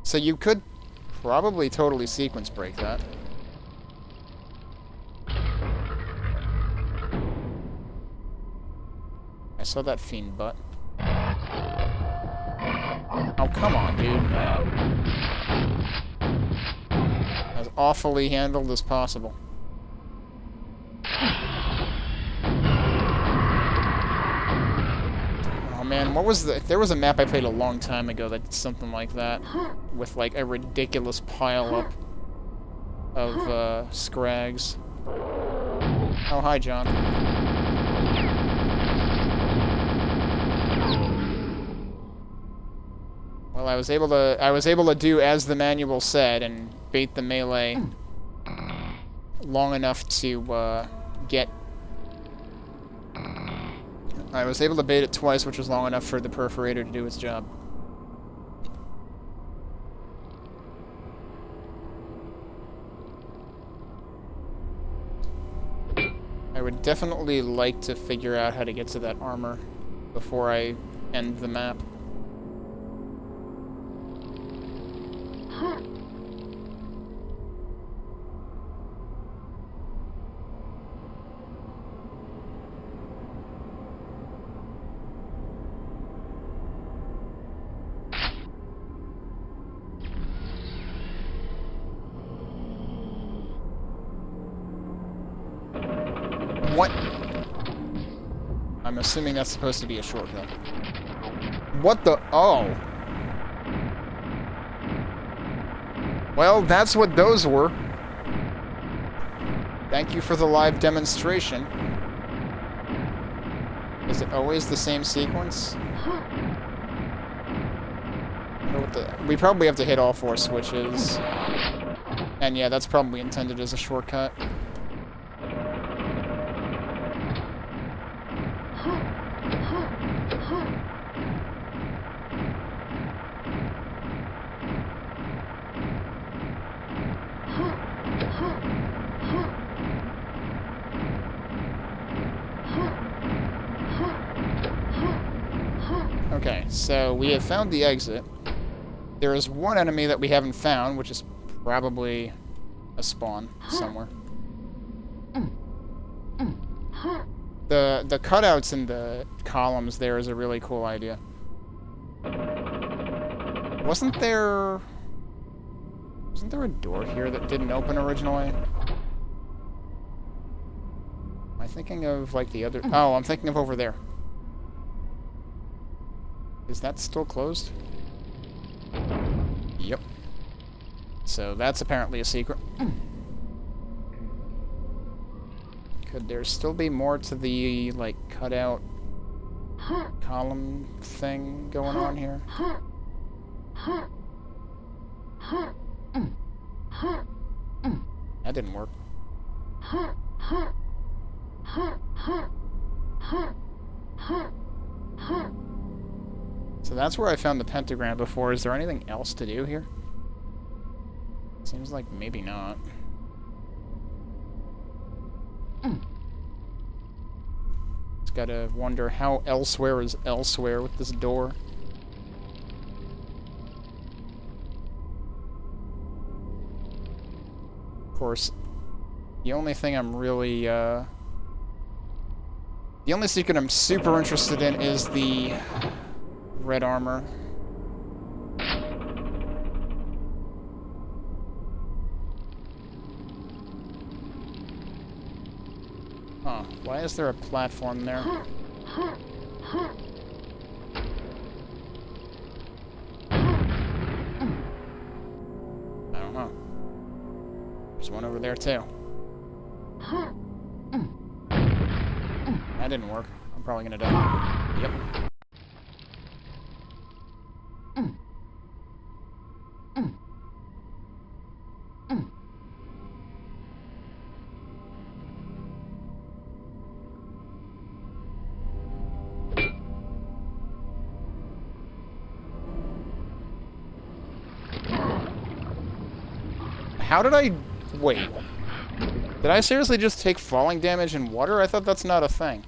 So you could probably totally sequence break that. I saw that fiend butt. Oh, come on, dude. As awfully handled as possible. Oh man, what was the... There was a map I played a long time ago that did something like that. With like a ridiculous pile-up of scrags. Oh, hi, John. Well, I was able to do as the manual said and bait the melee long enough to get... I was able to bait it twice, which was long enough for the perforator to do its job. I would definitely like to figure out how to get to that armor before I end the map. What? I'm assuming that's supposed to be a shortcut. What the... Oh. Well, that's what those were. Thank you for the live demonstration. Is it always the same sequence? We probably have to hit all 4 switches. And yeah, that's probably intended as a shortcut. Okay, so we have found the exit. There is one enemy that we haven't found, which is probably a spawn somewhere. The cutouts in the columns there is a really cool idea. Wasn't there a door here that didn't open originally? Am I thinking of like the other... Oh, I'm thinking of over there. Is that still closed? Yep. So that's apparently a secret. Could there still be more to the, like, cutout column thing going on here? That didn't work. So that's where I found the pentagram before. Is there anything else to do here? Seems like maybe not. Just gotta wonder how elsewhere is elsewhere with this door. Of course, the only thing I'm really, the only secret I'm super interested in is the red armor. Huh, why is there a platform there? I don't know. There's one over there too. That didn't work. I'm probably gonna die. Yep. How did I... Wait. Did I seriously just take falling damage in water? I thought that's not a thing.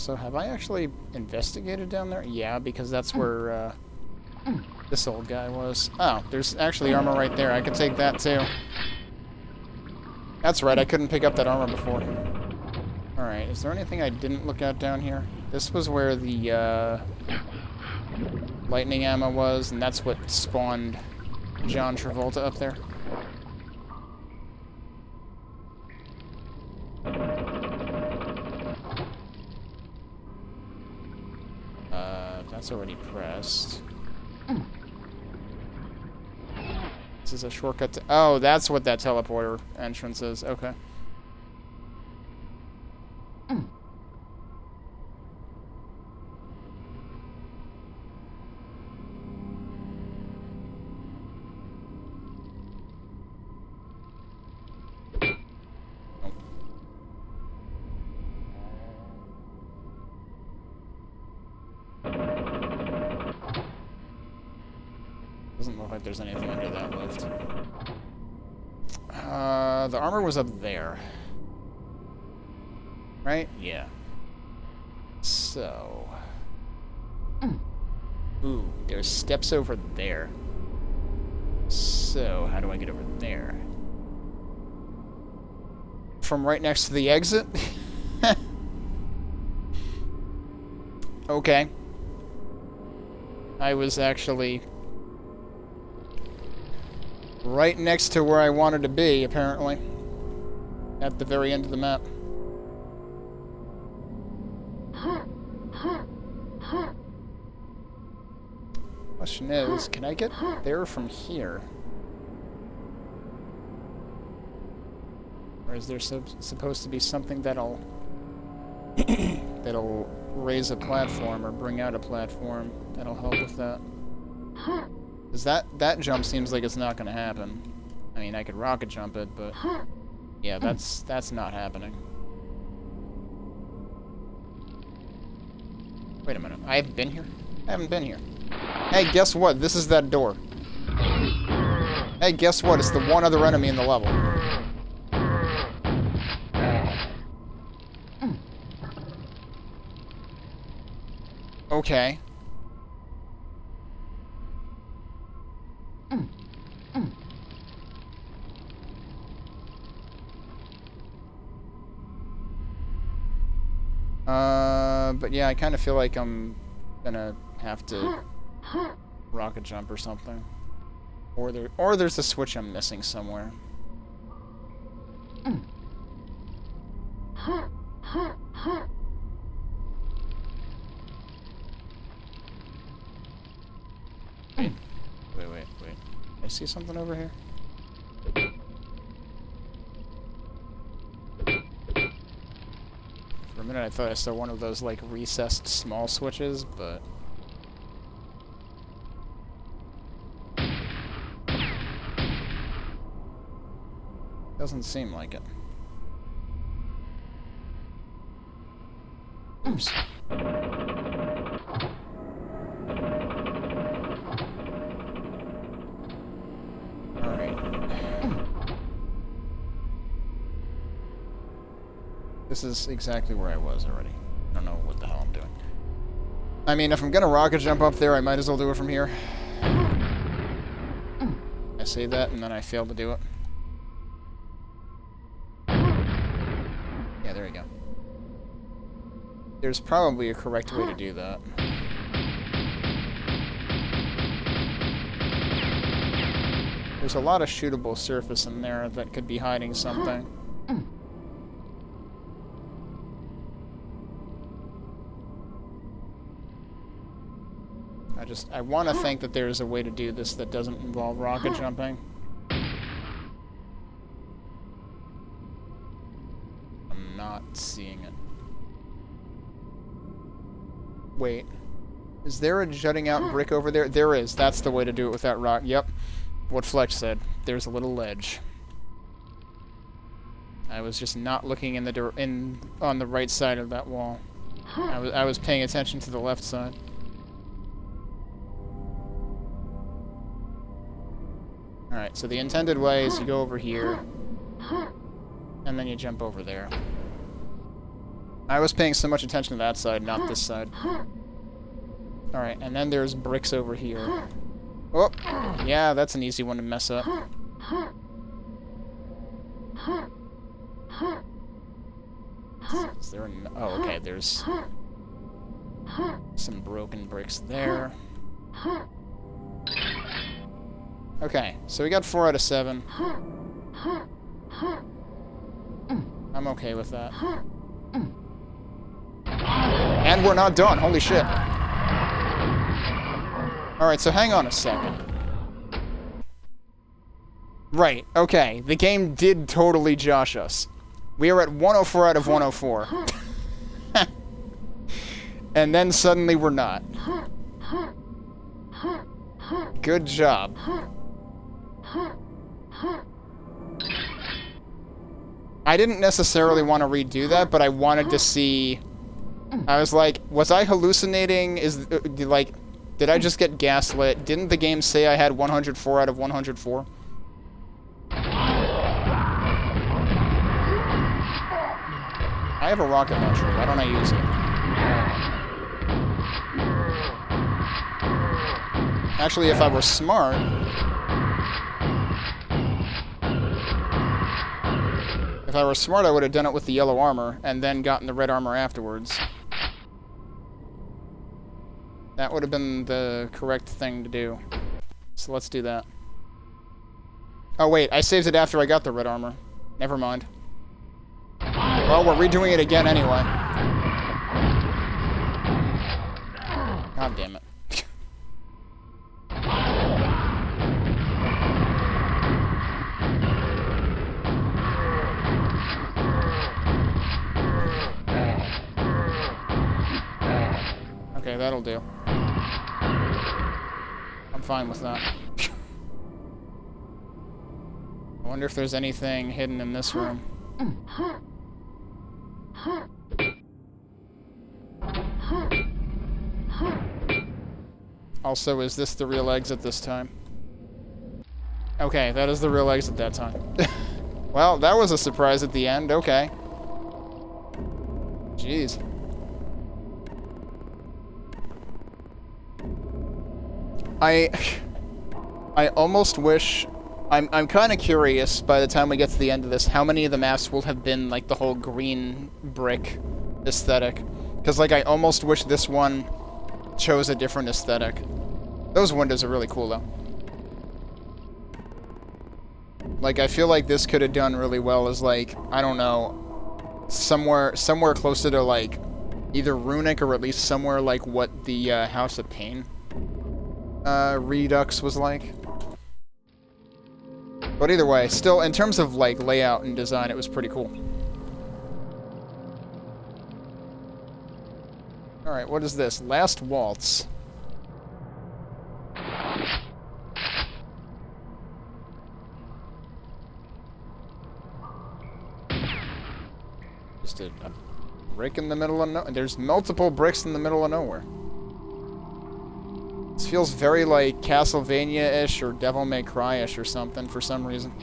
Also, have I actually investigated down there? Yeah, because that's where this old guy was. Oh, there's actually armor right there. I could take that too. That's right, I couldn't pick up that armor before. Alright, is there anything I didn't look at down here? This was where the lightning ammo was, and that's what spawned John Travolta up there. That's already pressed. This is a shortcut to... Oh, that's what that teleporter entrance is. Okay. Doesn't look like there's anything under that lift. The armor was up there. Right? Yeah. So... Ooh, there's steps over there. So, how do I get over there? From right next to the exit? Okay. I was actually... right next to where I wanted to be, apparently. At the very end of the map. Question is, can I get there from here? Or is there supposed to be something that'll... that'll raise a platform or bring out a platform that'll help with that? Because that jump seems like it's not going to happen. I mean, I could rocket jump it, but... yeah, that's not happening. Wait a minute. I haven't been here? I haven't been here. Hey, guess what? This is that door. Hey, guess what? It's the one other enemy in the level. Okay. But yeah, I kind of feel like I'm gonna have to rocket jump or something. Or there's a switch I'm missing somewhere. Wait. I see something over here? For a minute I thought I saw one of those, like, recessed small switches, but... doesn't seem like it. Oops. This is exactly where I was already. I don't know what the hell I'm doing. I mean, if I'm gonna rocket jump up there, I might as well do it from here. I say that, and then I fail to do it. Yeah, there we go. There's probably a correct way to do that. There's a lot of shootable surface in there that could be hiding something. I want to think that there's a way to do this that doesn't involve rocket jumping. I'm not seeing it. Wait. Is there a jutting out brick over there? There is. That's the way to do it without rock. Yep. What Fletch said. There's a little ledge. I was just not looking on the right side of that wall. I was paying attention to the left side. Alright, so the intended way is you go over here, and then you jump over there. I was paying so much attention to that side, not this side. Alright, and then there's bricks over here. Oh! Yeah, that's an easy one to mess up. Is there an... Oh, okay, there's... some broken bricks there. Okay, so we got 4 out of 7. I'm okay with that. And we're not done, holy shit. Alright, so hang on a second. Right, okay, the game did totally josh us. We are at 104 out of 104. And then suddenly we're not. Good job. I didn't necessarily want to redo that, but I wanted to see... I was like, was I hallucinating? Did I just get gaslit? Didn't the game say I had 104 out of 104? I have a rocket launcher. Why don't I use it? Actually, if I were smart... If I were smart, I would have done it with the yellow armor, and then gotten the red armor afterwards. That would have been the correct thing to do. So let's do that. Oh wait, I saved it after I got the red armor. Never mind. Well, we're redoing it again anyway. God damn it. Okay, that'll do. I'm fine with that. I wonder if there's anything hidden in this room. Also, is this the real exit this time? Okay, that is the real exit that time. Well, that was a surprise at the end. Okay. Jeez. I almost wish... I'm kind of curious, by the time we get to the end of this, how many of the maps will have been, like, the whole green brick aesthetic. Because, like, I almost wish this one chose a different aesthetic. Those windows are really cool, though. Like, I feel like this could have done really well as, like, I don't know, somewhere closer to, like, either Runic or at least somewhere like what the House of Pain Redux was like. But either way, still, in terms of, like, layout and design, it was pretty cool. Alright, what is this? Last Waltz. Just a brick in the middle of nowhere. There's multiple bricks in the middle of nowhere. This feels very like Castlevania-ish or Devil May Cry-ish or something for some reason.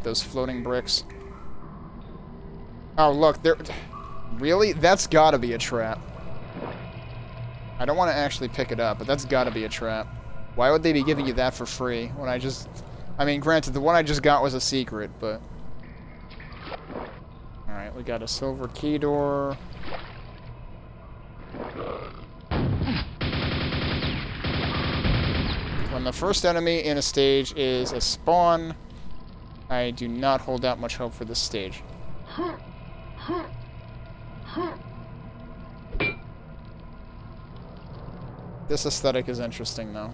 Those floating bricks. Oh, look, there... Really? That's gotta be a trap. I don't want to actually pick it up, but that's gotta be a trap. Why would they be giving you that for free when I just... I mean, granted, the one I just got was a secret, but... Alright, we got a silver key door. When the first enemy in a stage is a spawn, I do not hold out much hope for this stage. This aesthetic is interesting, though.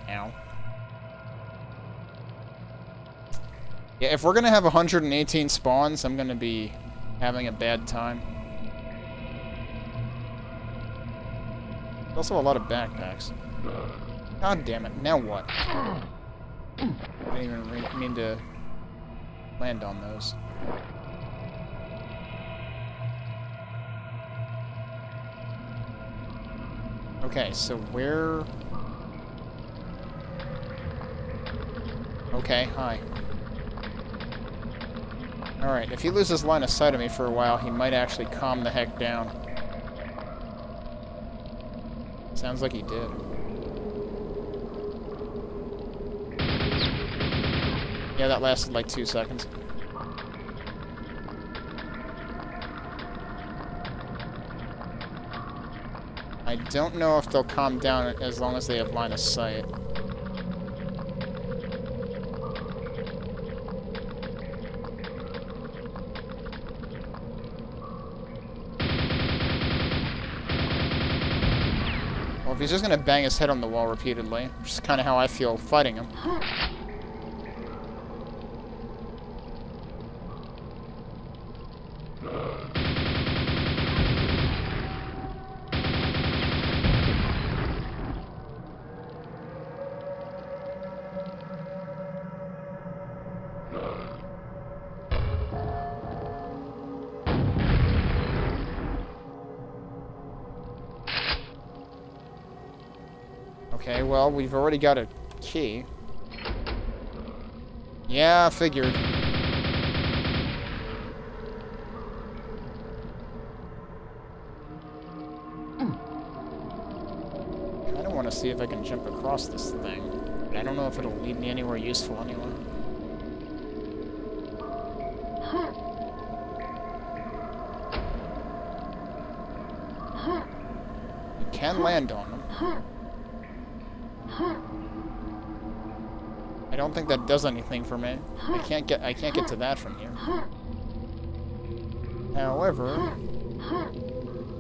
Ow. Yeah, if we're gonna have 118 spawns, I'm gonna be having a bad time. There's also a lot of backpacks. God damn it, now what? I didn't even mean to land on those. Okay, so where... Okay, hi. Alright, if he loses line of sight of me for a while, he might actually calm the heck down. Sounds like he did. Yeah, that lasted like 2 seconds. I don't know if they'll calm down as long as they have line of sight. Well, if he's just gonna bang his head on the wall repeatedly, which is kind of how I feel fighting him. Okay, well, we've already got a key. Yeah, figured. Kinda wanna see if I can jump across this thing. But I don't know if it'll lead me anywhere useful anyway. You can land on them. I don't think that does anything for me. I can't get to that from here. However,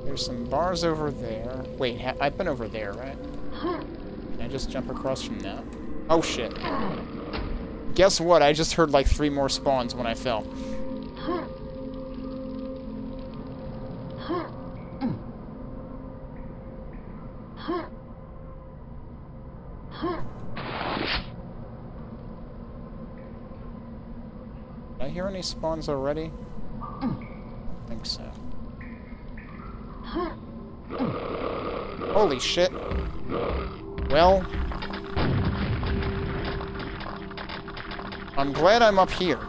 there's some bars over there. Wait, I've been over there, right? Can I just jump across from that? Oh shit. Guess what? I just heard like 3 more spawns when I fell. Did I hear any spawns already? I don't think so. Holy shit. Well, I'm glad I'm up here.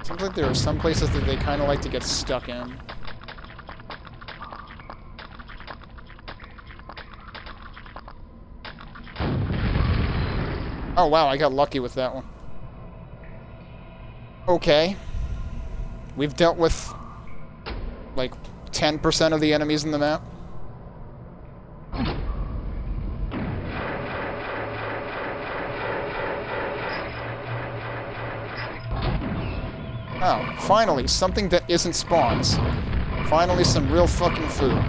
Seems like there are some places that they kind of like to get stuck in. Oh wow, I got lucky with that one. Okay. We've dealt with like 10% of the enemies in the map. Oh, finally, something that isn't spawns. Finally, some real fucking food.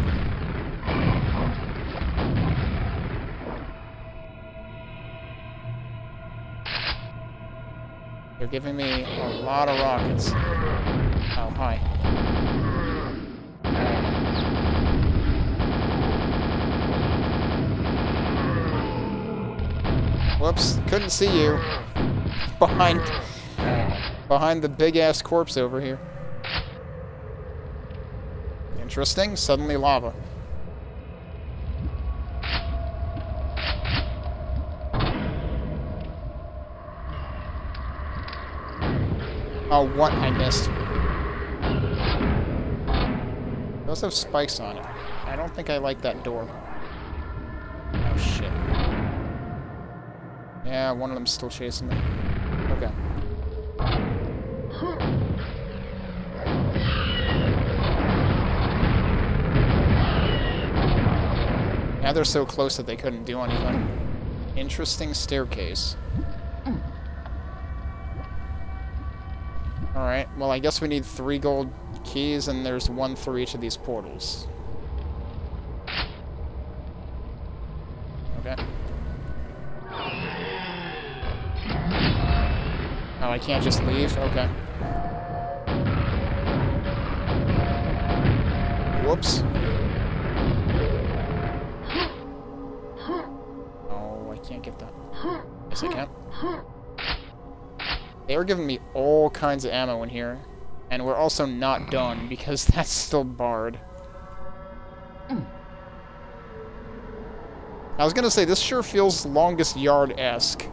They're giving me a lot of rockets. Oh, hi. Whoops, couldn't see you. Behind the big-ass corpse over here. Interesting. Suddenly lava. Oh, what? I missed. Those have spikes on it. I don't think I like that door. Oh, shit. Yeah, one of them's still chasing me. Okay. Now they're so close that they couldn't do anything. Interesting staircase. Alright, well I guess we need 3 gold keys and there's 1 for each of these portals. Okay. Oh, I can't just leave? Okay. get that. Yes, I can. They were giving me all kinds of ammo in here. And we're also not done, because that's still barred. I was gonna say, this sure feels Longest Yard-esque.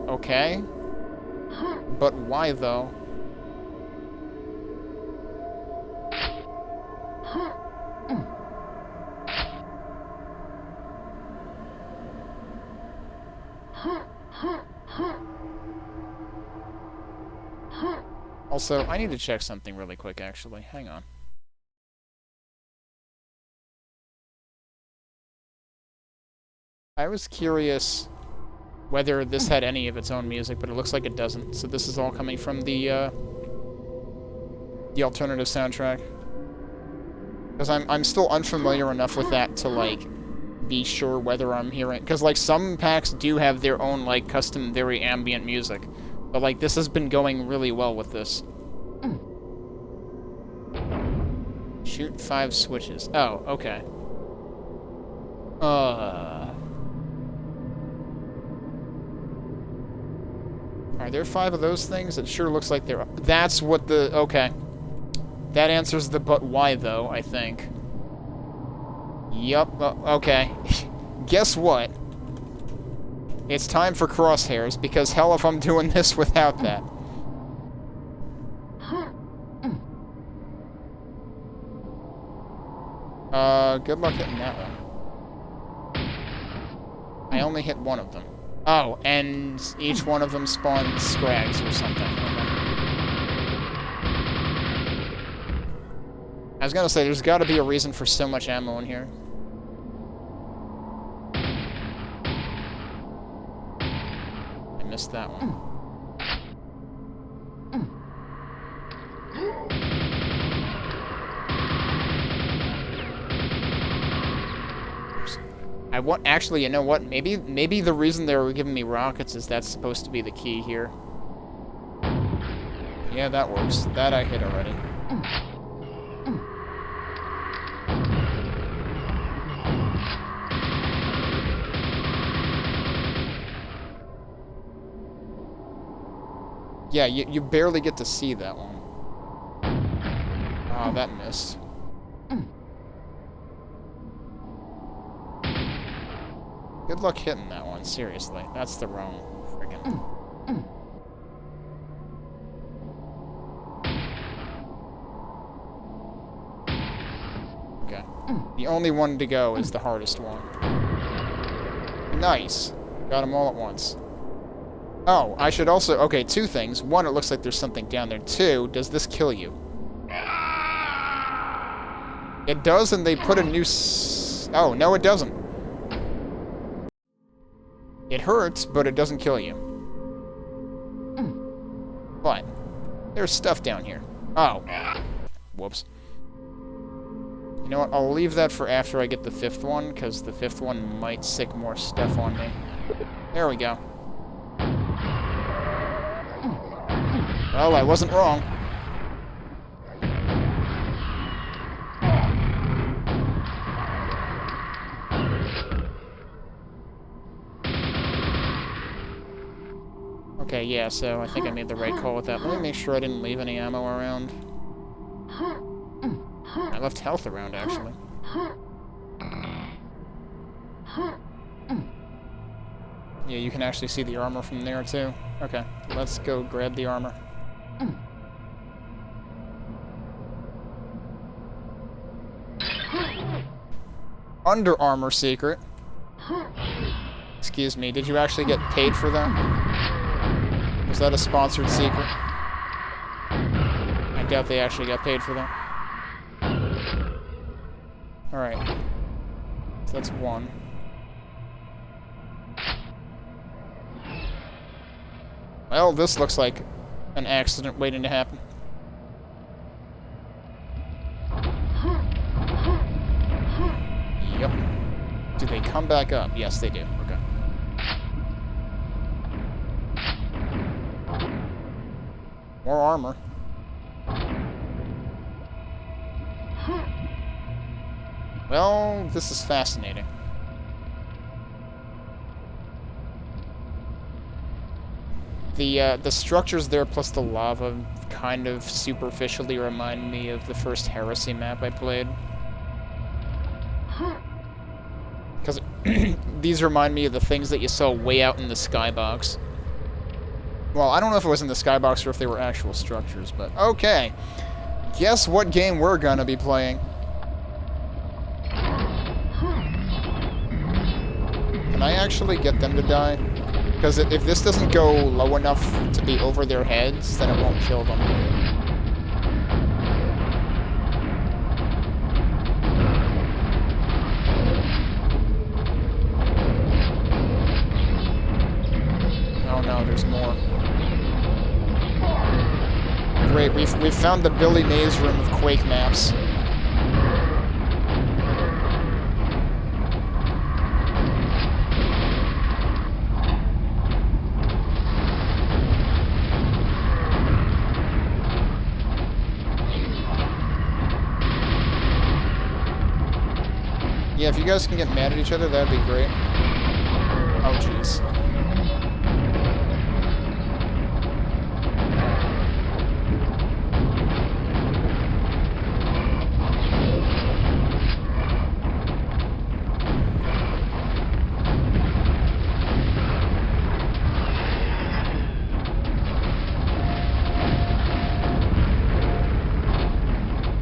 Okay. But why, though? Also, I need to check something really quick, actually. Hang on. I was curious whether this had any of its own music, but it looks like it doesn't. So this is all coming from the alternative soundtrack. Because I'm still unfamiliar enough with that to, like, be sure whether I'm hearing... Because, like, some packs do have their own, like, custom, very ambient music. But, like, this has been going really well with this. Shoot 5 switches. Oh, okay. Are there 5 of those things? It sure looks like there are. That's what the... Okay. That answers the but why, though, I think. Yup. Okay. Guess what? It's time for crosshairs, because hell if I'm doing this without that. Good luck hitting that one. I only hit one of them. Oh, and each one of them spawns scrags or something. Okay. I was gonna say, there's gotta be a reason for so much ammo in here. I missed that one. Actually, you know what? Maybe the reason they were giving me rockets is that's supposed to be the key here. Yeah, that works. That I hit already. Yeah, you barely get to see that one. Oh, that missed. Good luck hitting that one, seriously. That's the wrong friggin'... Okay. The only one to go is the hardest one. Nice. Got them all at once. Oh, I should also... Okay, 2 things. 1, it looks like there's something down there. 2, does this kill you? It does, and they put a new... Oh, no, it doesn't. It hurts, but it doesn't kill you. But there's stuff down here. Oh. Whoops. You know what? I'll leave that for after I get the 5th one, because the 5th one might sick more stuff on me. There we go. Well, I wasn't wrong. Okay, yeah, so I think I made the right call with that. Let me make sure I didn't leave any ammo around. I left health around, actually. Yeah, you can actually see the armor from there, too. Okay, let's go grab the armor. Under Armor secret. Excuse me, did you actually get paid for that? Was that a sponsored secret? I doubt they actually got paid for that. Alright. So that's 1. Well, this looks like an accident waiting to happen. Yep. Do they come back up? Yes, they do. Okay. More armor. Well, this is fascinating. The structures there plus the lava kind of superficially remind me of the first Heresy map I played. Because these remind me of the things that you saw way out in the skybox. Well, I don't know if it was in the skybox or if they were actual structures, but okay. Guess what game we're gonna be playing. Can I actually get them to die? Because if this doesn't go low enough to be over their heads, then it won't kill them. Oh no, there's more. Great, we've found the Billy Mays room of Quake maps. Yeah, if you guys can get mad at each other, that'd be great. Oh, jeez.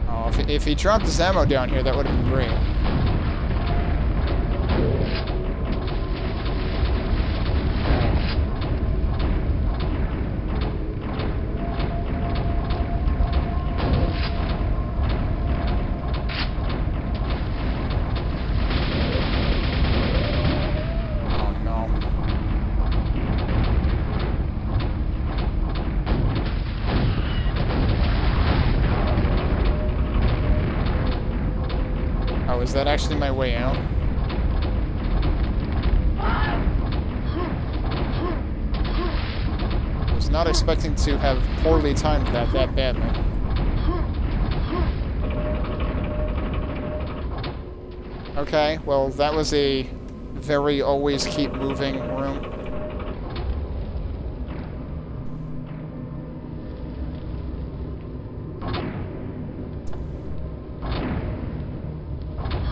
Oh, if he dropped his ammo down here, that would have been great. Is that actually my way out? I was not expecting to have poorly timed that badly. Okay, well, that was a very always keep moving room.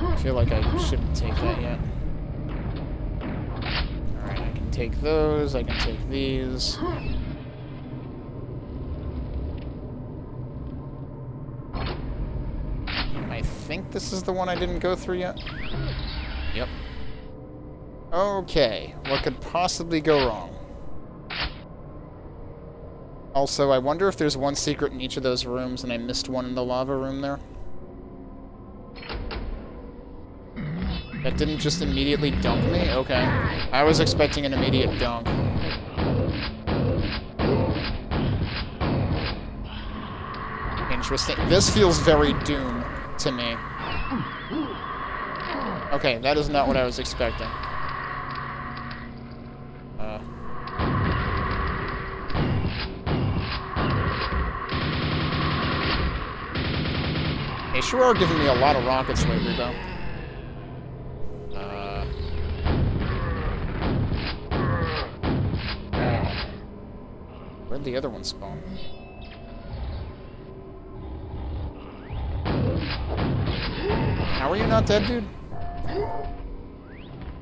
I feel like I shouldn't take that yet. Alright, I can take those, I can take these. I think this is the one I didn't go through yet. Yep. Okay, what could possibly go wrong? Also, I wonder if there's one secret in each of those rooms and I missed one in the lava room there. That didn't just immediately dunk me? Okay. I was expecting an immediate dunk. Interesting. This feels very Doom to me. Okay, that is not what I was expecting. They sure are giving me a lot of rockets lately, though. Where'd the other one spawn? How are you not dead, dude?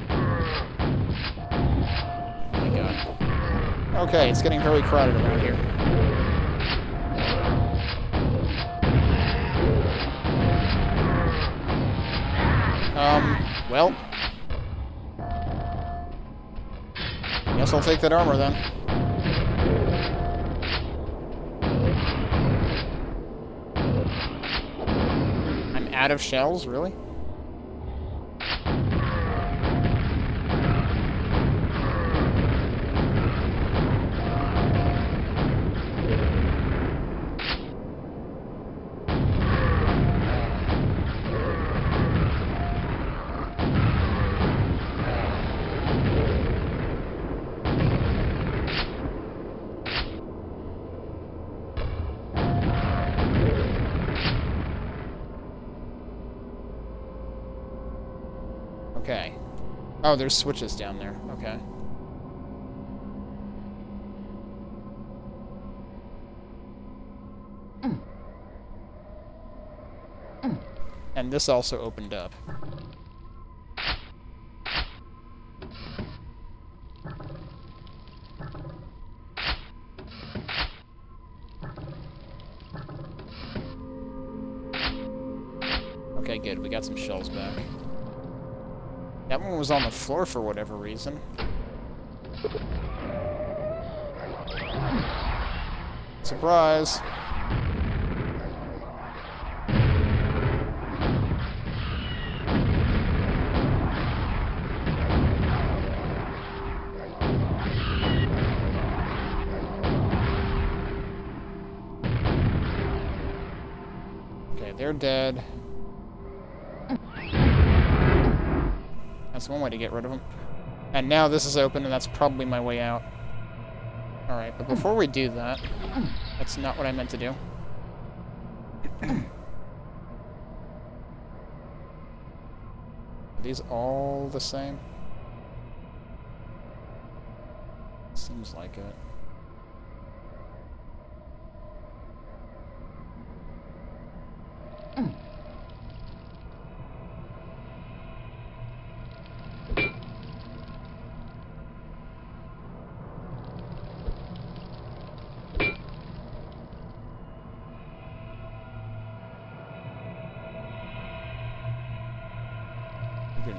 Oh my god. Okay, it's getting very crowded around here. Well. Guess I'll take that armor then. I'm out of shells, really? Okay. Oh, there's switches down there. Okay. And this also opened up. Okay, good. We got some shells back. That one was on the floor for whatever reason. Surprise! Okay, they're dead. That's one way to get rid of them. And now this is open, and that's probably my way out. Alright, but before we do that, that's not what I meant to do. Are these all the same? Seems like it.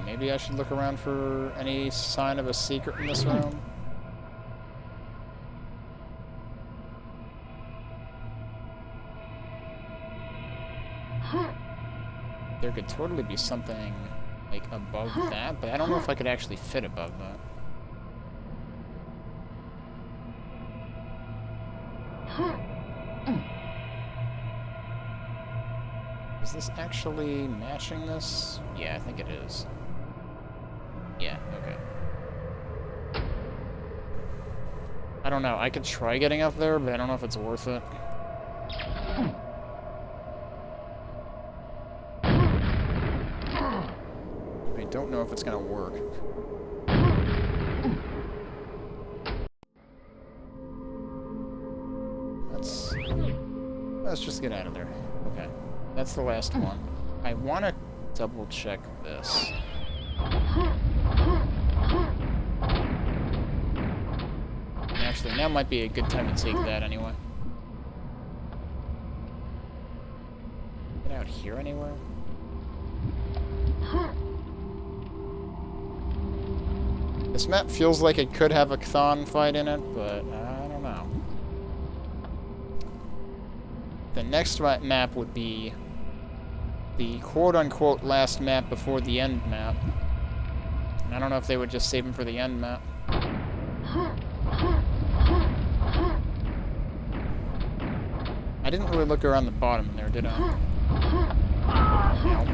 Maybe I should look around for any sign of a secret in this room. There could totally be something, like, above that, but I don't know if I could actually fit above that. Is this actually matching this? Yeah, I think it is. Yeah, okay. I don't know. I could try getting up there, but I don't know if it's worth it. I don't know if it's gonna work. Let's just get out of there. Okay. That's the last one. I want to double check this. Actually, now might be a good time to take that anyway. Get out here anywhere? This map feels like it could have a Chthon fight in it, but I don't know. The next map would be the quote-unquote last map before the end map. And I don't know if they would just save him for the end map. I didn't really look around the bottom there, did I? Ow.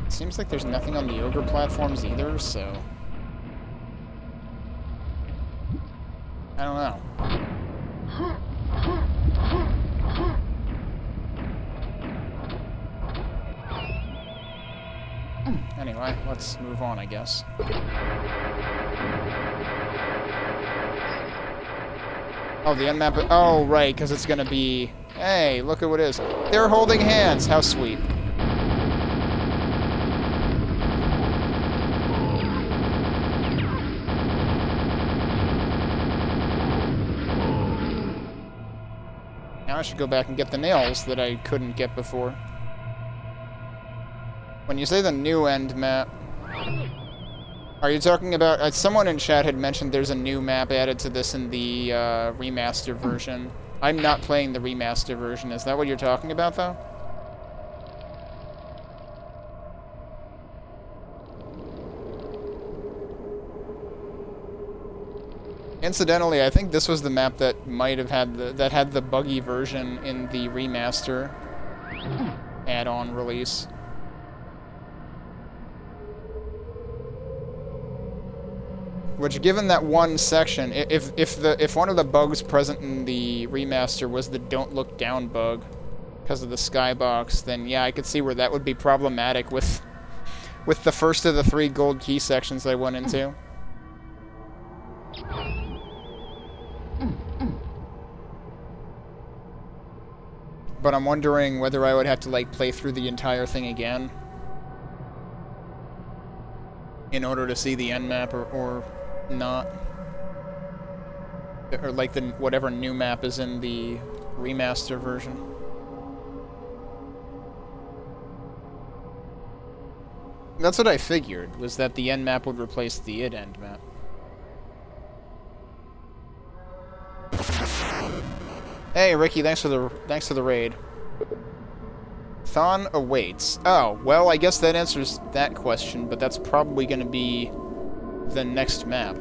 Seems like there's nothing on the ogre platforms either, so... I don't know. Anyway, let's move on, I guess. Oh, the end map... Oh, right, because it's gonna be... Hey, look at what it is. They're holding hands! How sweet. Now I should go back and get the nails that I couldn't get before. When you say the new end map, are you talking about... someone in chat had mentioned there's a new map added to this in the remaster version. I'm not playing the remaster version. Is that what you're talking about, though? Incidentally, I think this was the map that might have had the buggy version in the remaster add-on release. Which, given that one section, if one of the bugs present in the remaster was the don't look down bug because of the skybox, then yeah, I could see where that would be problematic with the first of the 3 gold key sections I went into. But I'm wondering whether I would have to, like, play through the entire thing again in order to see the end map or not. Or, like, the whatever new map is in the remaster version. That's what I figured, was that the end map would replace the id end map. Hey, Ricky, thanks for the raid. Thon awaits. Oh, well, I guess that answers that question, but that's probably going to be the next map.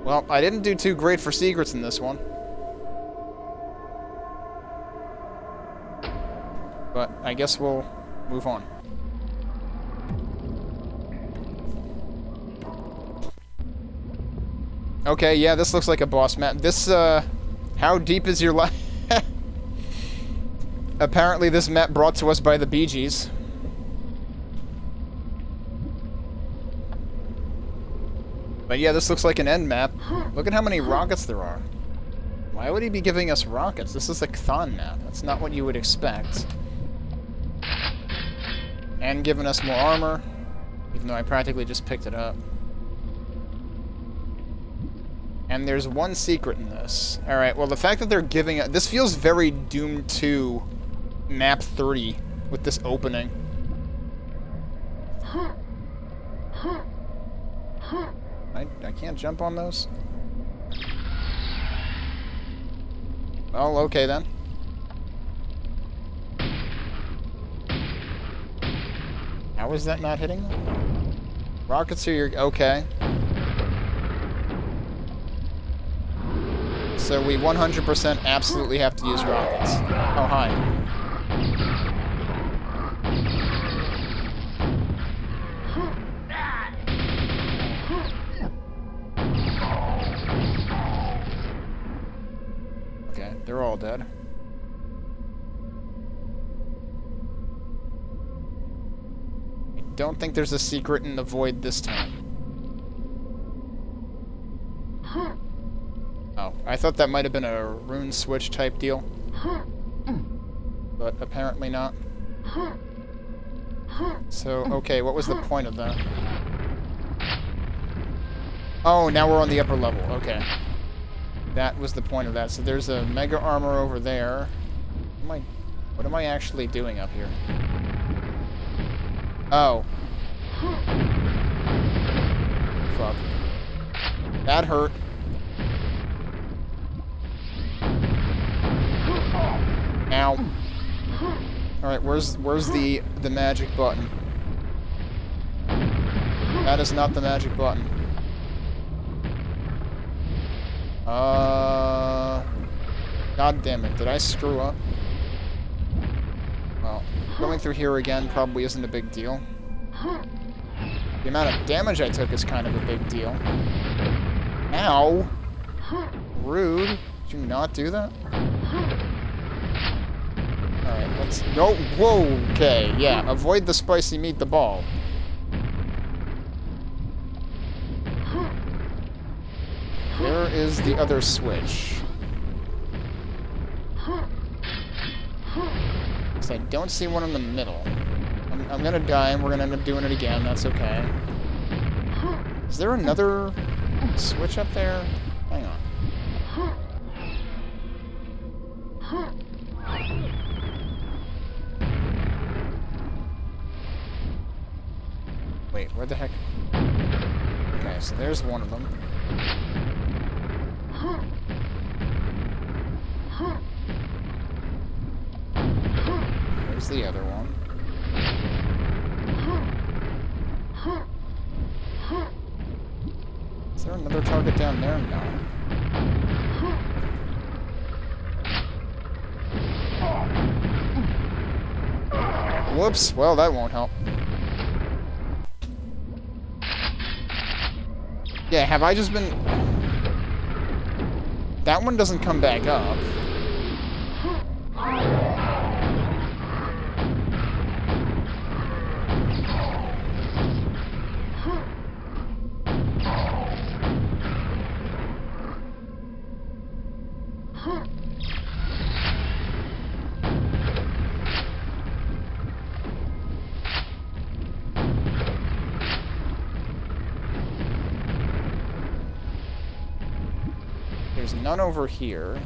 Well, I didn't do too great for secrets in this one. But I guess we'll move on. Okay, yeah, this looks like a boss map. This, how deep is your life? Apparently this map brought to us by the Bee Gees. But yeah, this looks like an end map. Look at how many rockets there are. Why would he be giving us rockets? This is a Chthon map. That's not what you would expect. And giving us more armor, even though I practically just picked it up. And there's one secret in this. Alright, well, the fact that they're giving it... This feels very Doom 2 map 30 with this opening. I can't jump on those? Well, okay then. How is that not hitting them? Rockets are your... Okay. So we 100% absolutely have to use rockets. Oh, hi. Okay, they're all dead. I don't think there's a secret in the void this time. Oh, I thought that might have been a rune switch type deal. But apparently not. So, okay, what was the point of that? Oh, now we're on the upper level. Okay. That was the point of that. So there's a mega armor over there. What am I actually doing up here? Oh. Fuck. That hurt. Ow. Alright, where's the magic button? That is not the magic button. God damn it, did I screw up? Well, going through here again probably isn't a big deal. The amount of damage I took is kind of a big deal. Ow! Rude. Did you not do that? Alright, let's... No, whoa! Okay, yeah, avoid the spicy meatball. Where is the other switch? Because I don't see one in the middle. I'm gonna die and we're gonna end up doing it again, that's okay. Is there another switch up there? Hang on. Wait, where the heck? Okay, so there's one of them. There's the other one. Is there another target down there? No. Whoops, well that won't help. Yeah, have I just been... That one doesn't come back up. There's none over here.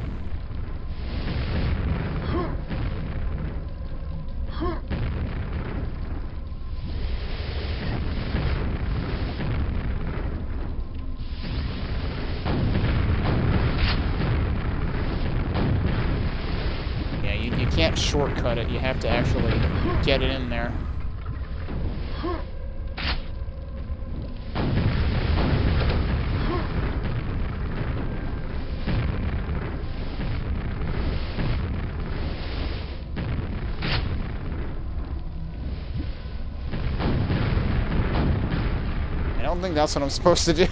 Yeah, you can't shortcut it. You have to actually get it in there. I don't think that's what I'm supposed to do.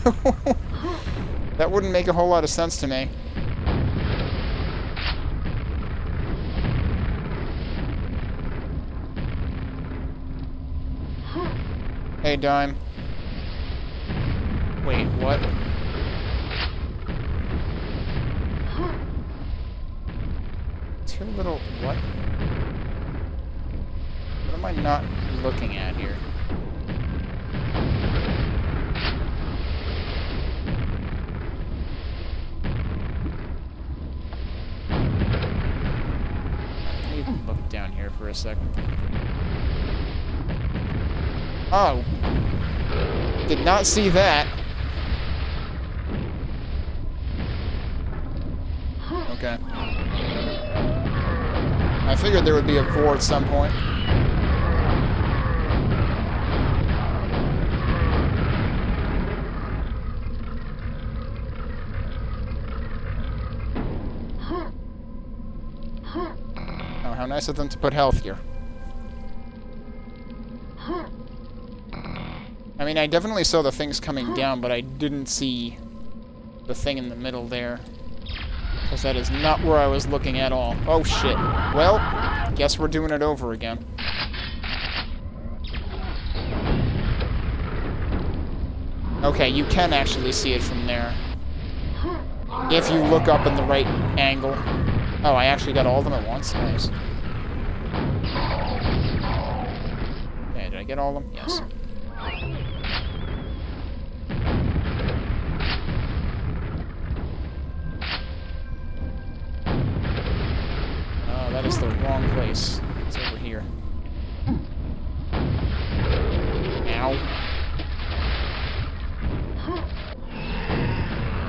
That wouldn't make a whole lot of sense to me. Hey, Dime. Wait, what? Too little... what? What am I not looking at here? Look down here for a second. Oh. Did not see that. Okay. I figured there would be a vor at some point. Oh, how nice of them to put health here. I mean, I definitely saw the things coming down, but I didn't see the thing in the middle there. Because that is not where I was looking at all. Oh, shit. Well, guess we're doing it over again. Okay, you can actually see it from there. If you look up in the right angle. Oh, I actually got all of them at once? Nice. Okay, did I get all of them? Yes. Oh, that is the wrong place. It's over here. Ow.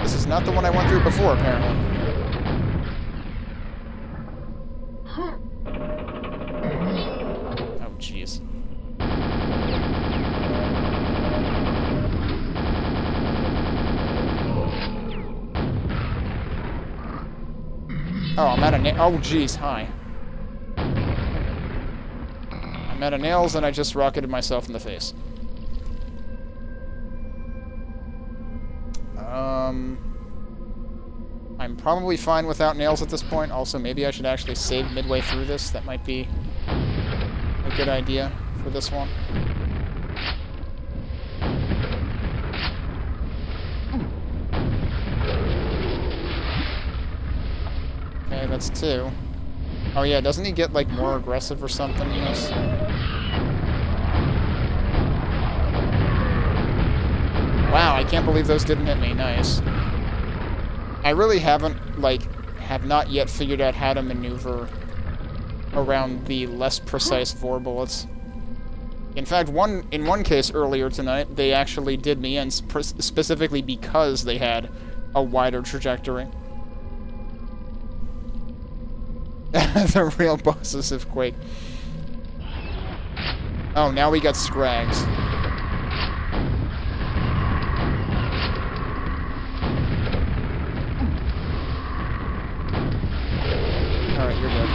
This is not the one I went through before, apparently. Oh, jeez. Oh, I'm out of oh, jeez, hi. I'm out of nails and I just rocketed myself in the face. I'm probably fine without nails at this point. Also, maybe I should actually save midway through this. That might be a good idea for this one. Okay, that's 2. Oh yeah, doesn't he get, like, more aggressive or something in this? Wow, I can't believe those didn't hit me. Nice. I really haven't, like, have not yet figured out how to maneuver around the less precise vor bullets. In fact, in one case earlier tonight, they actually did me in specifically because they had a wider trajectory. The real bosses of Quake. Oh, now we got Scrags. Alright, you're dead.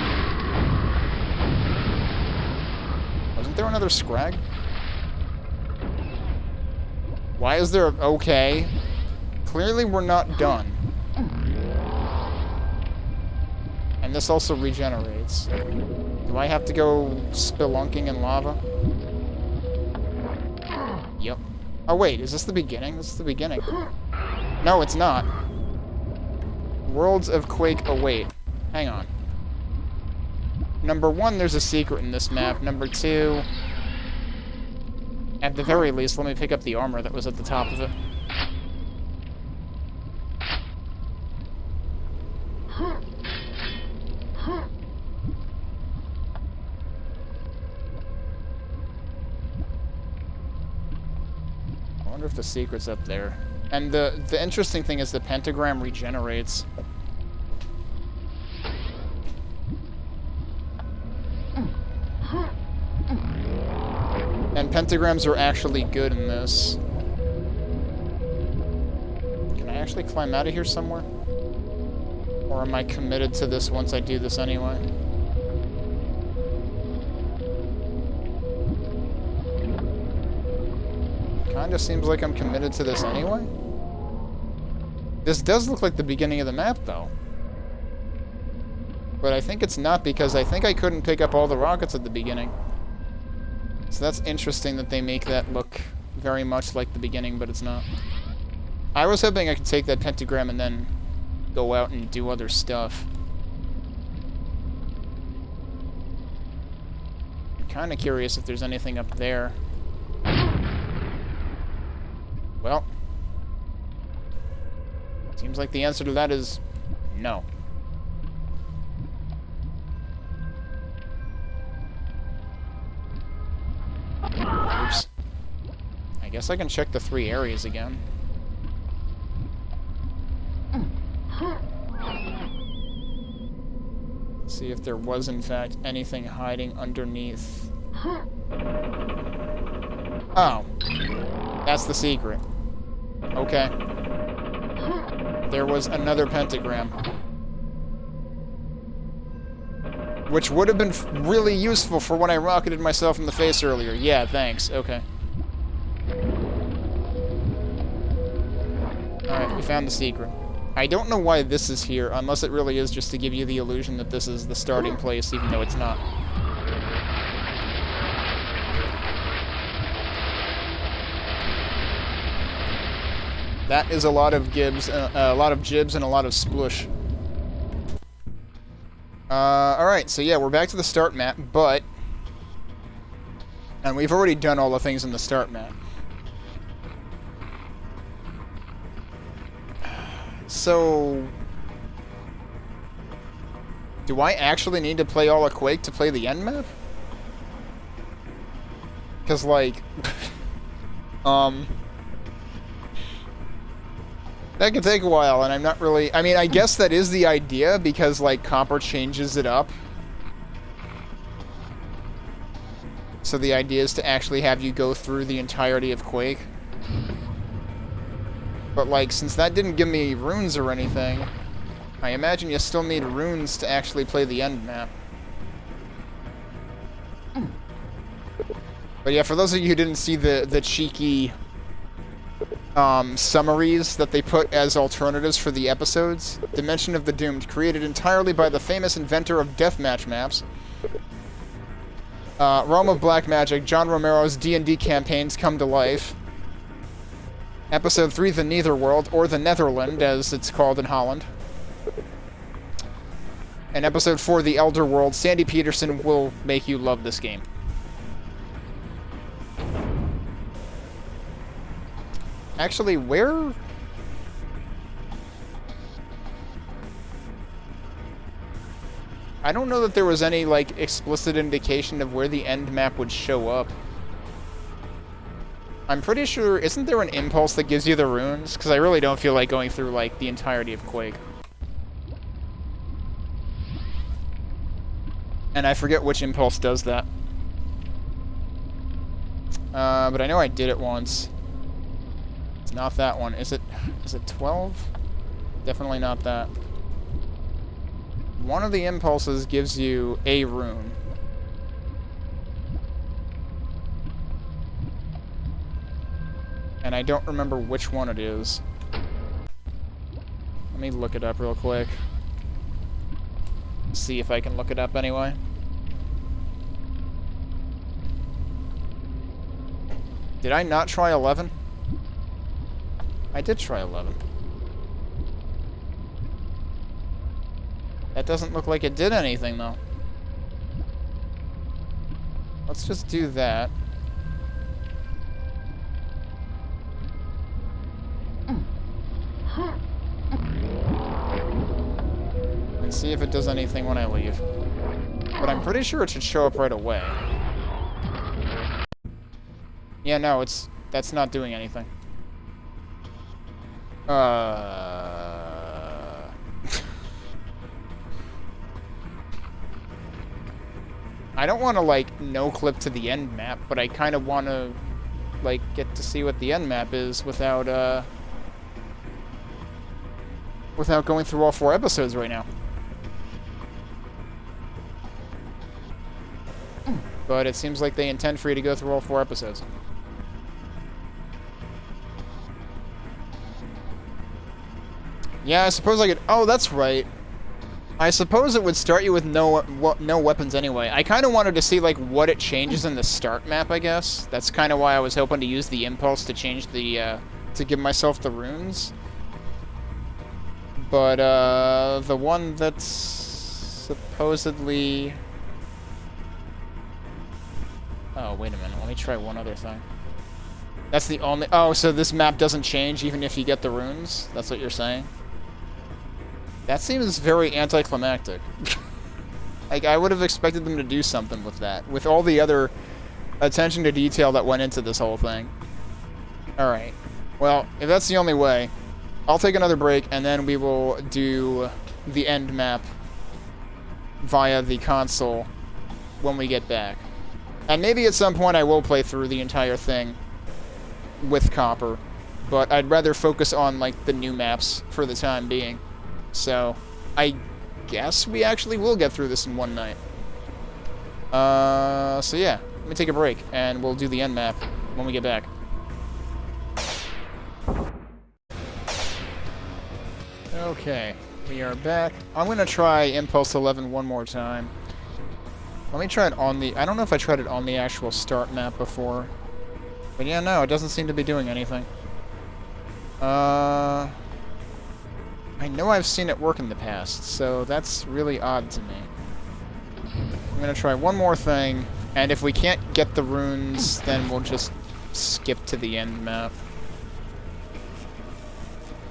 Wasn't there another Scrag? Why is there... Okay. Clearly we're not done. And this also regenerates. Do I have to go spelunking in lava? Yep. Oh wait, is this the beginning? This is the beginning. No, it's not. Worlds of Quake await. Hang on. Number 1, there's a secret in this map. Number 2, at the very least, let me pick up the armor that was at the top of it. I wonder if the secret's up there. And the interesting thing is the pentagram regenerates. And pentagrams are actually good in this. Can I actually climb out of here somewhere? Or am I committed to this once I do this anyway? Kinda seems like I'm committed to this anyway. This does look like the beginning of the map, though. But I think it's not, because I think I couldn't pick up all the rockets at the beginning. So that's interesting that they make that look very much like the beginning, but it's not. I was hoping I could take that pentagram and then go out and do other stuff. I'm kind of curious if there's anything up there. Well, seems like the answer to that is no. Oops. I guess I can check the 3 areas again. See if there was, in fact, anything hiding underneath. Oh. That's the secret. Okay. There was another pentagram. Which would have been really useful for when I rocketed myself in the face earlier. Yeah, thanks. Okay. Alright, we found the secret. I don't know why this is here, unless it really is just to give you the illusion that this is the starting place, even though it's not. That is a lot of gibs, a lot of jibs, and a lot of splush. Alright, so yeah, we're back to the start map, but... And we've already done all the things in the start map. So... Do I actually need to play all of Quake to play the end map? Because, like... That could take a while, and I'm not really... I mean, I guess that is the idea, because, like, Copper changes it up. So the idea is to actually have you go through the entirety of Quake. But, like, since that didn't give me runes or anything, I imagine you still need runes to actually play the end map. But yeah, for those of you who didn't see the cheeky... summaries that they put as alternatives for the episodes. Dimension of the Doomed, created entirely by the famous inventor of deathmatch maps. Realm of Black Magic, John Romero's D&D campaigns come to life. Episode 3, The Netherworld, or The Netherland, as it's called in Holland. And Episode 4, The Elder World, Sandy Peterson will make you love this game. Actually, where... I don't know that there was any, like, explicit indication of where the end map would show up. I'm pretty sure... Isn't there an impulse that gives you the runes? Because I really don't feel like going through, like, the entirety of Quake. And I forget which impulse does that. But I know I did it once. It's not that one. Is it 12? Definitely not that. One of the impulses gives you a rune. And I don't remember which one it is. Let me look it up real quick. See if I can look it up anyway. Did I not try 11? I did try 11. That doesn't look like it did anything, though. Let's just do that. And see if it does anything when I leave. But I'm pretty sure it should show up right away. Yeah, no, that's not doing anything. I don't want to, like, no-clip to the end map, but I kind of want to, like, get to see what the end map is without going through all 4 episodes right now. But it seems like they intend for you to go through all 4 episodes. Yeah, I suppose I could... Oh, that's right. I suppose it would start you with no weapons anyway. I kind of wanted to see, like, what it changes in the start map, I guess. That's kind of why I was hoping to use the impulse to change the, to give myself the runes. But, the one that's supposedly... Oh, wait a minute. Let me try one other thing. That's the only... Oh, so this map doesn't change even if you get the runes? That's what you're saying? That seems very anticlimactic. Like, I would have expected them to do something with that, with all the other attention to detail that went into this whole thing. Alright. Well, if that's the only way, I'll take another break, and then we will do the end map via the console when we get back. And maybe at some point I will play through the entire thing with Copper, but I'd rather focus on, like, the new maps for the time being. So, I guess we actually will get through this in one night. So yeah, let me take a break, and we'll do the end map when we get back. Okay, we are back. I'm gonna try Impulse 11 one more time. Let me try it on the... I don't know if I tried it on the actual start map before. But yeah, no, it doesn't seem to be doing anything. I know I've seen it work in the past, so that's really odd to me. I'm gonna try one more thing, and if we can't get the runes, then we'll just skip to the end map.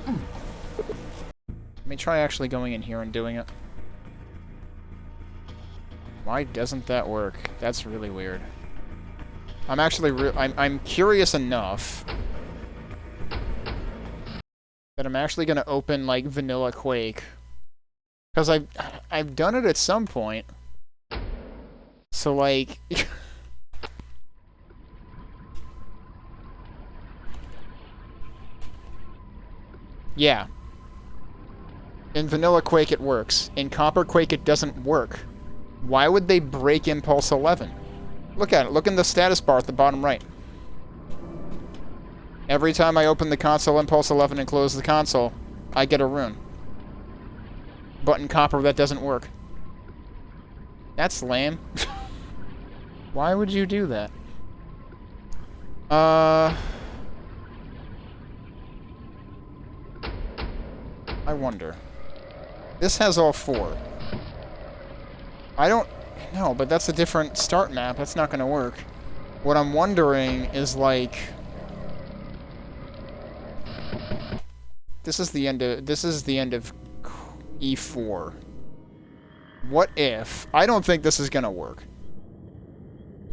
Let me try actually going in here and doing it. Why doesn't that work? That's really weird. I'm actually I'm curious enough that I'm actually gonna open, like, vanilla Quake, because I've done it at some point. So, like, yeah. In vanilla Quake it works. In Copper Quake it doesn't work. Why would they break Impulse 11? Look at it. Look in the status bar at the bottom right. Every time I open the console Impulse 11 and close the console, I get a rune. But in Copper, that doesn't work. That's lame. Why would you do that? I wonder. This has all 4. I don't... No, but that's a different start map. That's not going to work. What I'm wondering is, like... This is the end of E4. What if... I don't think this is going to work.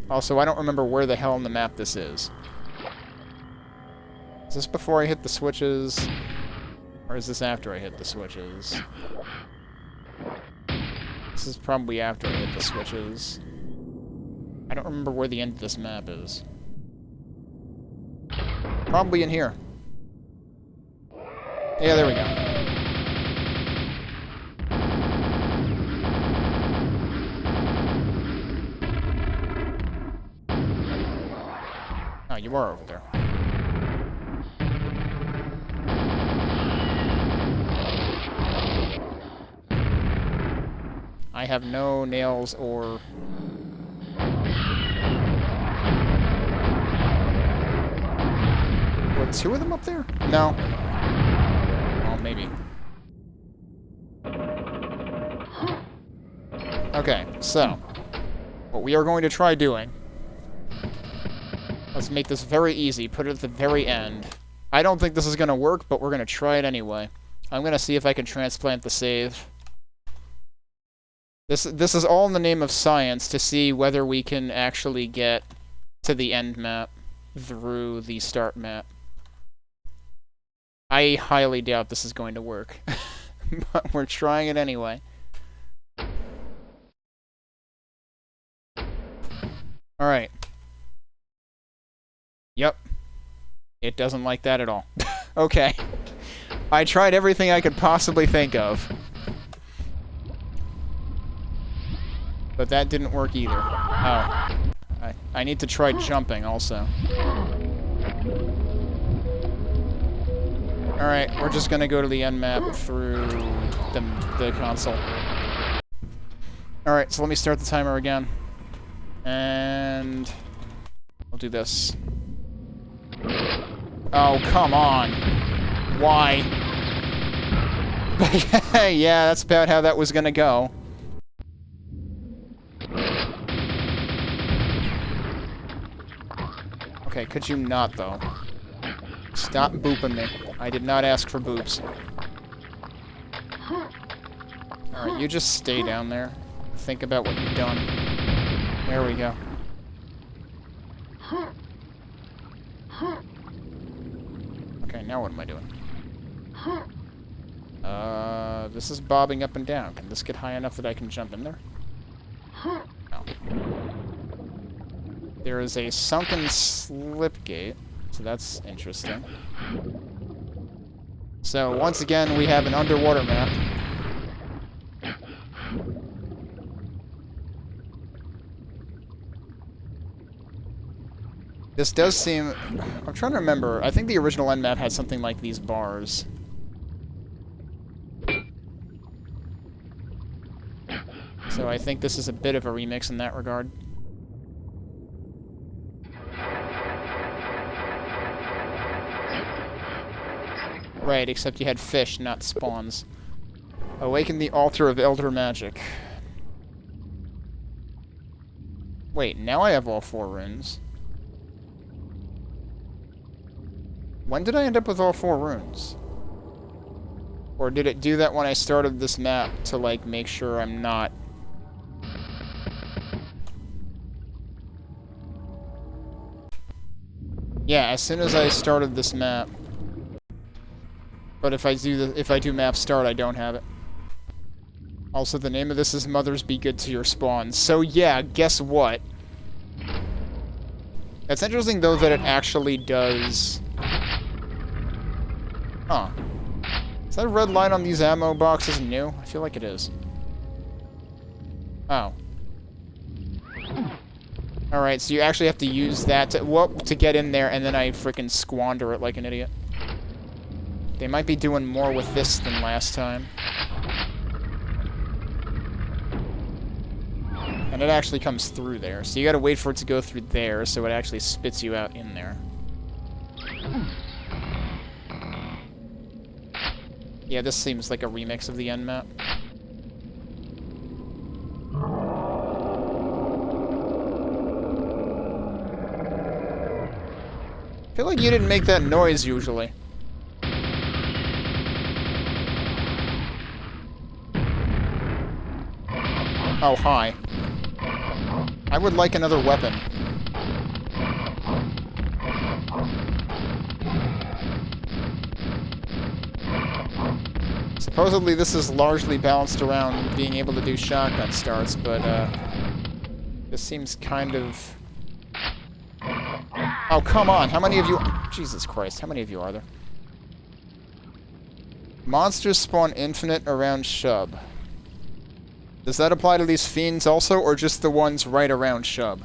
Also, I don't remember where the hell on the map this is. Is this before I hit the switches? Or is this after I hit the switches? This is probably after I hit the switches. I don't remember where the end of this map is. Probably in here. Yeah, there we go. Oh, you are over there. I have no nails or... Were 2 of them up there? No. Well, maybe. Okay, so... what we are going to try doing... let's make this very easy. Put it at the very end. I don't think this is going to work, but we're going to try it anyway. I'm going to see if I can transplant the save. This is all in the name of science to see whether we can actually get to the end map through the start map. I highly doubt this is going to work. But we're trying it anyway. Alright. Yep. It doesn't like that at all. Okay. I tried everything I could possibly think of. But that didn't work either. Oh. I need to try jumping also. Alright, we're just gonna go to the end map through the console. Alright, so let me start the timer again. And... I'll do this. Oh, come on. Why? Yeah, that's about how that was gonna go. Okay, could you not, though? Stop booping me. I did not ask for boops. Alright, you just stay down there. Think about what you've done. There we go. Okay, now what am I doing? This is bobbing up and down. Can this get high enough that I can jump in there? No. There is a sunken slip gate, so that's interesting. So, once again, we have an underwater map. This does seem... I'm trying to remember. I think the original end map had something like these bars. So I think this is a bit of a remix in that regard. Right, except you had fish, not spawns. Awaken the altar of elder magic. Wait, now I have all 4 runes. When did I end up with all 4 runes? Or did it do that when I started this map to, like, make sure I'm not... Yeah, as soon as I started this map. But if I do map start, I don't have it. Also, the name of this is Mothers Be Good to Your Spawn. So yeah, guess what? It's interesting though that it actually does... Huh. Is that red line on these ammo boxes new? I feel like it is. Oh. Alright, so you actually have to use that to get in there, and then I frickin' squander it like an idiot. They might be doing more with this than last time. And it actually comes through there, so you gotta wait for it to go through there, so it actually spits you out in there. Yeah, this seems like a remix of the end map. I feel like you didn't make that noise usually. Oh, hi. I would like another weapon. Supposedly this is largely balanced around being able to do shotgun starts, but this seems kind of... Oh, come on! How many of you... Jesus Christ, how many of you are there? Monsters spawn infinite around Shub. Does that apply to these fiends also, or just the ones right around Shub?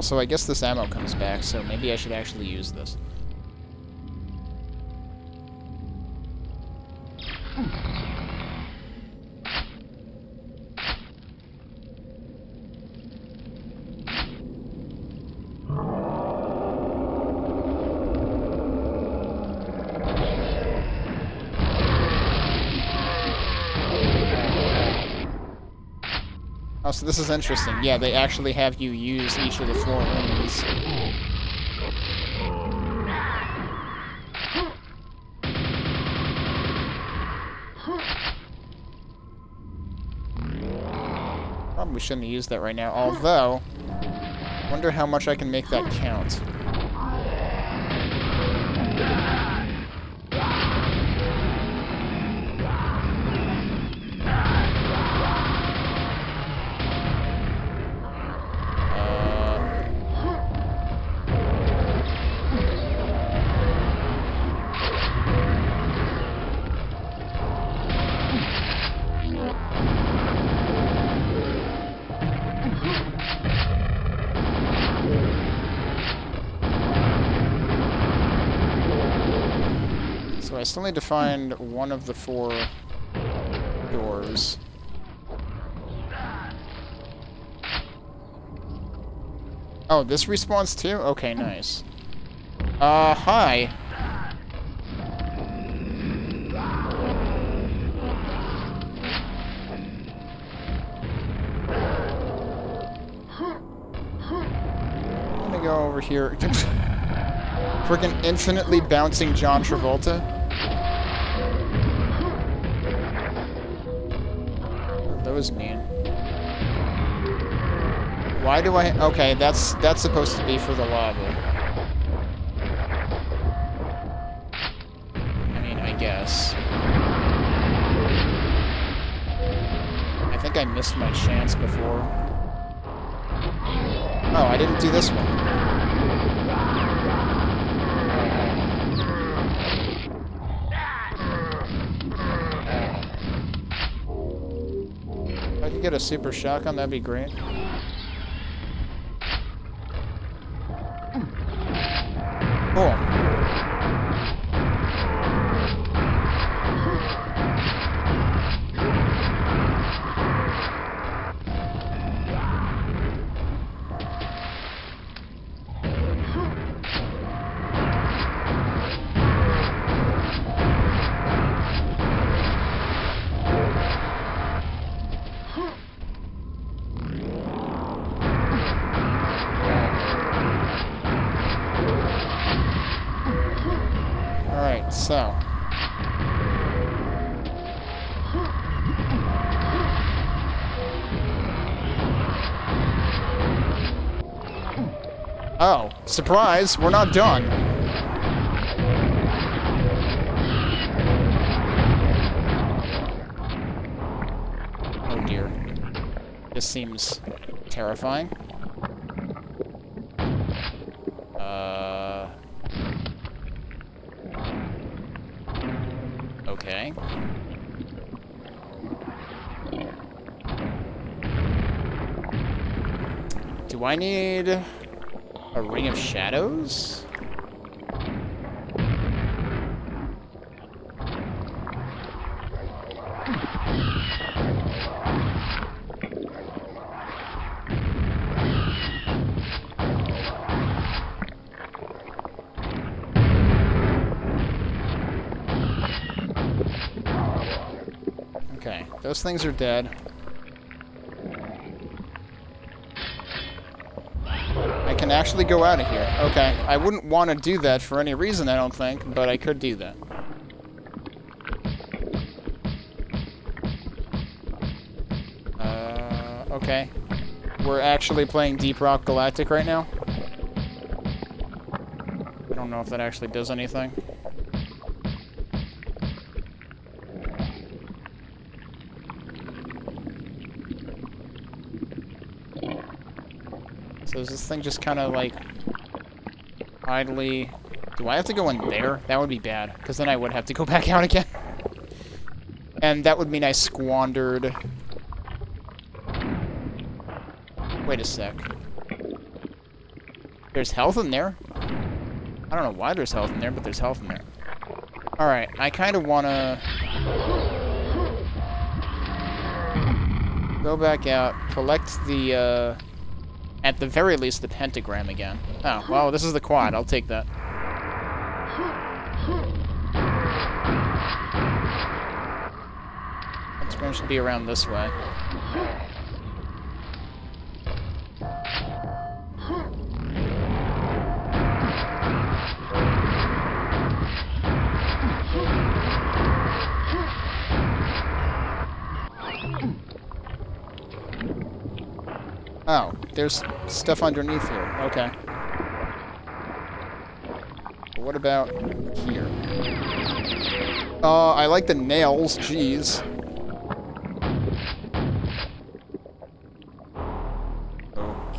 Also, I guess this ammo comes back, so maybe I should actually use this. Oh, so this is interesting. Yeah, they actually have you use each of the 4 rooms. Probably shouldn't use that right now, although, wonder how much I can make that count. So I still need to find one of the 4 doors. Oh, this respawns too? Okay, nice. Hi. I'm gonna go over here. Freaking infinitely bouncing John Travolta. That was mean. Why do I... Okay, that's supposed to be for the lava. I mean, I guess. I think I missed my chance before. Oh, I didn't do this one. If I could get a super shotgun, that'd be great. Cool. So. Oh, surprise, we're not done. Oh dear. This seems terrifying. Okay. Do I need a ring of shadows? Okay, those things are dead. I can actually go out of here. Okay, I wouldn't want to do that for any reason, I don't think, but I could do that. Okay. We're actually playing Deep Rock Galactic right now. I don't know if that actually does anything. So is this thing just kind of like idly... Do I have to go in there? That would be bad, because then I would have to go back out again. And that would mean I squandered... Wait a sec. There's health in there. I don't know why there's health in there, but there's health in there. Alright, I kind of want to go back out, collect the, at the very least, the pentagram again. Oh, well, this is the quad. I'll take that. Pentagram should be around this way. Oh, there's stuff underneath here. Okay. What about here? I like the nails. Jeez.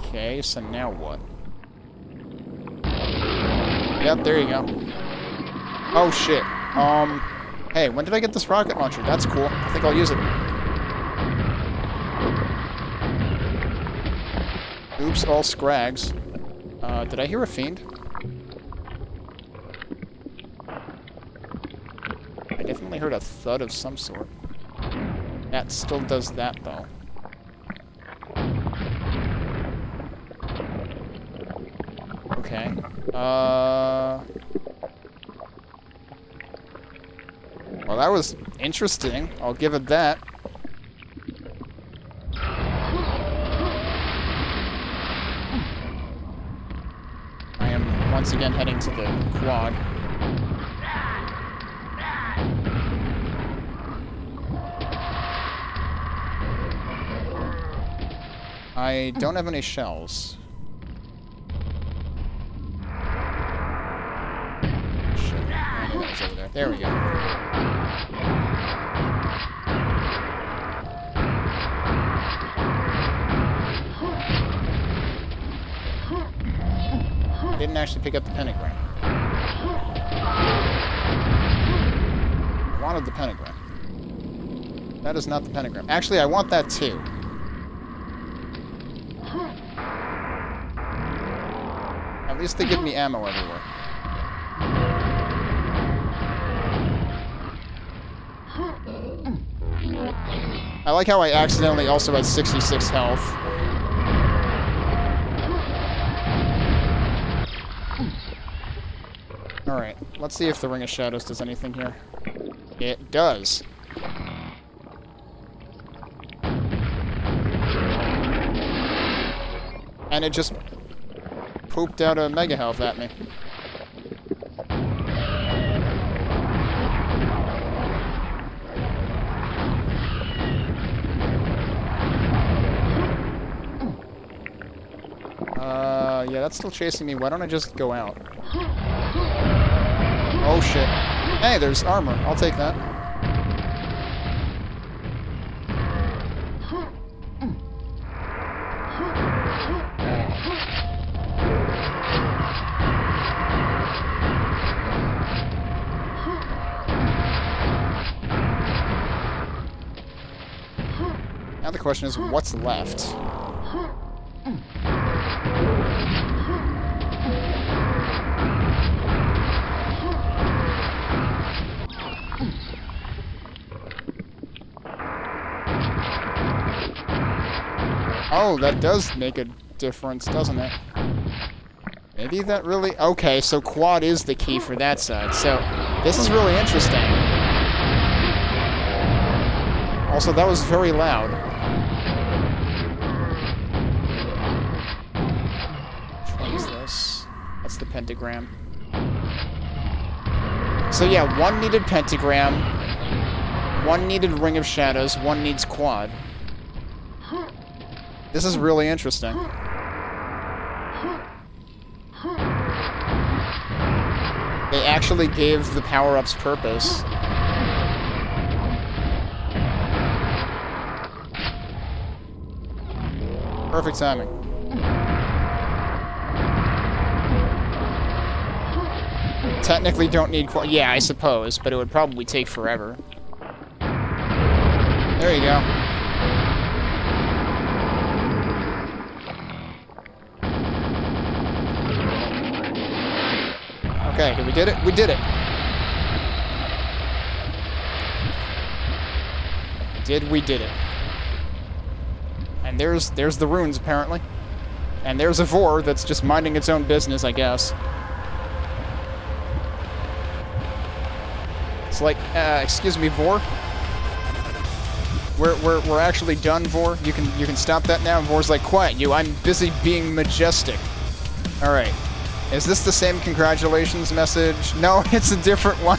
Okay, so now what? Yep, there you go. Oh, shit. Hey, when did I get this rocket launcher? That's cool. I think I'll use it. Oops, all scrags. Did I hear a fiend? I definitely heard a thud of some sort. That still does that, though. Okay. Well, that was interesting. I'll give it that. I am once again heading to the quad. I don't have any shells. Shit. Oh, it's over there. There we go. I didn't actually pick up the pentagram. I wanted the pentagram. That is not the pentagram. Actually, I want that too. At least they give me ammo everywhere. I like how I accidentally also had 66 health. Alright, let's see if the Ring of Shadows does anything here. It does. And it just pooped out a mega health at me. Yeah, that's still chasing me. Why don't I just go out? Oh, shit. Hey, there's armor. I'll take that. Now the question is, what's left? Oh, that does make a difference, doesn't it? Maybe that really... Okay, so quad is the key for that side. So, this is really interesting. Also, that was very loud. Which one is this? That's the pentagram. So yeah, one needed pentagram, one needed Ring of Shadows, one needs quad. This is really interesting. They actually gave the power-ups purpose. Perfect timing. Technically don't need quad. Yeah, I suppose, but it would probably take forever. There you go. Okay, did we did it? We did it! We did it. And there's the runes, apparently. And there's a Vor that's just minding its own business, I guess. It's like, excuse me, Vor? We're actually done, Vor. You can stop that now. And Vor's like, quiet you, I'm busy being majestic. Alright. Is this the same congratulations message? No, it's a different one.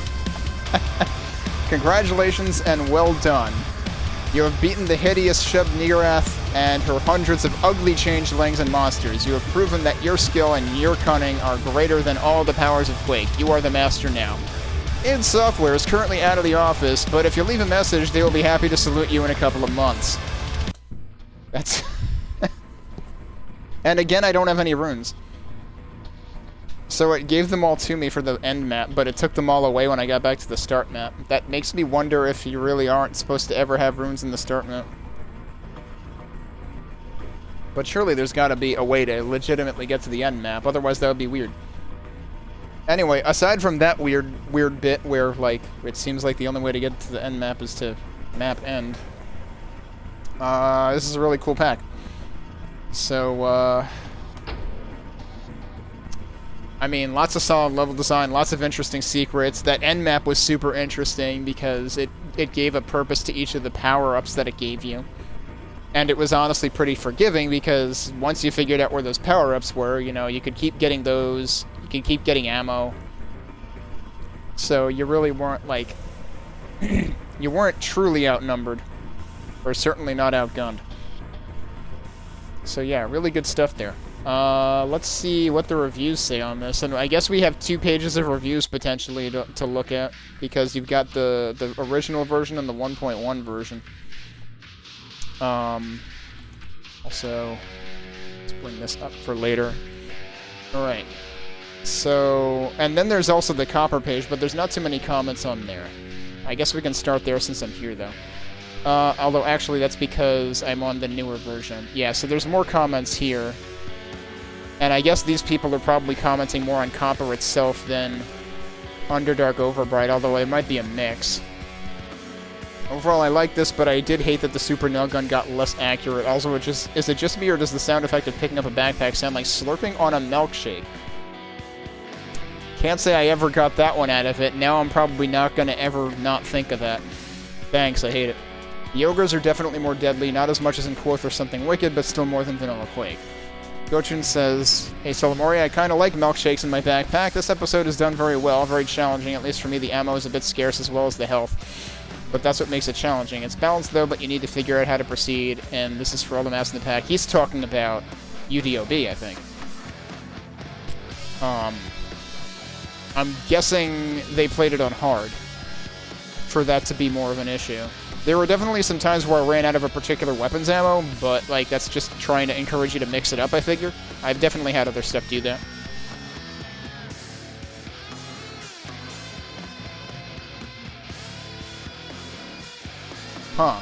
Congratulations and well done. You have beaten the hideous Shub-Niggurath and her hundreds of ugly changelings and monsters. You have proven that your skill and your cunning are greater than all the powers of Quake. You are the master now. id Software is currently out of the office, but if you leave a message, they will be happy to salute you in a couple of months. That's... And again, I don't have any runes. So it gave them all to me for the end map, but it took them all away when I got back to the start map. That makes me wonder if you really aren't supposed to ever have runes in the start map. But surely there's gotta be a way to legitimately get to the end map, otherwise that would be weird. Anyway, aside from that weird bit where, like, it seems like the only way to get to the end map is to map end, this is a really cool pack. So, I mean, lots of solid level design, lots of interesting secrets. That end map was super interesting because it gave a purpose to each of the power-ups that it gave you. And it was honestly pretty forgiving because once you figured out where those power-ups were, you know, you could keep getting those, you could keep getting ammo. So you really weren't, like, you weren't truly outnumbered. Or certainly not outgunned. So yeah, really good stuff there. Let's see what the reviews say on this. And I guess we have 2 pages of reviews potentially to look at, because you've got the original version and the 1.1 version. Also, let's bring this up for later. Alright. So, and then there's also the copper page, but there's not too many comments on there. I guess we can start there since I'm here, though. Although, actually, that's because I'm on the newer version. Yeah, so there's more comments here. And I guess these people are probably commenting more on copper itself than Underdark Overbright, although it might be a mix. Overall, I like this, but I did hate that the super nail gun got less accurate. Also, is it just me, or does the sound effect of picking up a backpack sound like slurping on a milkshake? Can't say I ever got that one out of it. Now I'm probably not going to ever not think of that. Thanks, I hate it. The ogres are definitely more deadly, not as much as in Quoth or something wicked, but still more than vanilla Quake. Gochun says, hey Solamori, I kinda like milkshakes in my backpack. This episode is done very well, very challenging, at least for me the ammo is a bit scarce as well as the health. But that's what makes it challenging. It's balanced though, but you need to figure out how to proceed, and this is for all the maps in the pack. He's talking about UDOB, I think. I'm guessing they played it on hard for that to be more of an issue. There were definitely some times where I ran out of a particular weapons ammo, but, like, that's just trying to encourage you to mix it up, I figure. I've definitely had other stuff do that. Huh.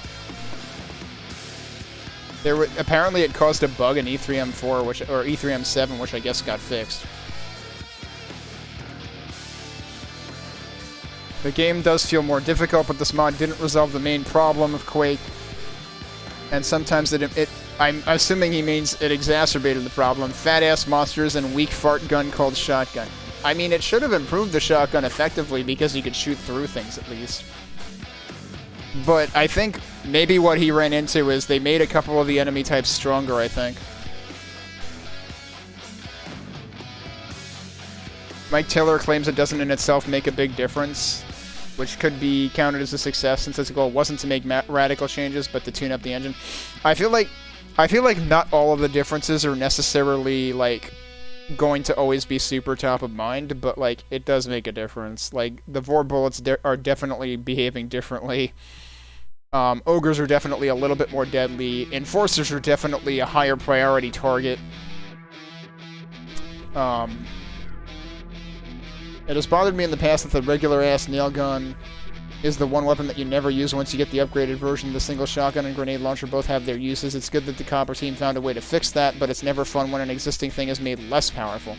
Apparently it caused a bug in E3M4, or E3M7, which I guess got fixed. The game does feel more difficult, but this mod didn't resolve the main problem of Quake. And sometimes I'm assuming he means it exacerbated the problem. Fat-ass monsters and weak fart gun called shotgun. I mean, it should have improved the shotgun effectively because you could shoot through things at least. But I think maybe what he ran into is they made a couple of the enemy types stronger, I think. Mike Taylor claims it doesn't in itself make a big difference, which could be counted as a success since its goal wasn't to make radical changes, but to tune up the engine. I feel like not all of the differences are necessarily, like, going to always be super top of mind, but, like, it does make a difference. Like, the Vor bullets are definitely behaving differently. Ogres are definitely a little bit more deadly. Enforcers are definitely a higher priority target. It has bothered me in the past that the regular-ass nail gun is the one weapon that you never use once you get the upgraded version. The single shotgun and grenade launcher both have their uses. It's good that the Copper team found a way to fix that, but it's never fun when an existing thing is made less powerful.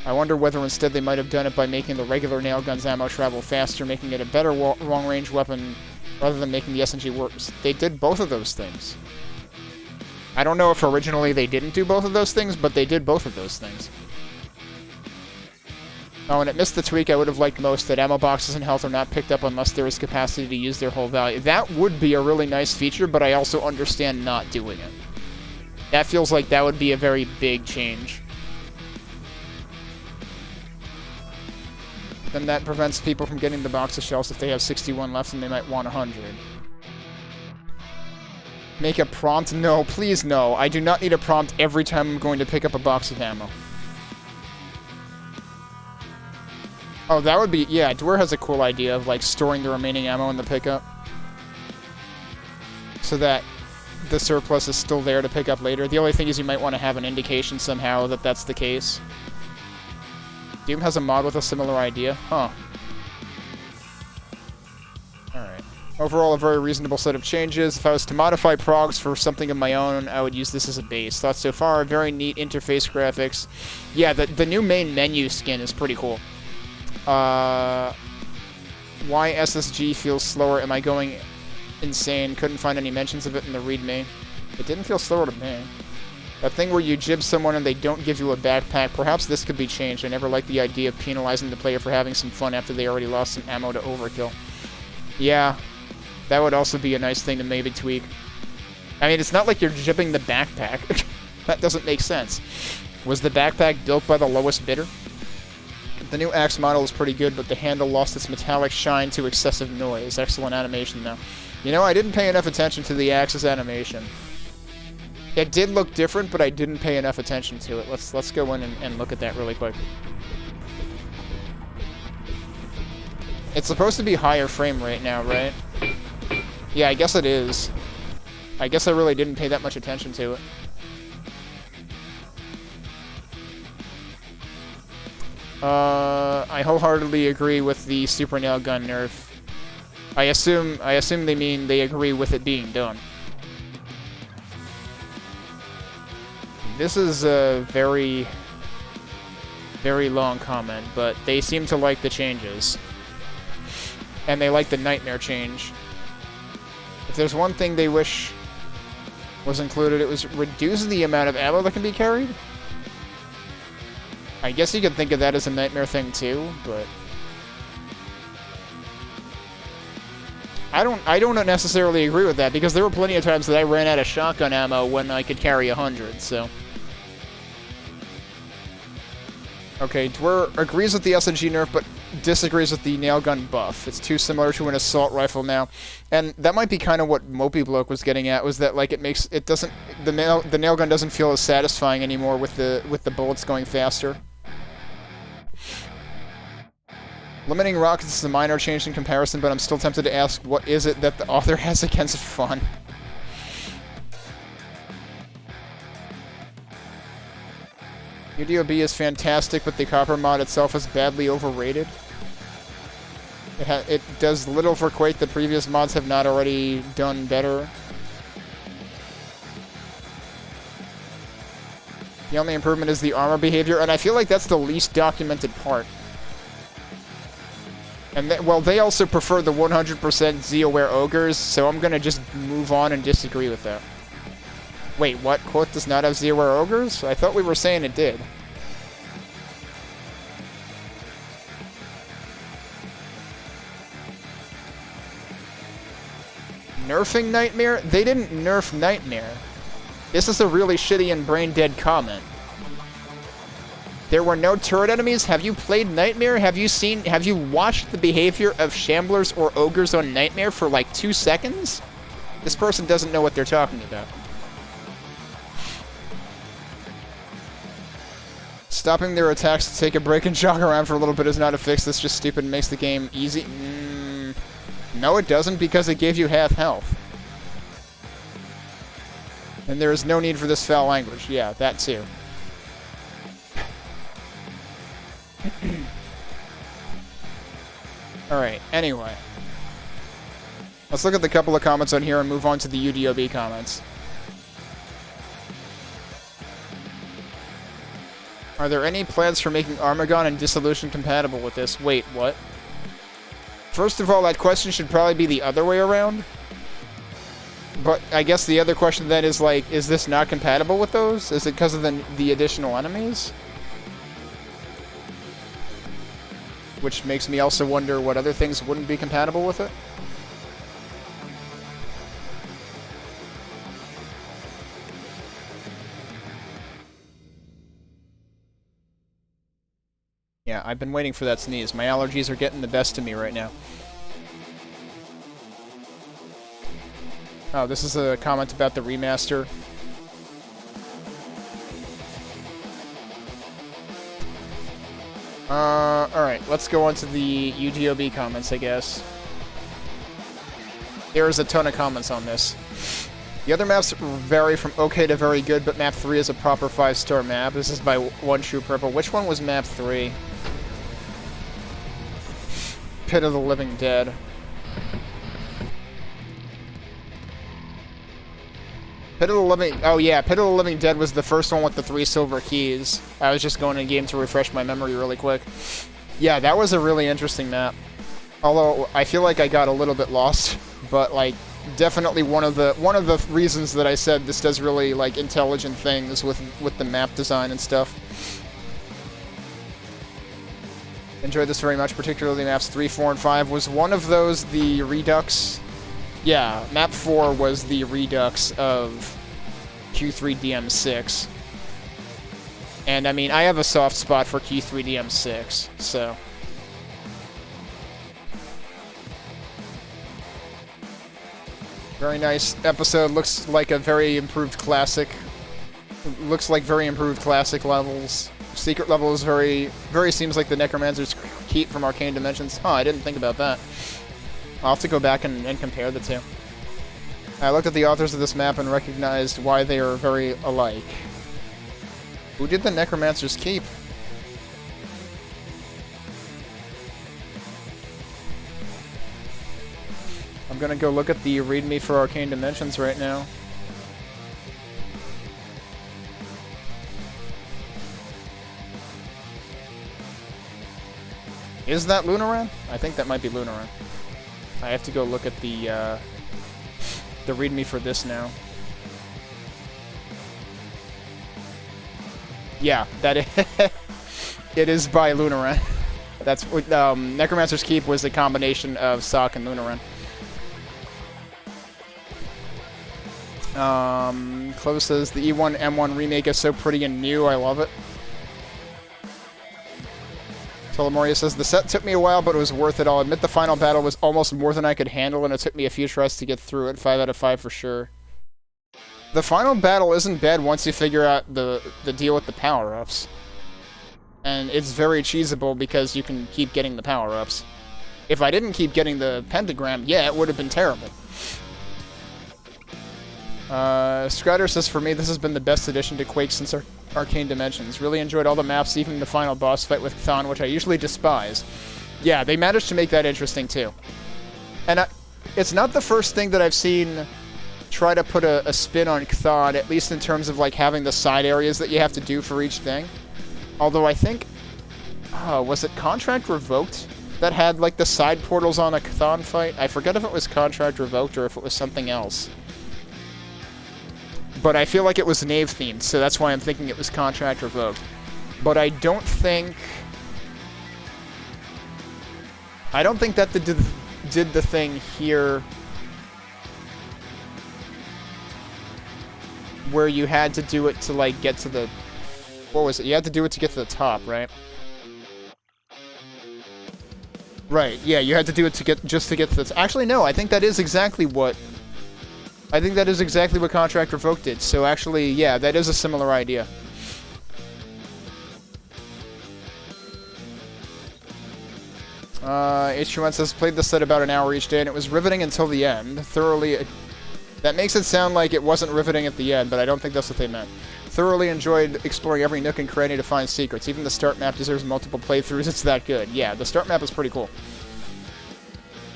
I wonder whether instead they might have done it by making the regular nail gun's ammo travel faster, making it a better long-range weapon, rather than making the SMG worse. They did both of those things. I don't know if originally they didn't do both of those things, but they did both of those things. Oh, and it missed the tweak I would have liked most, that ammo boxes and health are not picked up unless there is capacity to use their whole value. That would be a really nice feature, but I also understand not doing it. That feels like that would be a very big change. Then that prevents people from getting the box of shells if they have 61 left and they might want 100. Make a prompt? No, please no. I do not need a prompt every time I'm going to pick up a box of ammo. Oh, that would be... Yeah, Dwyer has a cool idea of, like, storing the remaining ammo in the pickup. So that the surplus is still there to pick up later. The only thing is you might want to have an indication somehow that that's the case. Doom has a mod with a similar idea. Huh. Alright. Overall, a very reasonable set of changes. If I was to modify progs for something of my own, I would use this as a base. Thoughts so far? Very neat interface graphics. Yeah, the new main menu skin is pretty cool. Why SSG feels slower? Am I going insane? Couldn't find any mentions of it in the readme. It didn't feel slower to me. That thing where you jib someone and they don't give you a backpack, perhaps this could be changed. I never liked the idea of penalizing the player for having some fun after they already lost some ammo to overkill. Yeah, that would also be a nice thing to maybe tweak. I mean, it's not like you're jibbing the backpack. That doesn't make sense. Was the backpack built by the lowest bidder? The new axe model is pretty good, but the handle lost its metallic shine to excessive noise. Excellent animation, though. You know, I didn't pay enough attention to the axe's animation. It did look different, but I didn't pay enough attention to it. Let's go in and look at that really quick. It's supposed to be higher frame rate now, right? Yeah, I guess it is. I guess I really didn't pay that much attention to it. I wholeheartedly agree with the super nail gun nerf. I assume they mean they agree with it being done. This is a very, very long comment, but they seem to like the changes. And they like the nightmare change. If there's one thing they wish was included, it was reduce the amount of ammo that can be carried. I guess you could think of that as a nightmare thing too, but I don't necessarily agree with that, because there were plenty of times that I ran out of shotgun ammo when I could carry 100, so. Okay, Dwyer agrees with the SMG nerf, but disagrees with the nail gun buff. It's too similar to an assault rifle now, and that might be kind of what Mopey Bloke was getting at. Was that like the nail gun doesn't feel as satisfying anymore with the bullets going faster. Limiting rockets is a minor change in comparison, but I'm still tempted to ask, what is it that the author has against fun? UDOB is fantastic, but the copper mod itself is badly overrated. It does little for Quake that previous mods have not already done better. The only improvement is the armor behavior, and I feel like that's the least documented part. And well, they also prefer the 100% Z-aware ogres, so I'm gonna just move on and disagree with that. Wait, what? Quote does not have Z-aware ogres? I thought we were saying it did. Nerfing Nightmare? They didn't nerf Nightmare. This is a really shitty and brain-dead comment. There were no turret enemies? Have you played Nightmare? Have you watched the behavior of Shamblers or Ogres on Nightmare for like 2 seconds? This person doesn't know what they're talking about. Stopping their attacks to take a break and jog around for a little bit is not a fix. That's just stupid and makes the game easy. No, it doesn't, because it gave you half health. And there is no need for this foul language. Yeah, that too. Alright, anyway. Let's look at the couple of comments on here and move on to the UDOB comments. Are there any plans for making Armagon and Dissolution compatible with this? Wait, what? First of all, that question should probably be the other way around. But I guess the other question then is, like, is this not compatible with those? Is it because of the additional enemies? Which makes me also wonder what other things wouldn't be compatible with it. Yeah, I've been waiting for that sneeze. My allergies are getting the best of me right now. Oh, this is a comment about the remaster. Alright, let's go on to the UDOB comments, I guess. There's a ton of comments on this. The other maps vary from okay to very good, but map 3 is a proper 5-star map. This is by One True Purple. Which one was map 3? Pit of the Living Dead. Pit of the Living... Oh yeah, Pit of the Living Dead was the first one with the 3 silver keys. I was just going in game to refresh my memory really quick. Yeah, that was a really interesting map. Although, I feel like I got a little bit lost. But, like, definitely one of the reasons that I said this does really, like, intelligent things with the map design and stuff. Enjoyed this very much, particularly maps 3, 4, and 5. Was one of those the Redux? Yeah, map 4 was the Redux of Q3 DM6. And, I mean, I have a soft spot for Q3 DM6, so... Very nice episode. Looks like a very improved classic. Looks like very improved classic levels. Secret level is very seems like the Necromancer's Keep from Arcane Dimensions. Huh, I didn't think about that. I'll have to go back and compare the two. I looked at the authors of this map and recognized why they are very alike. Who did the Necromancer's Keep? I'm gonna go look at the README for Arcane Dimensions right now. Is that Lunaran? I think that might be Lunaran. I have to go look at the README for this now. Yeah, that is it is by Lunaran. That's Necromancer's Keep was a combination of Sock and Lunaran. Close says the E1.1 remake is so pretty and new. I love it. Telemoria says the set took me a while, but it was worth it. I'll admit the final battle was almost more than I could handle, and it took me a few tries to get through it. 5 out of 5 for sure. The final battle isn't bad once you figure out the deal with the power-ups. And it's very cheesable because you can keep getting the power-ups. If I didn't keep getting the pentagram, yeah, it would have been terrible. Scratter says, for me, this has been the best addition to Quake since Arcane Dimensions. Really enjoyed all the maps, even the final boss fight with Chthon, which I usually despise. Yeah, they managed to make that interesting, too. And it's not the first thing that I've seen try to put a spin on Chthon, at least in terms of, like, having the side areas that you have to do for each thing. Although I think... was it Contract Revoked that had, like, the side portals on a Chthon fight? I forget if it was Contract Revoked or if it was something else. But I feel like it was Knave-themed, so that's why I'm thinking it was Contract Revoked. But I don't think that did the thing here where you had to do it to, like, get to the... What was it? You had to do it to get to the top, right? Right, yeah, you had to do it to get to get to the... Actually, no, I think that is exactly what... Contract Revoked did. So actually, yeah, that is a similar idea. H1 says, played the set about an hour each day, and it was riveting until the end. Thoroughly... That makes it sound like it wasn't riveting at the end, but I don't think that's what they meant. Thoroughly enjoyed exploring every nook and cranny to find secrets. Even the start map deserves multiple playthroughs. It's that good. Yeah, the start map is pretty cool.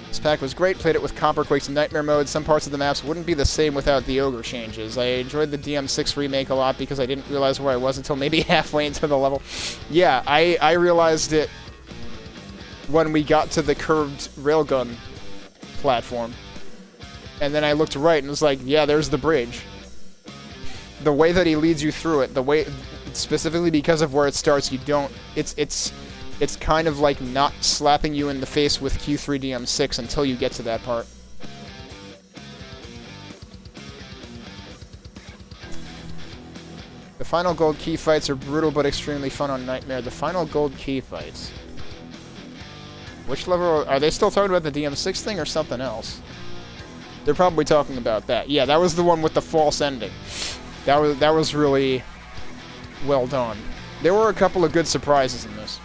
This pack was great, played it with Copper, Quakes, and Nightmare mode. Some parts of the maps wouldn't be the same without the Ogre changes. I enjoyed the DM6 remake a lot because I didn't realize where I was until maybe halfway into the level. Yeah, I realized it when we got to the curved railgun platform. And then I looked right and was like, yeah, there's the bridge. The way that he leads you through it, the way, specifically because of where it starts, you don't, it's kind of like not slapping you in the face with Q3 DM6 until you get to that part. The final gold key fights are brutal but extremely fun on Nightmare. The final gold key fights. Which level? Are they still talking about the DM6 thing or something else? They're probably talking about that. Yeah, that was the one with the false ending. That was really well done. There were a couple of good surprises in this.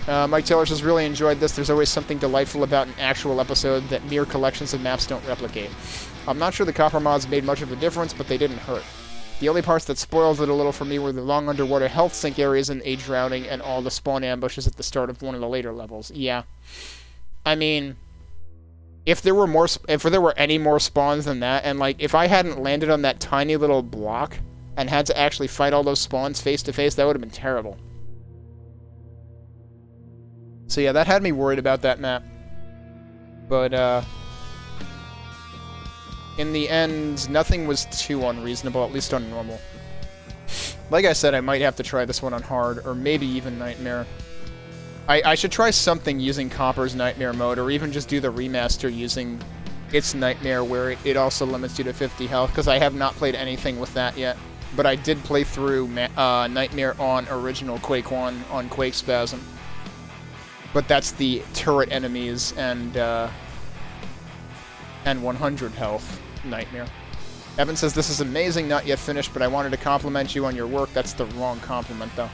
Mike Taylor says, really enjoyed this. There's always something delightful about an actual episode that mere collections of maps don't replicate. I'm not sure the copper mods made much of a difference, but they didn't hurt. The only parts that spoiled it a little for me were the long underwater health sink areas and age drowning and all the spawn ambushes at the start of one of the later levels. Yeah. I mean, if there were any more spawns than that, and like, if I hadn't landed on that tiny little block and had to actually fight all those spawns face to face, that would have been terrible. So yeah, that had me worried about that map. But, in the end, nothing was too unreasonable, at least on normal. Like I said, I might have to try this one on hard, or maybe even Nightmare. I should try something using Copper's Nightmare mode, or even just do the remaster using its Nightmare, where it also limits you to 50 health, because I have not played anything with that yet. But I did play through Nightmare on original Quake 1 on Quakespasm. But that's the turret enemies and 100 health Nightmare. Evan says, this is amazing, not yet finished, but I wanted to compliment you on your work. That's the wrong compliment, though.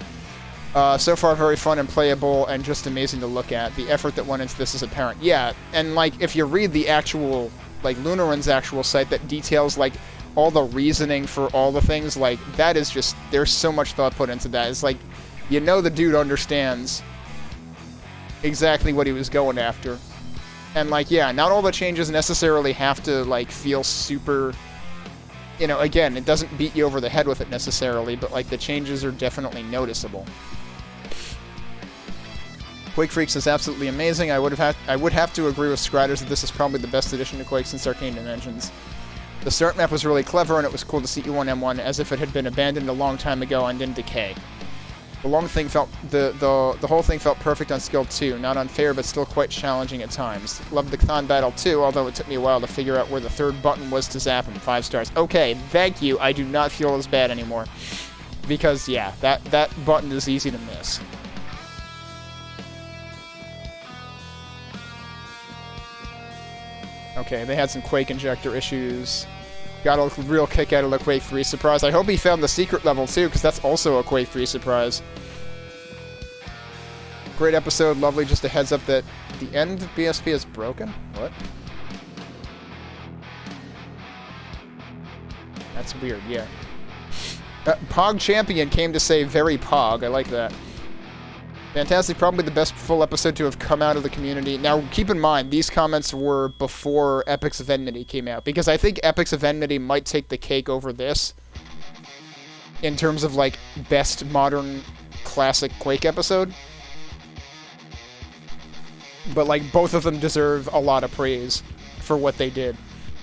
So far, very fun and playable, and just amazing to look at. The effort that went into this is apparent. Yeah, and, like, if you read the actual, like, Lunaran's actual site that details, like, all the reasoning for all the things, like, that is just, there's so much thought put into that. It's like, you know the dude understands exactly what he was going after. And, like, yeah, not all the changes necessarily have to, like, feel super... You know, again, it doesn't beat you over the head with it necessarily, but, like, the changes are definitely noticeable. Quake Freaks is absolutely amazing. I would have to agree with Scriders that this is probably the best addition to Quake since Arcane Dimensions. The start map was really clever, and it was cool to see E1.1 as if it had been abandoned a long time ago and in decay. The whole thing felt perfect on skill 2, not unfair, but still quite challenging at times. Loved the Cthon battle too, although it took me a while to figure out where the third button was to zap him. 5 stars. Okay, thank you. I do not feel as bad anymore. Because, yeah, that button is easy to miss. Okay, they had some Quake Injector issues. Got a real kick out of the Quake 3 surprise. I hope he found the secret level, too, because that's also a Quake 3 surprise. Great episode, lovely. Just a heads up that the end of BSP is broken? What? That's weird, yeah. Pog Champion came to say very Pog. I like that. Fantastic, probably the best full episode to have come out of the community. Now, keep in mind, these comments were before Epics of Enmity came out, because I think Epics of Enmity might take the cake over this in terms of, like, best modern classic Quake episode. But, like, both of them deserve a lot of praise for what they did.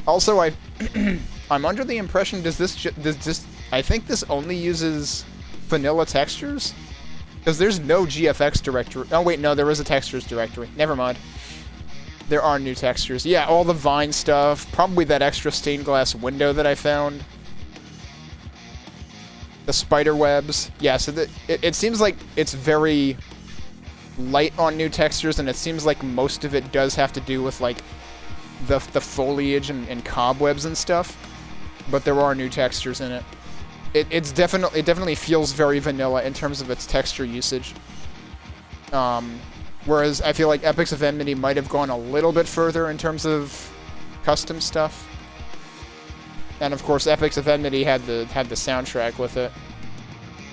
Also, I'm under the impression, does this, I think this only uses vanilla textures? Because there's no GFX directory. Oh, wait, no, there is a textures directory. Never mind. There are new textures. Yeah, all the Vine stuff. Probably that extra stained glass window that I found. The spider webs. Yeah, so it seems like it's very light on new textures, and it seems like most of it does have to do with, like, the foliage and cobwebs and stuff. But there are new textures in it. It definitely feels very vanilla in terms of its texture usage. Whereas I feel like Epics of Enmity might have gone a little bit further in terms of custom stuff. And of course, Epics of Enmity had the soundtrack with it.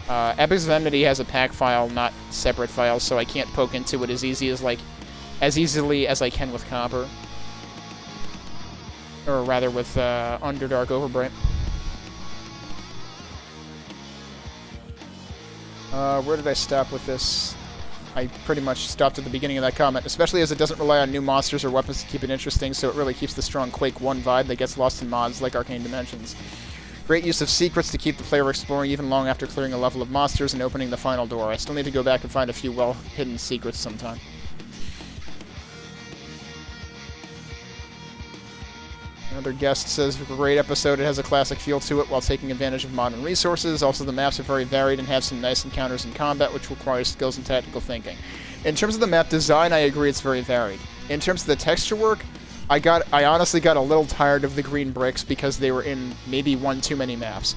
Epics of Enmity has a pack file, not separate files, so I can't poke into it as easy as, like, as easily as I can with Copper. Or rather with Underdark Overbright. Where did I stop with this? I pretty much stopped at the beginning of that comment, especially as it doesn't rely on new monsters or weapons to keep it interesting, so it really keeps the strong Quake 1 vibe that gets lost in mods like Arcane Dimensions. Great use of secrets to keep the player exploring even long after clearing a level of monsters and opening the final door. I still need to go back and find a few well-hidden secrets sometime. Another guest says, great episode, it has a classic feel to it while taking advantage of modern resources. Also, the maps are very varied and have some nice encounters in combat, which requires skills and tactical thinking. In terms of the map design, I agree it's very varied. In terms of the texture work, I honestly got a little tired of the green bricks because they were in maybe one too many maps.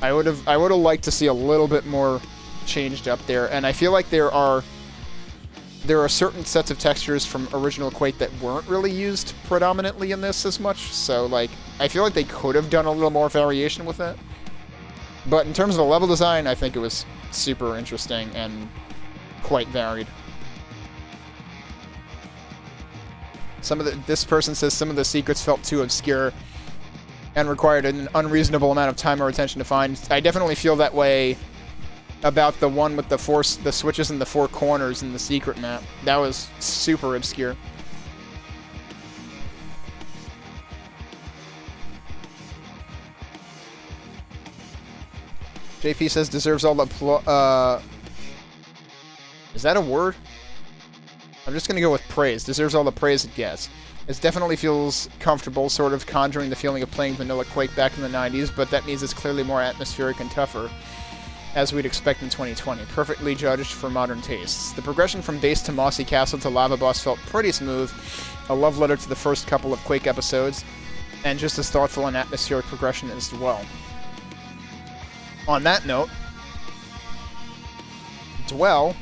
I would have liked to see a little bit more changed up there, and I feel like there are certain sets of textures from original Quake that weren't really used predominantly in this as much, so, like, I feel like they could have done a little more variation with it. But in terms of the level design, I think it was super interesting and quite varied. This person says some of the secrets felt too obscure and required an unreasonable amount of time or attention to find. I definitely feel that way about the one with the switches in the 4 corners in the secret map. That was super obscure. JP says deserves all the is that a word? I'm just gonna go with praise. Deserves all the praise it gets. It definitely feels comfortable, sort of conjuring the feeling of playing vanilla Quake back in the 90s, but that means it's clearly more atmospheric and tougher, as we'd expect in 2020. Perfectly judged for modern tastes. The progression from base to Mossy Castle to Lava Boss felt pretty smooth, a love letter to the first couple of Quake episodes, and just as thoughtful and atmospheric progression as well. On that note, Dwell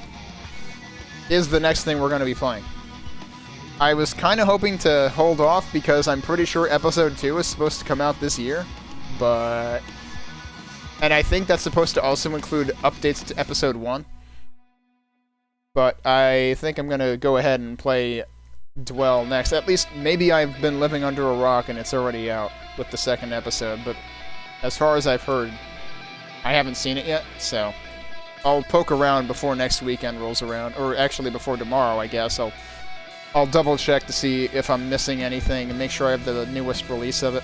is the next thing we're going to be playing. I was kind of hoping to hold off because I'm pretty sure Episode 2 is supposed to come out this year, but... And I think that's supposed to also include updates to Episode 1. But I think I'm going to go ahead and play Dwell next. At least, maybe I've been living under a rock and it's already out with the second episode, but as far as I've heard, I haven't seen it yet, so... I'll poke around before next weekend rolls around, or actually before tomorrow, I guess. I'll double check to see if I'm missing anything and make sure I have the newest release of it.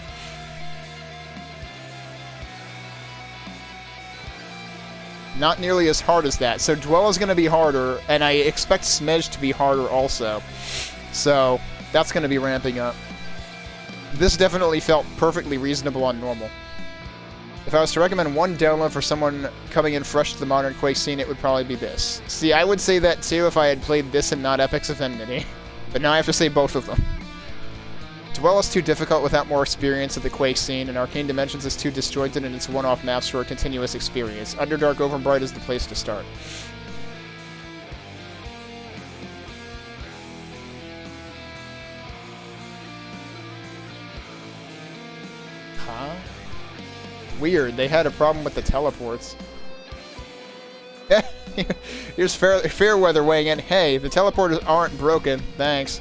Not nearly as hard as that. So Dwell is going to be harder, and I expect Smedge to be harder also. So that's going to be ramping up. This definitely felt perfectly reasonable on normal. If I was to recommend one download for someone coming in fresh to the modern Quake scene, it would probably be this. See, I would say that too if I had played this and not Epic's of Enmity. But now I have to say both of them. Dwell is too difficult without more experience of the Quake scene, and Arcane Dimensions is too disjointed in its one-off maps for a continuous experience. Underdark Overbright is the place to start. Huh? Weird, they had a problem with the teleports. Here's Fairweather weighing in. Hey, the teleporters aren't broken. Thanks.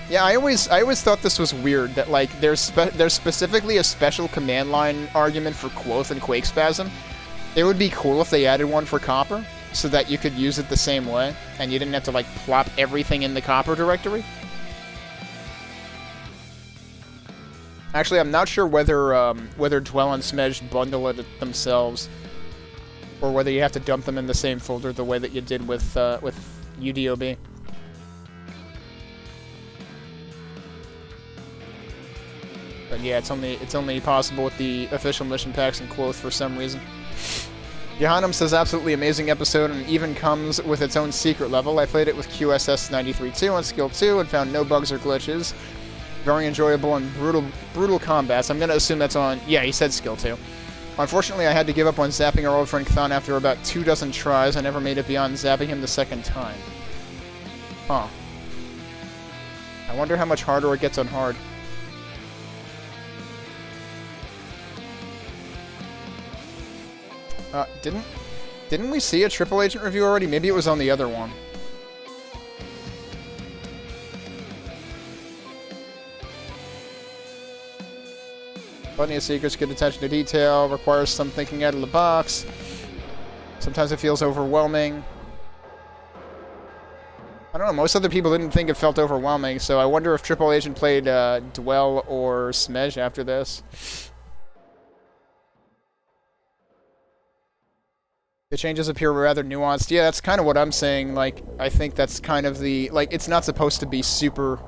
Yeah, I always thought this was weird that like there's specifically a special command line argument for Quoth and Quakespasm. It would be cool if they added one for Copper, so that you could use it the same way, and you didn't have to, like, plop everything in the Copper directory. Actually, I'm not sure whether Dwell and Smedge bundle it themselves, or whether you have to dump them in the same folder the way that you did with UDOB. But yeah, it's only possible with the official mission packs and Quoth for some reason. Johannem says, absolutely amazing episode, and even comes with its own secret level. I played it with QSS 93-2 on Skill 2 and found no bugs or glitches. Very enjoyable and brutal combats. I'm going to assume that's on... Yeah, he said Skill 2. Unfortunately, I had to give up on zapping our old friend Thon after about 24 tries. I never made it beyond zapping him the second time. Huh. I wonder how much harder it gets on hard. Didn't we see a Triple Agent review already? Maybe it was on the other one. Plenty of secrets, good attention to detail, requires some thinking out of the box. Sometimes it feels overwhelming. I don't know, most other people didn't think it felt overwhelming, so I wonder if Triple Agent played Dwell or Smedge after this. The changes appear rather nuanced. Yeah, that's kind of what I'm saying. Like, I think that's kind of the... Like, it's not supposed to be super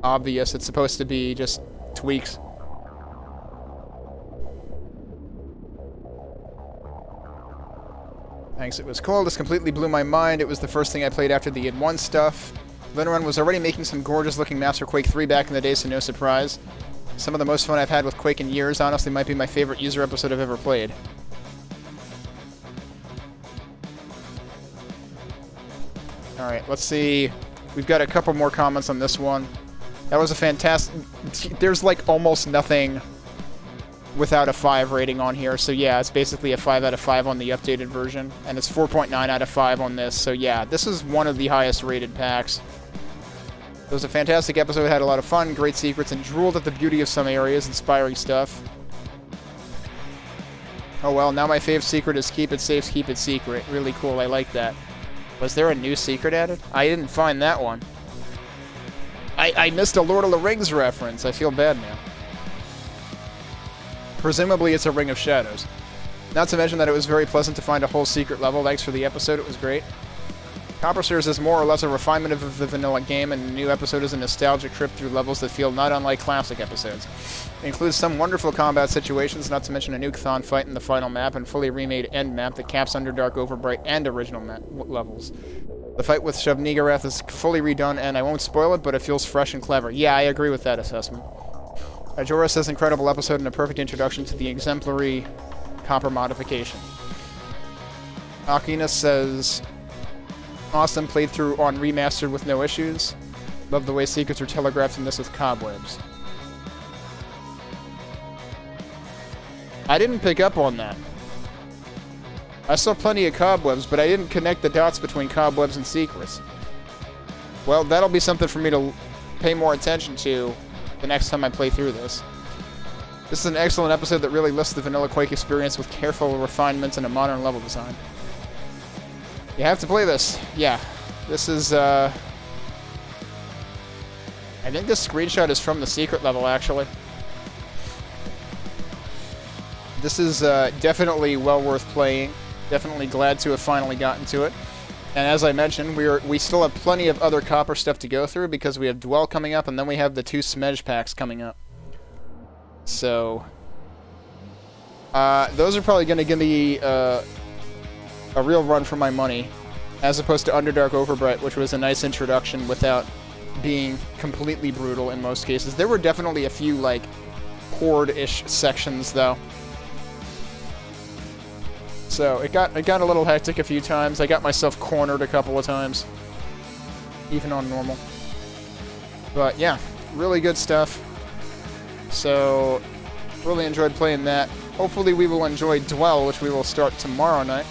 obvious. It's supposed to be just tweaks. Thanks, it was cool. This completely blew my mind. It was the first thing I played after the id1 stuff. Linrun was already making some gorgeous-looking maps for Quake 3 back in the day, so no surprise. Some of the most fun I've had with Quake in years. Honestly, might be my favorite user episode I've ever played. Alright, let's see. We've got a couple more comments on this one. That was a fantastic... There's like almost nothing without a 5 rating on here, so yeah, it's basically a 5 out of 5 on the updated version, and it's 4.9 out of 5 on this, so yeah, this is one of the highest rated packs. It was a fantastic episode, had a lot of fun, great secrets, and drooled at the beauty of some areas, inspiring stuff. Oh well, now my fave secret is keep it safe, keep it secret. Really cool, I like that. Was there a new secret added? I didn't find that one. I missed a Lord of the Rings reference. I feel bad now. Presumably it's a Ring of Shadows. Not to mention that it was very pleasant to find a whole secret level. Thanks for the episode, it was great. Copper Stairs is more or less a refinement of the vanilla game, and the new episode is a nostalgic trip through levels that feel not unlike classic episodes. It includes some wonderful combat situations, not to mention a nuke Thon fight in the final map, and fully remade end map that caps Underdark, Overbright, and original levels. The fight with Shavnigarath is fully redone, and I won't spoil it, but it feels fresh and clever. Yeah, I agree with that assessment. Ajora says incredible episode and a perfect introduction to the exemplary Copper modification. Akina says... Awesome playthrough on remastered with no issues. Love the way secrets are telegraphed in this with cobwebs. I didn't pick up on that. I saw plenty of cobwebs, but I didn't connect the dots between cobwebs and secrets. Well, that'll be something for me to pay more attention to the next time I play through this. This is an excellent episode that really lifts the vanilla Quake experience with careful refinements and a modern level design. You have to play this. Yeah. This is, I think this screenshot is from the secret level, actually. This is definitely well worth playing. Definitely glad to have finally gotten to it. And as I mentioned, we still have plenty of other Copper stuff to go through because we have Dwell coming up, and then we have the 2 Smedge packs coming up. So, those are probably going to give me a real run for my money, as opposed to Underdark Overbright, which was a nice introduction without being completely brutal in most cases. There were definitely a few, like, horde-ish sections, though. So, it got a little hectic a few times. I got myself cornered a couple of times, even on normal. But, yeah, really good stuff. So, really enjoyed playing that. Hopefully we will enjoy Dwell, which we will start tomorrow night.